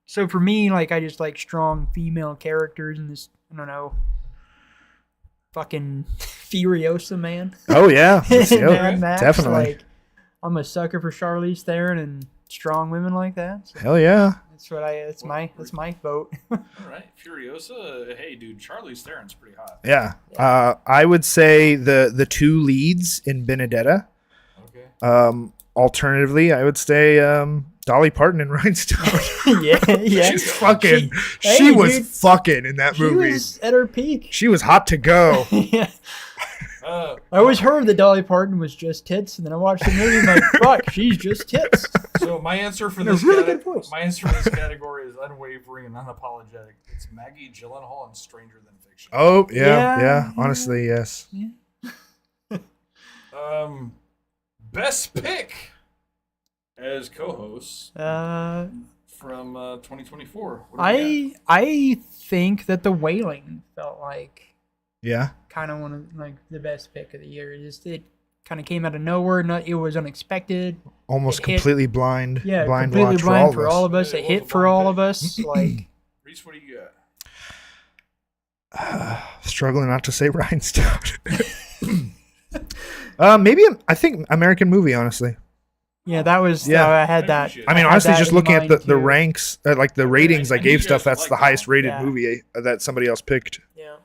So for me, like I just like strong female characters in this. I don't know. Fucking Furiosa, man. Oh yeah, Mad Max, definitely. Like, I'm a sucker for Charlize Theron and strong women like that. So hell yeah. That's my vote. All right, Furiosa. Hey, dude, Charlize Theron's pretty hot. Yeah. I would say the 2 leads in Benedetta. Okay. Alternatively, I would say Dolly Parton and Rhinestone. yeah. She's fucking. She was fucking in that movie. She was at her peak. She was hot to go. Yeah. I always heard that Dolly Parton was just tits, and then I watched the movie and I'm like, fuck, she's just tits. So my answer for this category is unwavering and unapologetic. It's Maggie Gyllenhaal in Stranger Than Fiction. Oh yeah. Honestly, yes. Yeah. Best pick as co-host from 2024. I think that The Wailing felt like kind of one of like the best pick of the year. It kind of came out of nowhere. It was unexpected. Almost completely blind. Yeah, blind completely watch blind for all of us. It hit for all of us. Like, Reese, what do you got? Struggling not to say Rhinestone. Maybe I think American Movie. Honestly. Yeah, that was. Yeah, I had that. I mean, honestly, just looking at the ranks, like the ratings I gave stuff, that's the highest rated movie that somebody else picked. Yeah.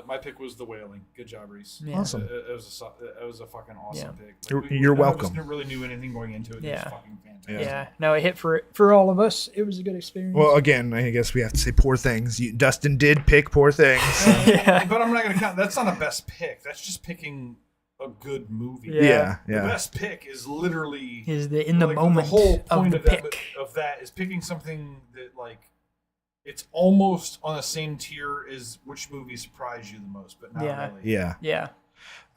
My pick was The Wailing. Good job, Reese. Yeah. Awesome. It was a fucking awesome pick. Like, you're welcome. I really knew anything going into it. It was fucking fantastic. Yeah. No, it hit for all of us. It was a good experience. Well, again, I guess we have to say Poor Things. Dustin did pick Poor Things. Yeah. But I'm not going to count. That's not a best pick. That's just picking a good movie. Yeah. The best pick is literally the moment the whole point of the pick of that is picking something that like it's almost on the same tier as which movie surprised you the most, but not really. Yeah.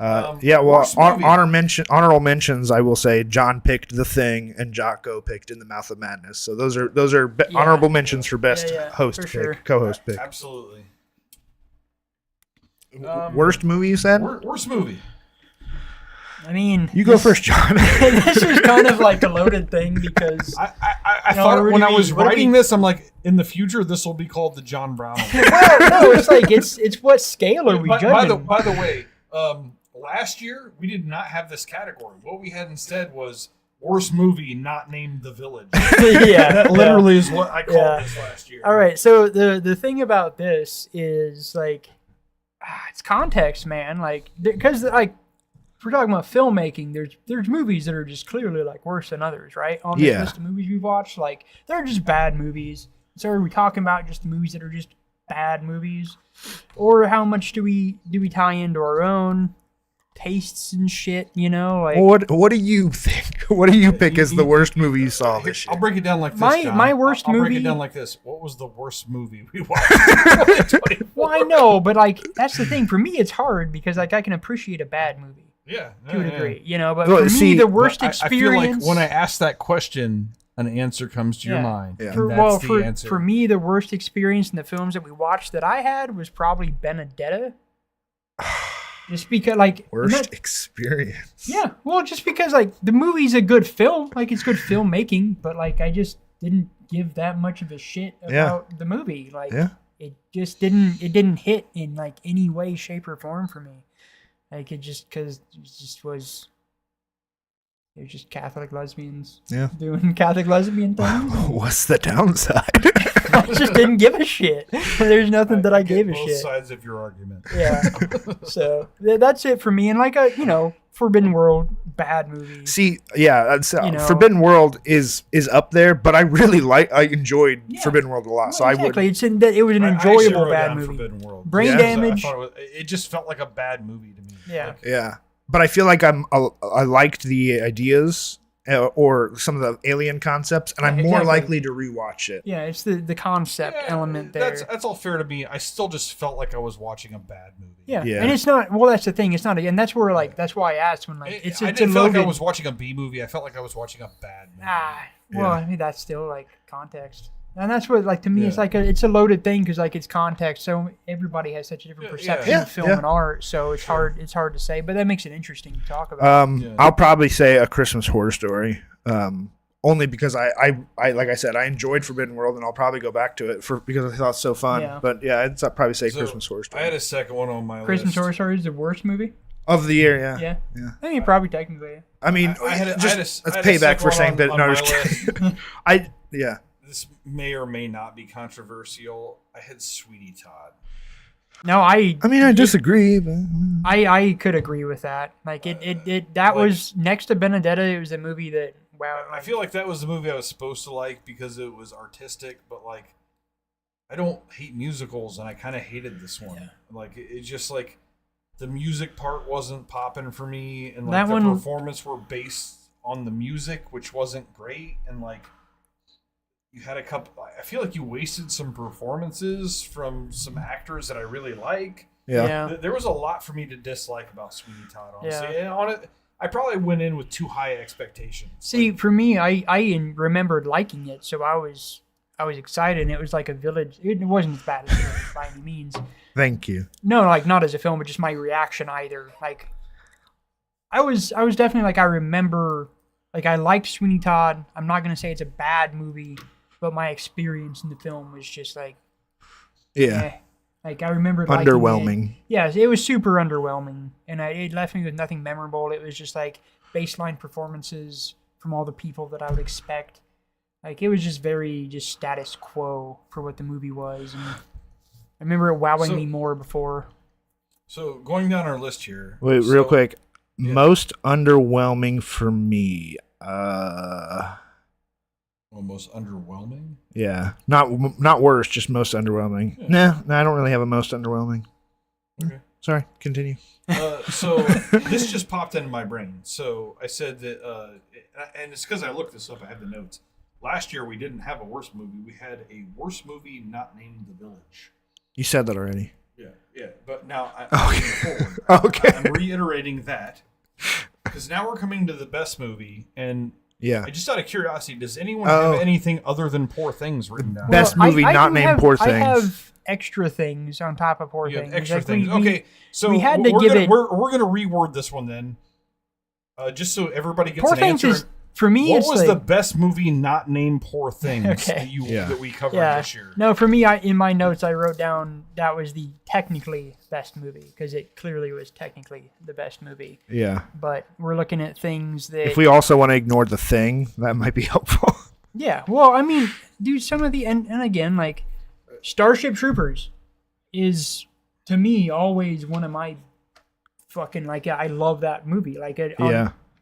Well, honorable mentions. I will say John picked The Thing and Jocko picked In the Mouth of Madness. So those are honorable mentions for best host for pick, sure. co-host pick. Absolutely. Worst movie you said? Worst movie. I mean, you go first, John. This is kind of like a loaded thing because I thought when I was writing this, I'm like, in the future, this will be called the John Brown. No, it's like it's what scale are we judging? By the way, last year we did not have this category. What we had instead was worst movie not named The Village. That literally is what I called this last year. All right, so the thing about this is like it's context, man. Like because like. If we're talking about filmmaking, there's movies that are just clearly like worse than others, right? On this list of movies we've watched, like they're just bad movies. So are we talking about just the movies that are just bad movies, or how much do we tie into our own tastes and shit? You know, like what do you think? What do you pick as the worst movie you saw this year? I'll break it down like this. My worst movie. I'll break it down like this. What was the worst movie we watched? Well, I know, but like that's the thing. For me, it's hard because like I can appreciate a bad movie. Yeah, to a degree, you know. But for me, the worst experience. I feel like when I ask that question, an answer comes to your mind. Yeah. For me, the worst experience in the films that we watched that I had was probably Benedetta. Just because, like, worst experience. Yeah, well, just because like the movie's a good film, like it's good filmmaking, but like I just didn't give that much of a shit about the movie. Like, it just didn't hit in like any way, shape, or form for me. Like it was just Catholic lesbians doing Catholic lesbian things. What's the downside? I just didn't give a shit. There's nothing that I gave a shit. Both sides of your argument. Yeah. So that's it for me. And like Forbidden World, bad movie. See, Forbidden World is up there, but I enjoyed Forbidden World a lot. Well, so exactly. It was an enjoyable bad movie. Forbidden World. Brain damage. It just felt like a bad movie to me. Yeah. But I feel like I liked the ideas or some of the alien concepts, and I'm more likely to rewatch it. Yeah, it's the concept element there. That's all fair to me. I still just felt like I was watching a bad movie. Yeah. And it's not. Well, that's the thing. It's not. And that's where that's why I asked when like I didn't feel like I was watching a B movie. I felt like I was watching a bad movie. Well, I mean that's still like context. And that's what, like, to me, it's like it's a loaded thing because, like, it's context. So everybody has such a different perception of film and art. So it's hard to say, but that makes it interesting to talk about. I'll probably say A Christmas Horror Story, only because I like I said, I enjoyed Forbidden World, and I'll probably go back to it because I thought it was so fun. Yeah. But I'd probably say Christmas Horror Story. I had a second one on my Christmas Horror Story is the worst movie of the year. Yeah. I think probably technically. I mean, let's pay back for saying that. No, just kidding. This may or may not be controversial. I had Sweetie Todd. No, I disagree, but I could agree with that. Like that was next to Benedetta. It was a movie that I feel like that was the movie I was supposed to like because it was artistic, but like I don't hate musicals, and I kind of hated this one. Like it just like the music part wasn't popping for me, and like the performance were based on the music, which wasn't great, and like. You had a couple. I feel like you wasted some performances from some actors that I really like. Yeah. There was a lot for me to dislike about Sweeney Todd, honestly. And on it, I probably went in with too high expectations. See, for me, I remembered liking it, so I was excited. And it was like a Village. It wasn't as bad as Village by any means. Thank you. No, like not as a film, but just my reaction either. Like, I was definitely like I remember. Like I liked Sweeney Todd. I'm not gonna say it's a bad movie. But my experience in the film was just like, like I remember underwhelming. Yeah, it was super underwhelming, and it left me with nothing memorable. It was just like baseline performances from all the people that I would expect. Like it was just very status quo for what the movie was. And I remember it wowing me more before. So going down our list here. Wait, real quick. Yeah. Most underwhelming for me. Most underwhelming? Yeah. Not worst, just most underwhelming. Yeah. Nah, I don't really have a most underwhelming. Okay. Sorry, continue. So this just popped into my brain. So I said that, and it's because I looked this up. I had the notes. Last year we didn't have a worst movie. We had a worst movie not named The Village. You said that already. Yeah. But now I'm forward. Okay. I'm reiterating that because now we're coming to the best movie, and just out of curiosity, does anyone have anything other than Poor Things written down? Best movie not named Poor Things. I have extra things on top of Poor Things. Extra things. Okay, so we had we're going to reword this one then, just so everybody gets Poor an Things answer. For me, what was the best movie not named Poor Things that we covered this year? No, for me, in my notes, I wrote down that was the technically best movie because it clearly was technically the best movie. Yeah. But we're looking at things that... If we also want to ignore The Thing, that might be helpful. Yeah. Well, I mean, dude, some of the... And again, like, Starship Troopers is, to me, always one of my fucking... Like, I love that movie. Like,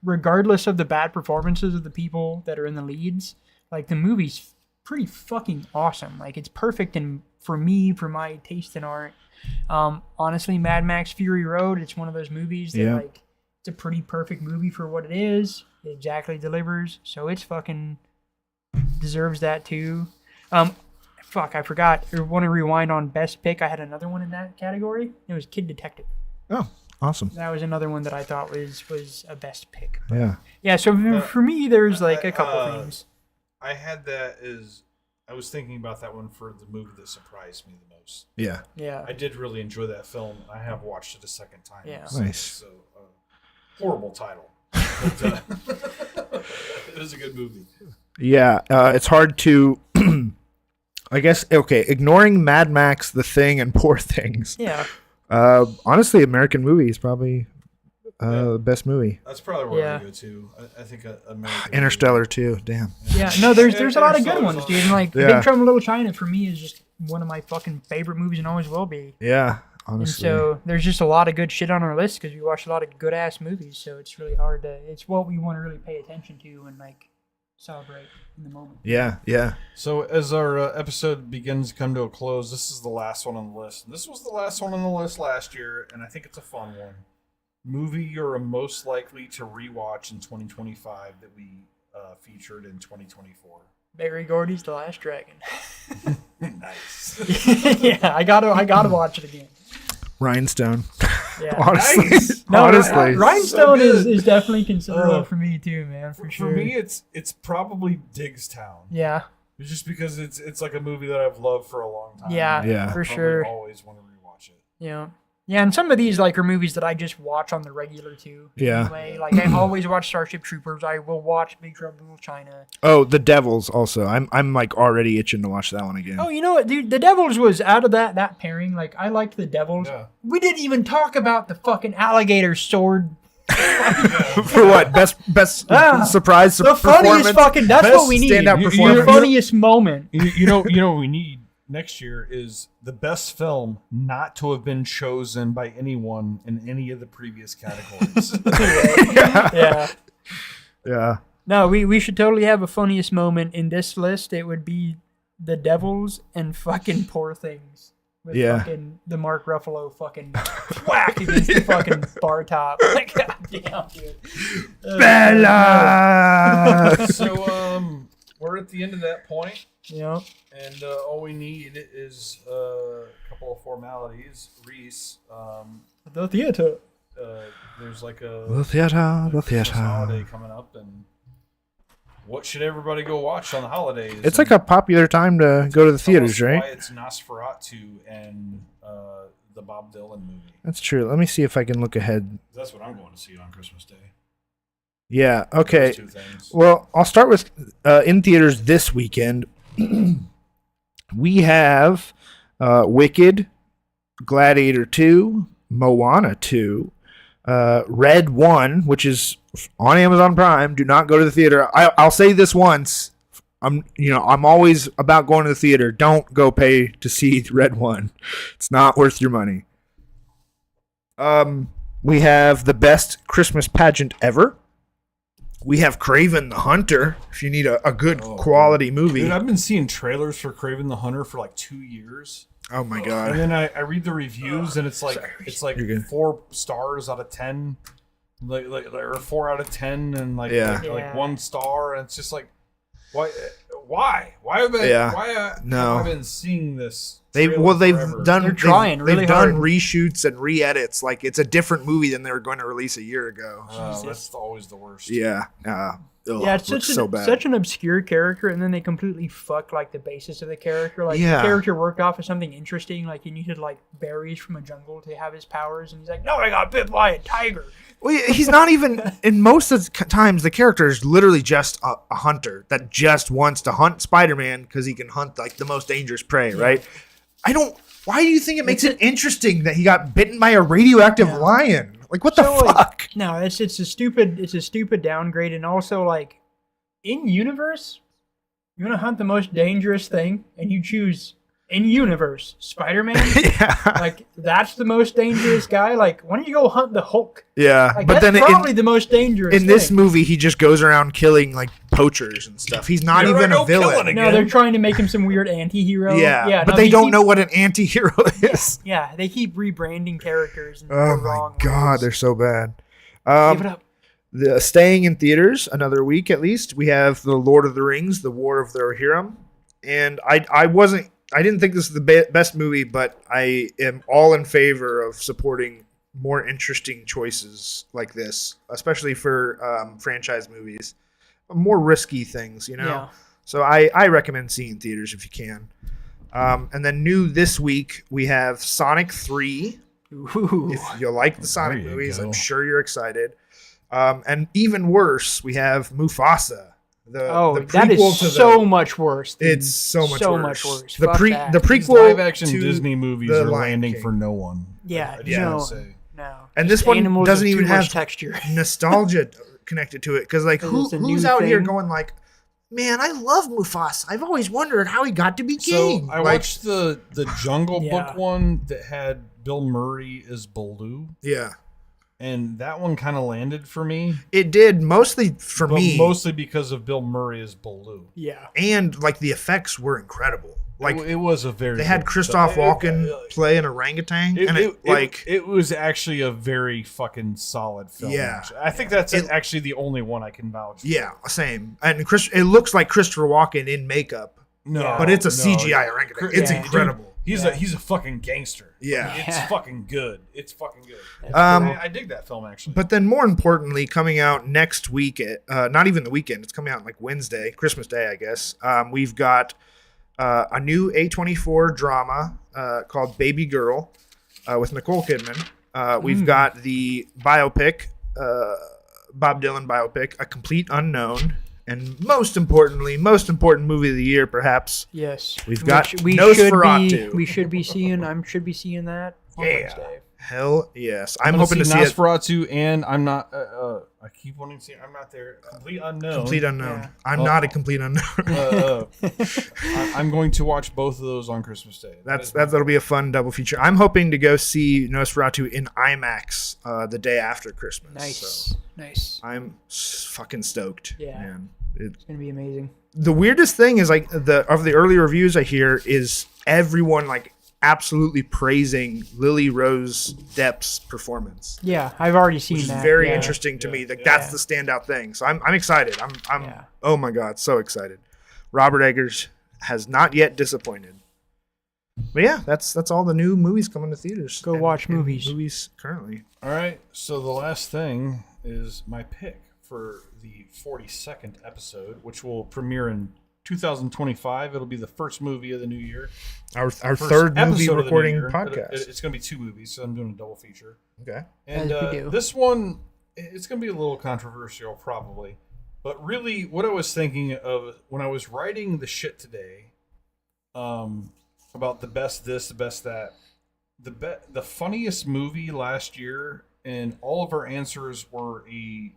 regardless of the bad performances of the people that are in the leads, like the movie's pretty fucking awesome. Like it's perfect for me, for my taste in art. Honestly, Mad Max Fury Road, it's one of those movies that like it's a pretty perfect movie for what it is. It exactly delivers. So it's fucking deserves that too. Fuck, I forgot. I want to rewind on best pick. I had another one in that category. It was Kid Detective. Oh. Awesome. That was another one that I thought was a best pick. But yeah. So for me, there's like a couple things. I had that as I was thinking about that one for the movie that surprised me the most. Yeah. I did really enjoy that film. I have watched it a second time. Yeah. Nice. So horrible title, but it was a good movie. Yeah. It's hard to. I guess ignoring Mad Max, The Thing, and Poor Things. Yeah. Honestly, American Movie is probably the best movie. That's probably where I go to. I think American Interstellar too. Damn. Yeah, no, there's a lot of good ones, dude. And like Big Trouble in Little China for me is just one of my fucking favorite movies and always will be. Yeah, honestly. And so there's just a lot of good shit on our list because we watch a lot of good ass movies. So it's really hard to. It's what we want to really pay attention to and like celebrate in the moment. Yeah. So as our episode begins to come to a close, this is the last one on the list. And this was the last one on the list last year, and I think it's a fun one. Movie you're most likely to rewatch in 2025 that we featured in 2024. Barry Gordy's The Last Dragon. Nice. Yeah, I gotta watch it again. Rhinestone. Yeah. Honestly. Nice. No, honestly. Rhinestone is definitely considerable for me too, man. For sure. For me, it's probably Diggstown. Yeah. Just because it's like a movie that I've loved for a long time. Yeah, for sure. Always want to rewatch it. Yeah, and some of these like are movies that I just watch on the regular too. Yeah. Anyway, like I always watch Starship Troopers. I will watch Big Trouble in Little China. Oh, The Devils also. I'm like already itching to watch that one again. Oh, you know what, dude? The Devils was out of that pairing. Like I liked The Devils. Yeah. We didn't even talk about the fucking alligator sword. For what? Best surprise the funniest fucking. That's best what we need. Standout The performance. funniest moment. You know what we need next year is the best film not to have been chosen by anyone in any of the previous categories. Yeah. No, we should totally have a funniest moment in this list. It would be The Devils and fucking Poor Things. With fucking the Mark Ruffalo fucking whack against the fucking bar top. Like, God damn, dude. Bella! So, we're at the end of that point. Yeah. And all we need is a couple of formalities. Reese, the theater. There's like The theater. holiday coming up, and what should everybody go watch on the holidays? It's like a popular time to go to the theaters, Tell us right? Why it's Nosferatu and the Bob Dylan movie. That's true. Let me see if I can look ahead. That's what I'm going to see on Christmas Day. Yeah, okay. Those two things. Well, I'll start with in theaters this weekend. We have Wicked, Gladiator 2, Moana 2, Red 1, which is on Amazon Prime. Do not go to the theater. I'll say this once. I'm always about going to the theater. Don't go pay to see Red 1. It's not worth your money. We have The Best Christmas Pageant Ever. We have Kraven the Hunter, if you need a good quality movie. Dude, I've been seeing trailers for Kraven the Hunter for like 2 years. Oh my god! And then I read the reviews, and it's like 4 stars out of 10, like or 4 out of 10, and like 1 star, and it's just like, why have I been seeing this? They've done reshoots and re-edits. Like it's a different movie than they were going to release a year ago. That's always the worst. Yeah. It's such an obscure character, and then they completely fuck like the basis of the character. Like the character worked off of something interesting, like he needed like berries from a jungle to have his powers, and he's like, "No, I got bit by a tiger." Well, he's not even. In most of the times, the character is literally just a hunter that just wants to hunt Spider-Man because he can hunt like the most dangerous prey, right? Why do you think it makes it interesting that he got bitten by a radioactive lion? Like what the fuck? No, it's a stupid downgrade, and also like in universe, you want to hunt the most dangerous thing, and you choose in universe Spider-Man. Like that's the most dangerous guy. Like why don't you go hunt the Hulk? Yeah, like, but that's then probably the most dangerous. In this movie, he just goes around killing like poachers and stuff. He's not even a villain. No, they're trying to make him some weird anti-hero. Yeah, but they don't know what an anti-hero is. Yeah, they keep rebranding characters. And oh my god, they're so bad. Give it up. Staying in theaters another week at least, we have The Lord of the Rings: The War of the Rohirrim, and I didn't think this is the best movie, but I am all in favor of supporting more interesting choices like this, especially for franchise movies, more risky things, you know. Yeah. So I recommend seeing in theaters if you can. And then new this week we have Sonic 3. Ooh. If you like the Sonic movies, I'm sure you're excited. And even worse, we have Mufasa. That is so much worse. It's so much worse. The prequel These live-action Disney movies are landing for no one. Yeah, no. And this one doesn't even have texture, nostalgia connected to it because, like, who's out here going like, man, I love Mufasa. I've always wondered how he got to be king. So I watched the Jungle Book one that had Bill Murray as Baloo. Yeah. And that one kind of landed for me. It did, mostly for me. Mostly because of Bill Murray as Baloo. Yeah. And, like, the effects were incredible. Like it was a very. They had Christoph Walken play an orangutan, and it was actually a very fucking solid film. Yeah, actually. I think that's actually the only one I can vouch for. Yeah, same. And it looks like Christopher Walken in makeup. No, but it's a CGI orangutan. It's incredible. Dude, he's a fucking gangster. Yeah, it's fucking good. It's fucking good. I dig that film actually. But then more importantly, coming out next week, not even the weekend. It's coming out like Wednesday, Christmas Day, I guess. We've got. A new A24 drama called Baby Girl with Nicole Kidman. We've got the biopic, Bob Dylan biopic, A Complete Unknown. And most important movie of the year, perhaps. Yes. We've got Nosferatu. I should be seeing that on Wednesday. Hell yes. I'm hoping to see Nosferatu, and I'm not. I keep wanting to see. I'm not there. Complete Unknown. Yeah. I'm not a complete unknown. I'm going to watch both of those on Christmas Day. That'll be a fun double feature. I'm hoping to go see Nosferatu in IMAX the day after Christmas. Nice. I'm fucking stoked. Yeah. Man. It's gonna be amazing. The weirdest thing is like the early reviews I hear is everyone like absolutely praising Lily Rose Depp's performance. Yeah, I've already seen that. Which is very interesting to me. Like that's the standout thing. So I'm excited. I'm oh my god, so excited. Robert Eggers has not yet disappointed. But yeah, that's all the new movies coming to theaters. Go watch movies. Movies currently. All right. So the last thing is my pick for the 42nd episode, which will premiere in 2025. It'll be the first movie of the new year. Our third movie recording podcast. It's going to be 2 movies, so I'm doing a double feature. Okay. And this one, it's going to be a little controversial probably. But really, what I was thinking of when I was writing the shit today about the best this, the best that, the funniest movie last year, and all of our answers were a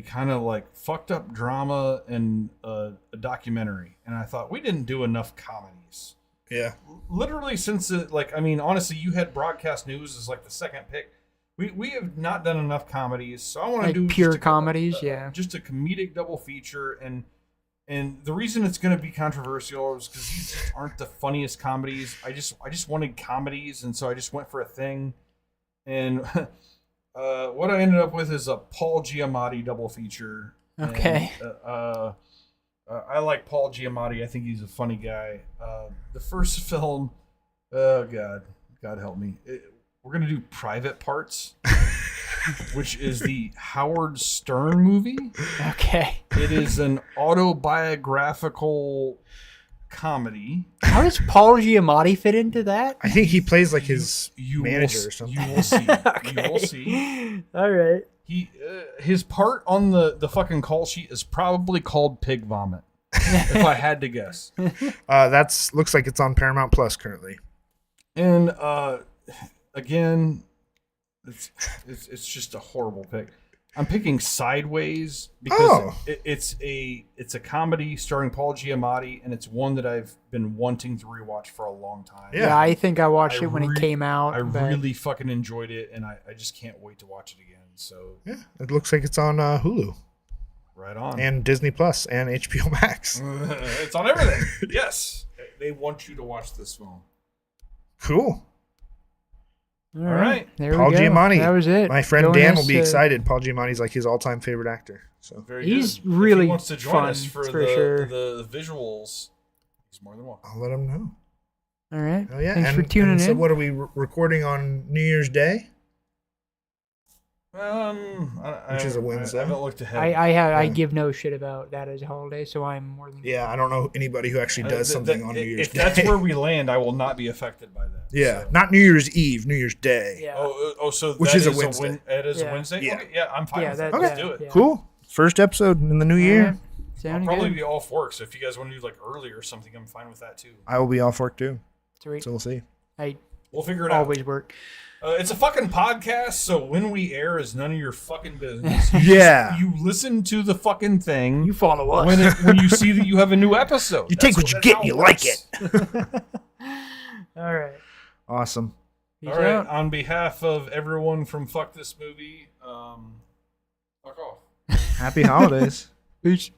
kind of like fucked up drama and a documentary. And I thought we didn't do enough comedies. Yeah. Literally since honestly, you had broadcast news as like the second pick. We have not done enough comedies. So I want to do pure comedies. Just a comedic double feature. And And the reason it's going to be controversial is because these aren't the funniest comedies. I just wanted comedies, and so I just went for a thing. And what I ended up with is a Paul Giamatti double feature. Okay. And, I like Paul Giamatti. I think he's a funny guy. The first film, oh God help me. We're going to do Private Parts, which is the Howard Stern movie. Okay. It is an autobiographical comedy. How does Paul Giamatti fit into that? I think he plays like his manager or something. You will see. Okay. You will see. All right. His part on the fucking call sheet is probably called Pig Vomit, if I had to guess. Looks like it's on Paramount Plus currently. And again, it's just a horrible pick. I'm picking Sideways because it's a comedy starring Paul Giamatti, and it's one that I've been wanting to rewatch for a long time. Yeah, I think I watched it when it came out. I really fucking enjoyed it, and I just can't wait to watch it again. So yeah, it looks like it's on Hulu. Right on. And Disney Plus and HBO Max. It's on everything. Yes. They want you to watch this film. Cool. All right. There Paul we go. Giamatti. That was it. My friend Dan will be excited. Paul Giamatti's like his all-time favorite actor. So he's good. really if he wants to join us for sure. the visuals, he's more than welcome. I'll let him know. All right. Oh yeah. Thanks for tuning in. So what are we recording on New Year's Day? Which is a Wednesday. I haven't looked ahead. I give no shit about that as a holiday, so I'm more than I don't know anybody who actually does something on New Year's Day. If that's where we land, I will not be affected by that. Yeah, so. Not New Year's Eve, New Year's Day. Yeah. So which is a Wednesday. It is a Wednesday. Yeah, okay, I'm fine. with that. Okay. Let's do it. Yeah. Cool. First episode in the new year. I'll probably be off work, so if you guys want to do like early or something, I'm fine with that too. I will be off work too. Sweet. So we'll see. We'll figure it out. Always work. It's a fucking podcast, so when we air is none of your fucking business. You listen to the fucking thing. You follow us. When you see that you have a new episode. You take what you get and you like it. All right. Awesome. Peace All right. out. On behalf of everyone from Fuck This Movie, fuck off. Happy holidays. Peace.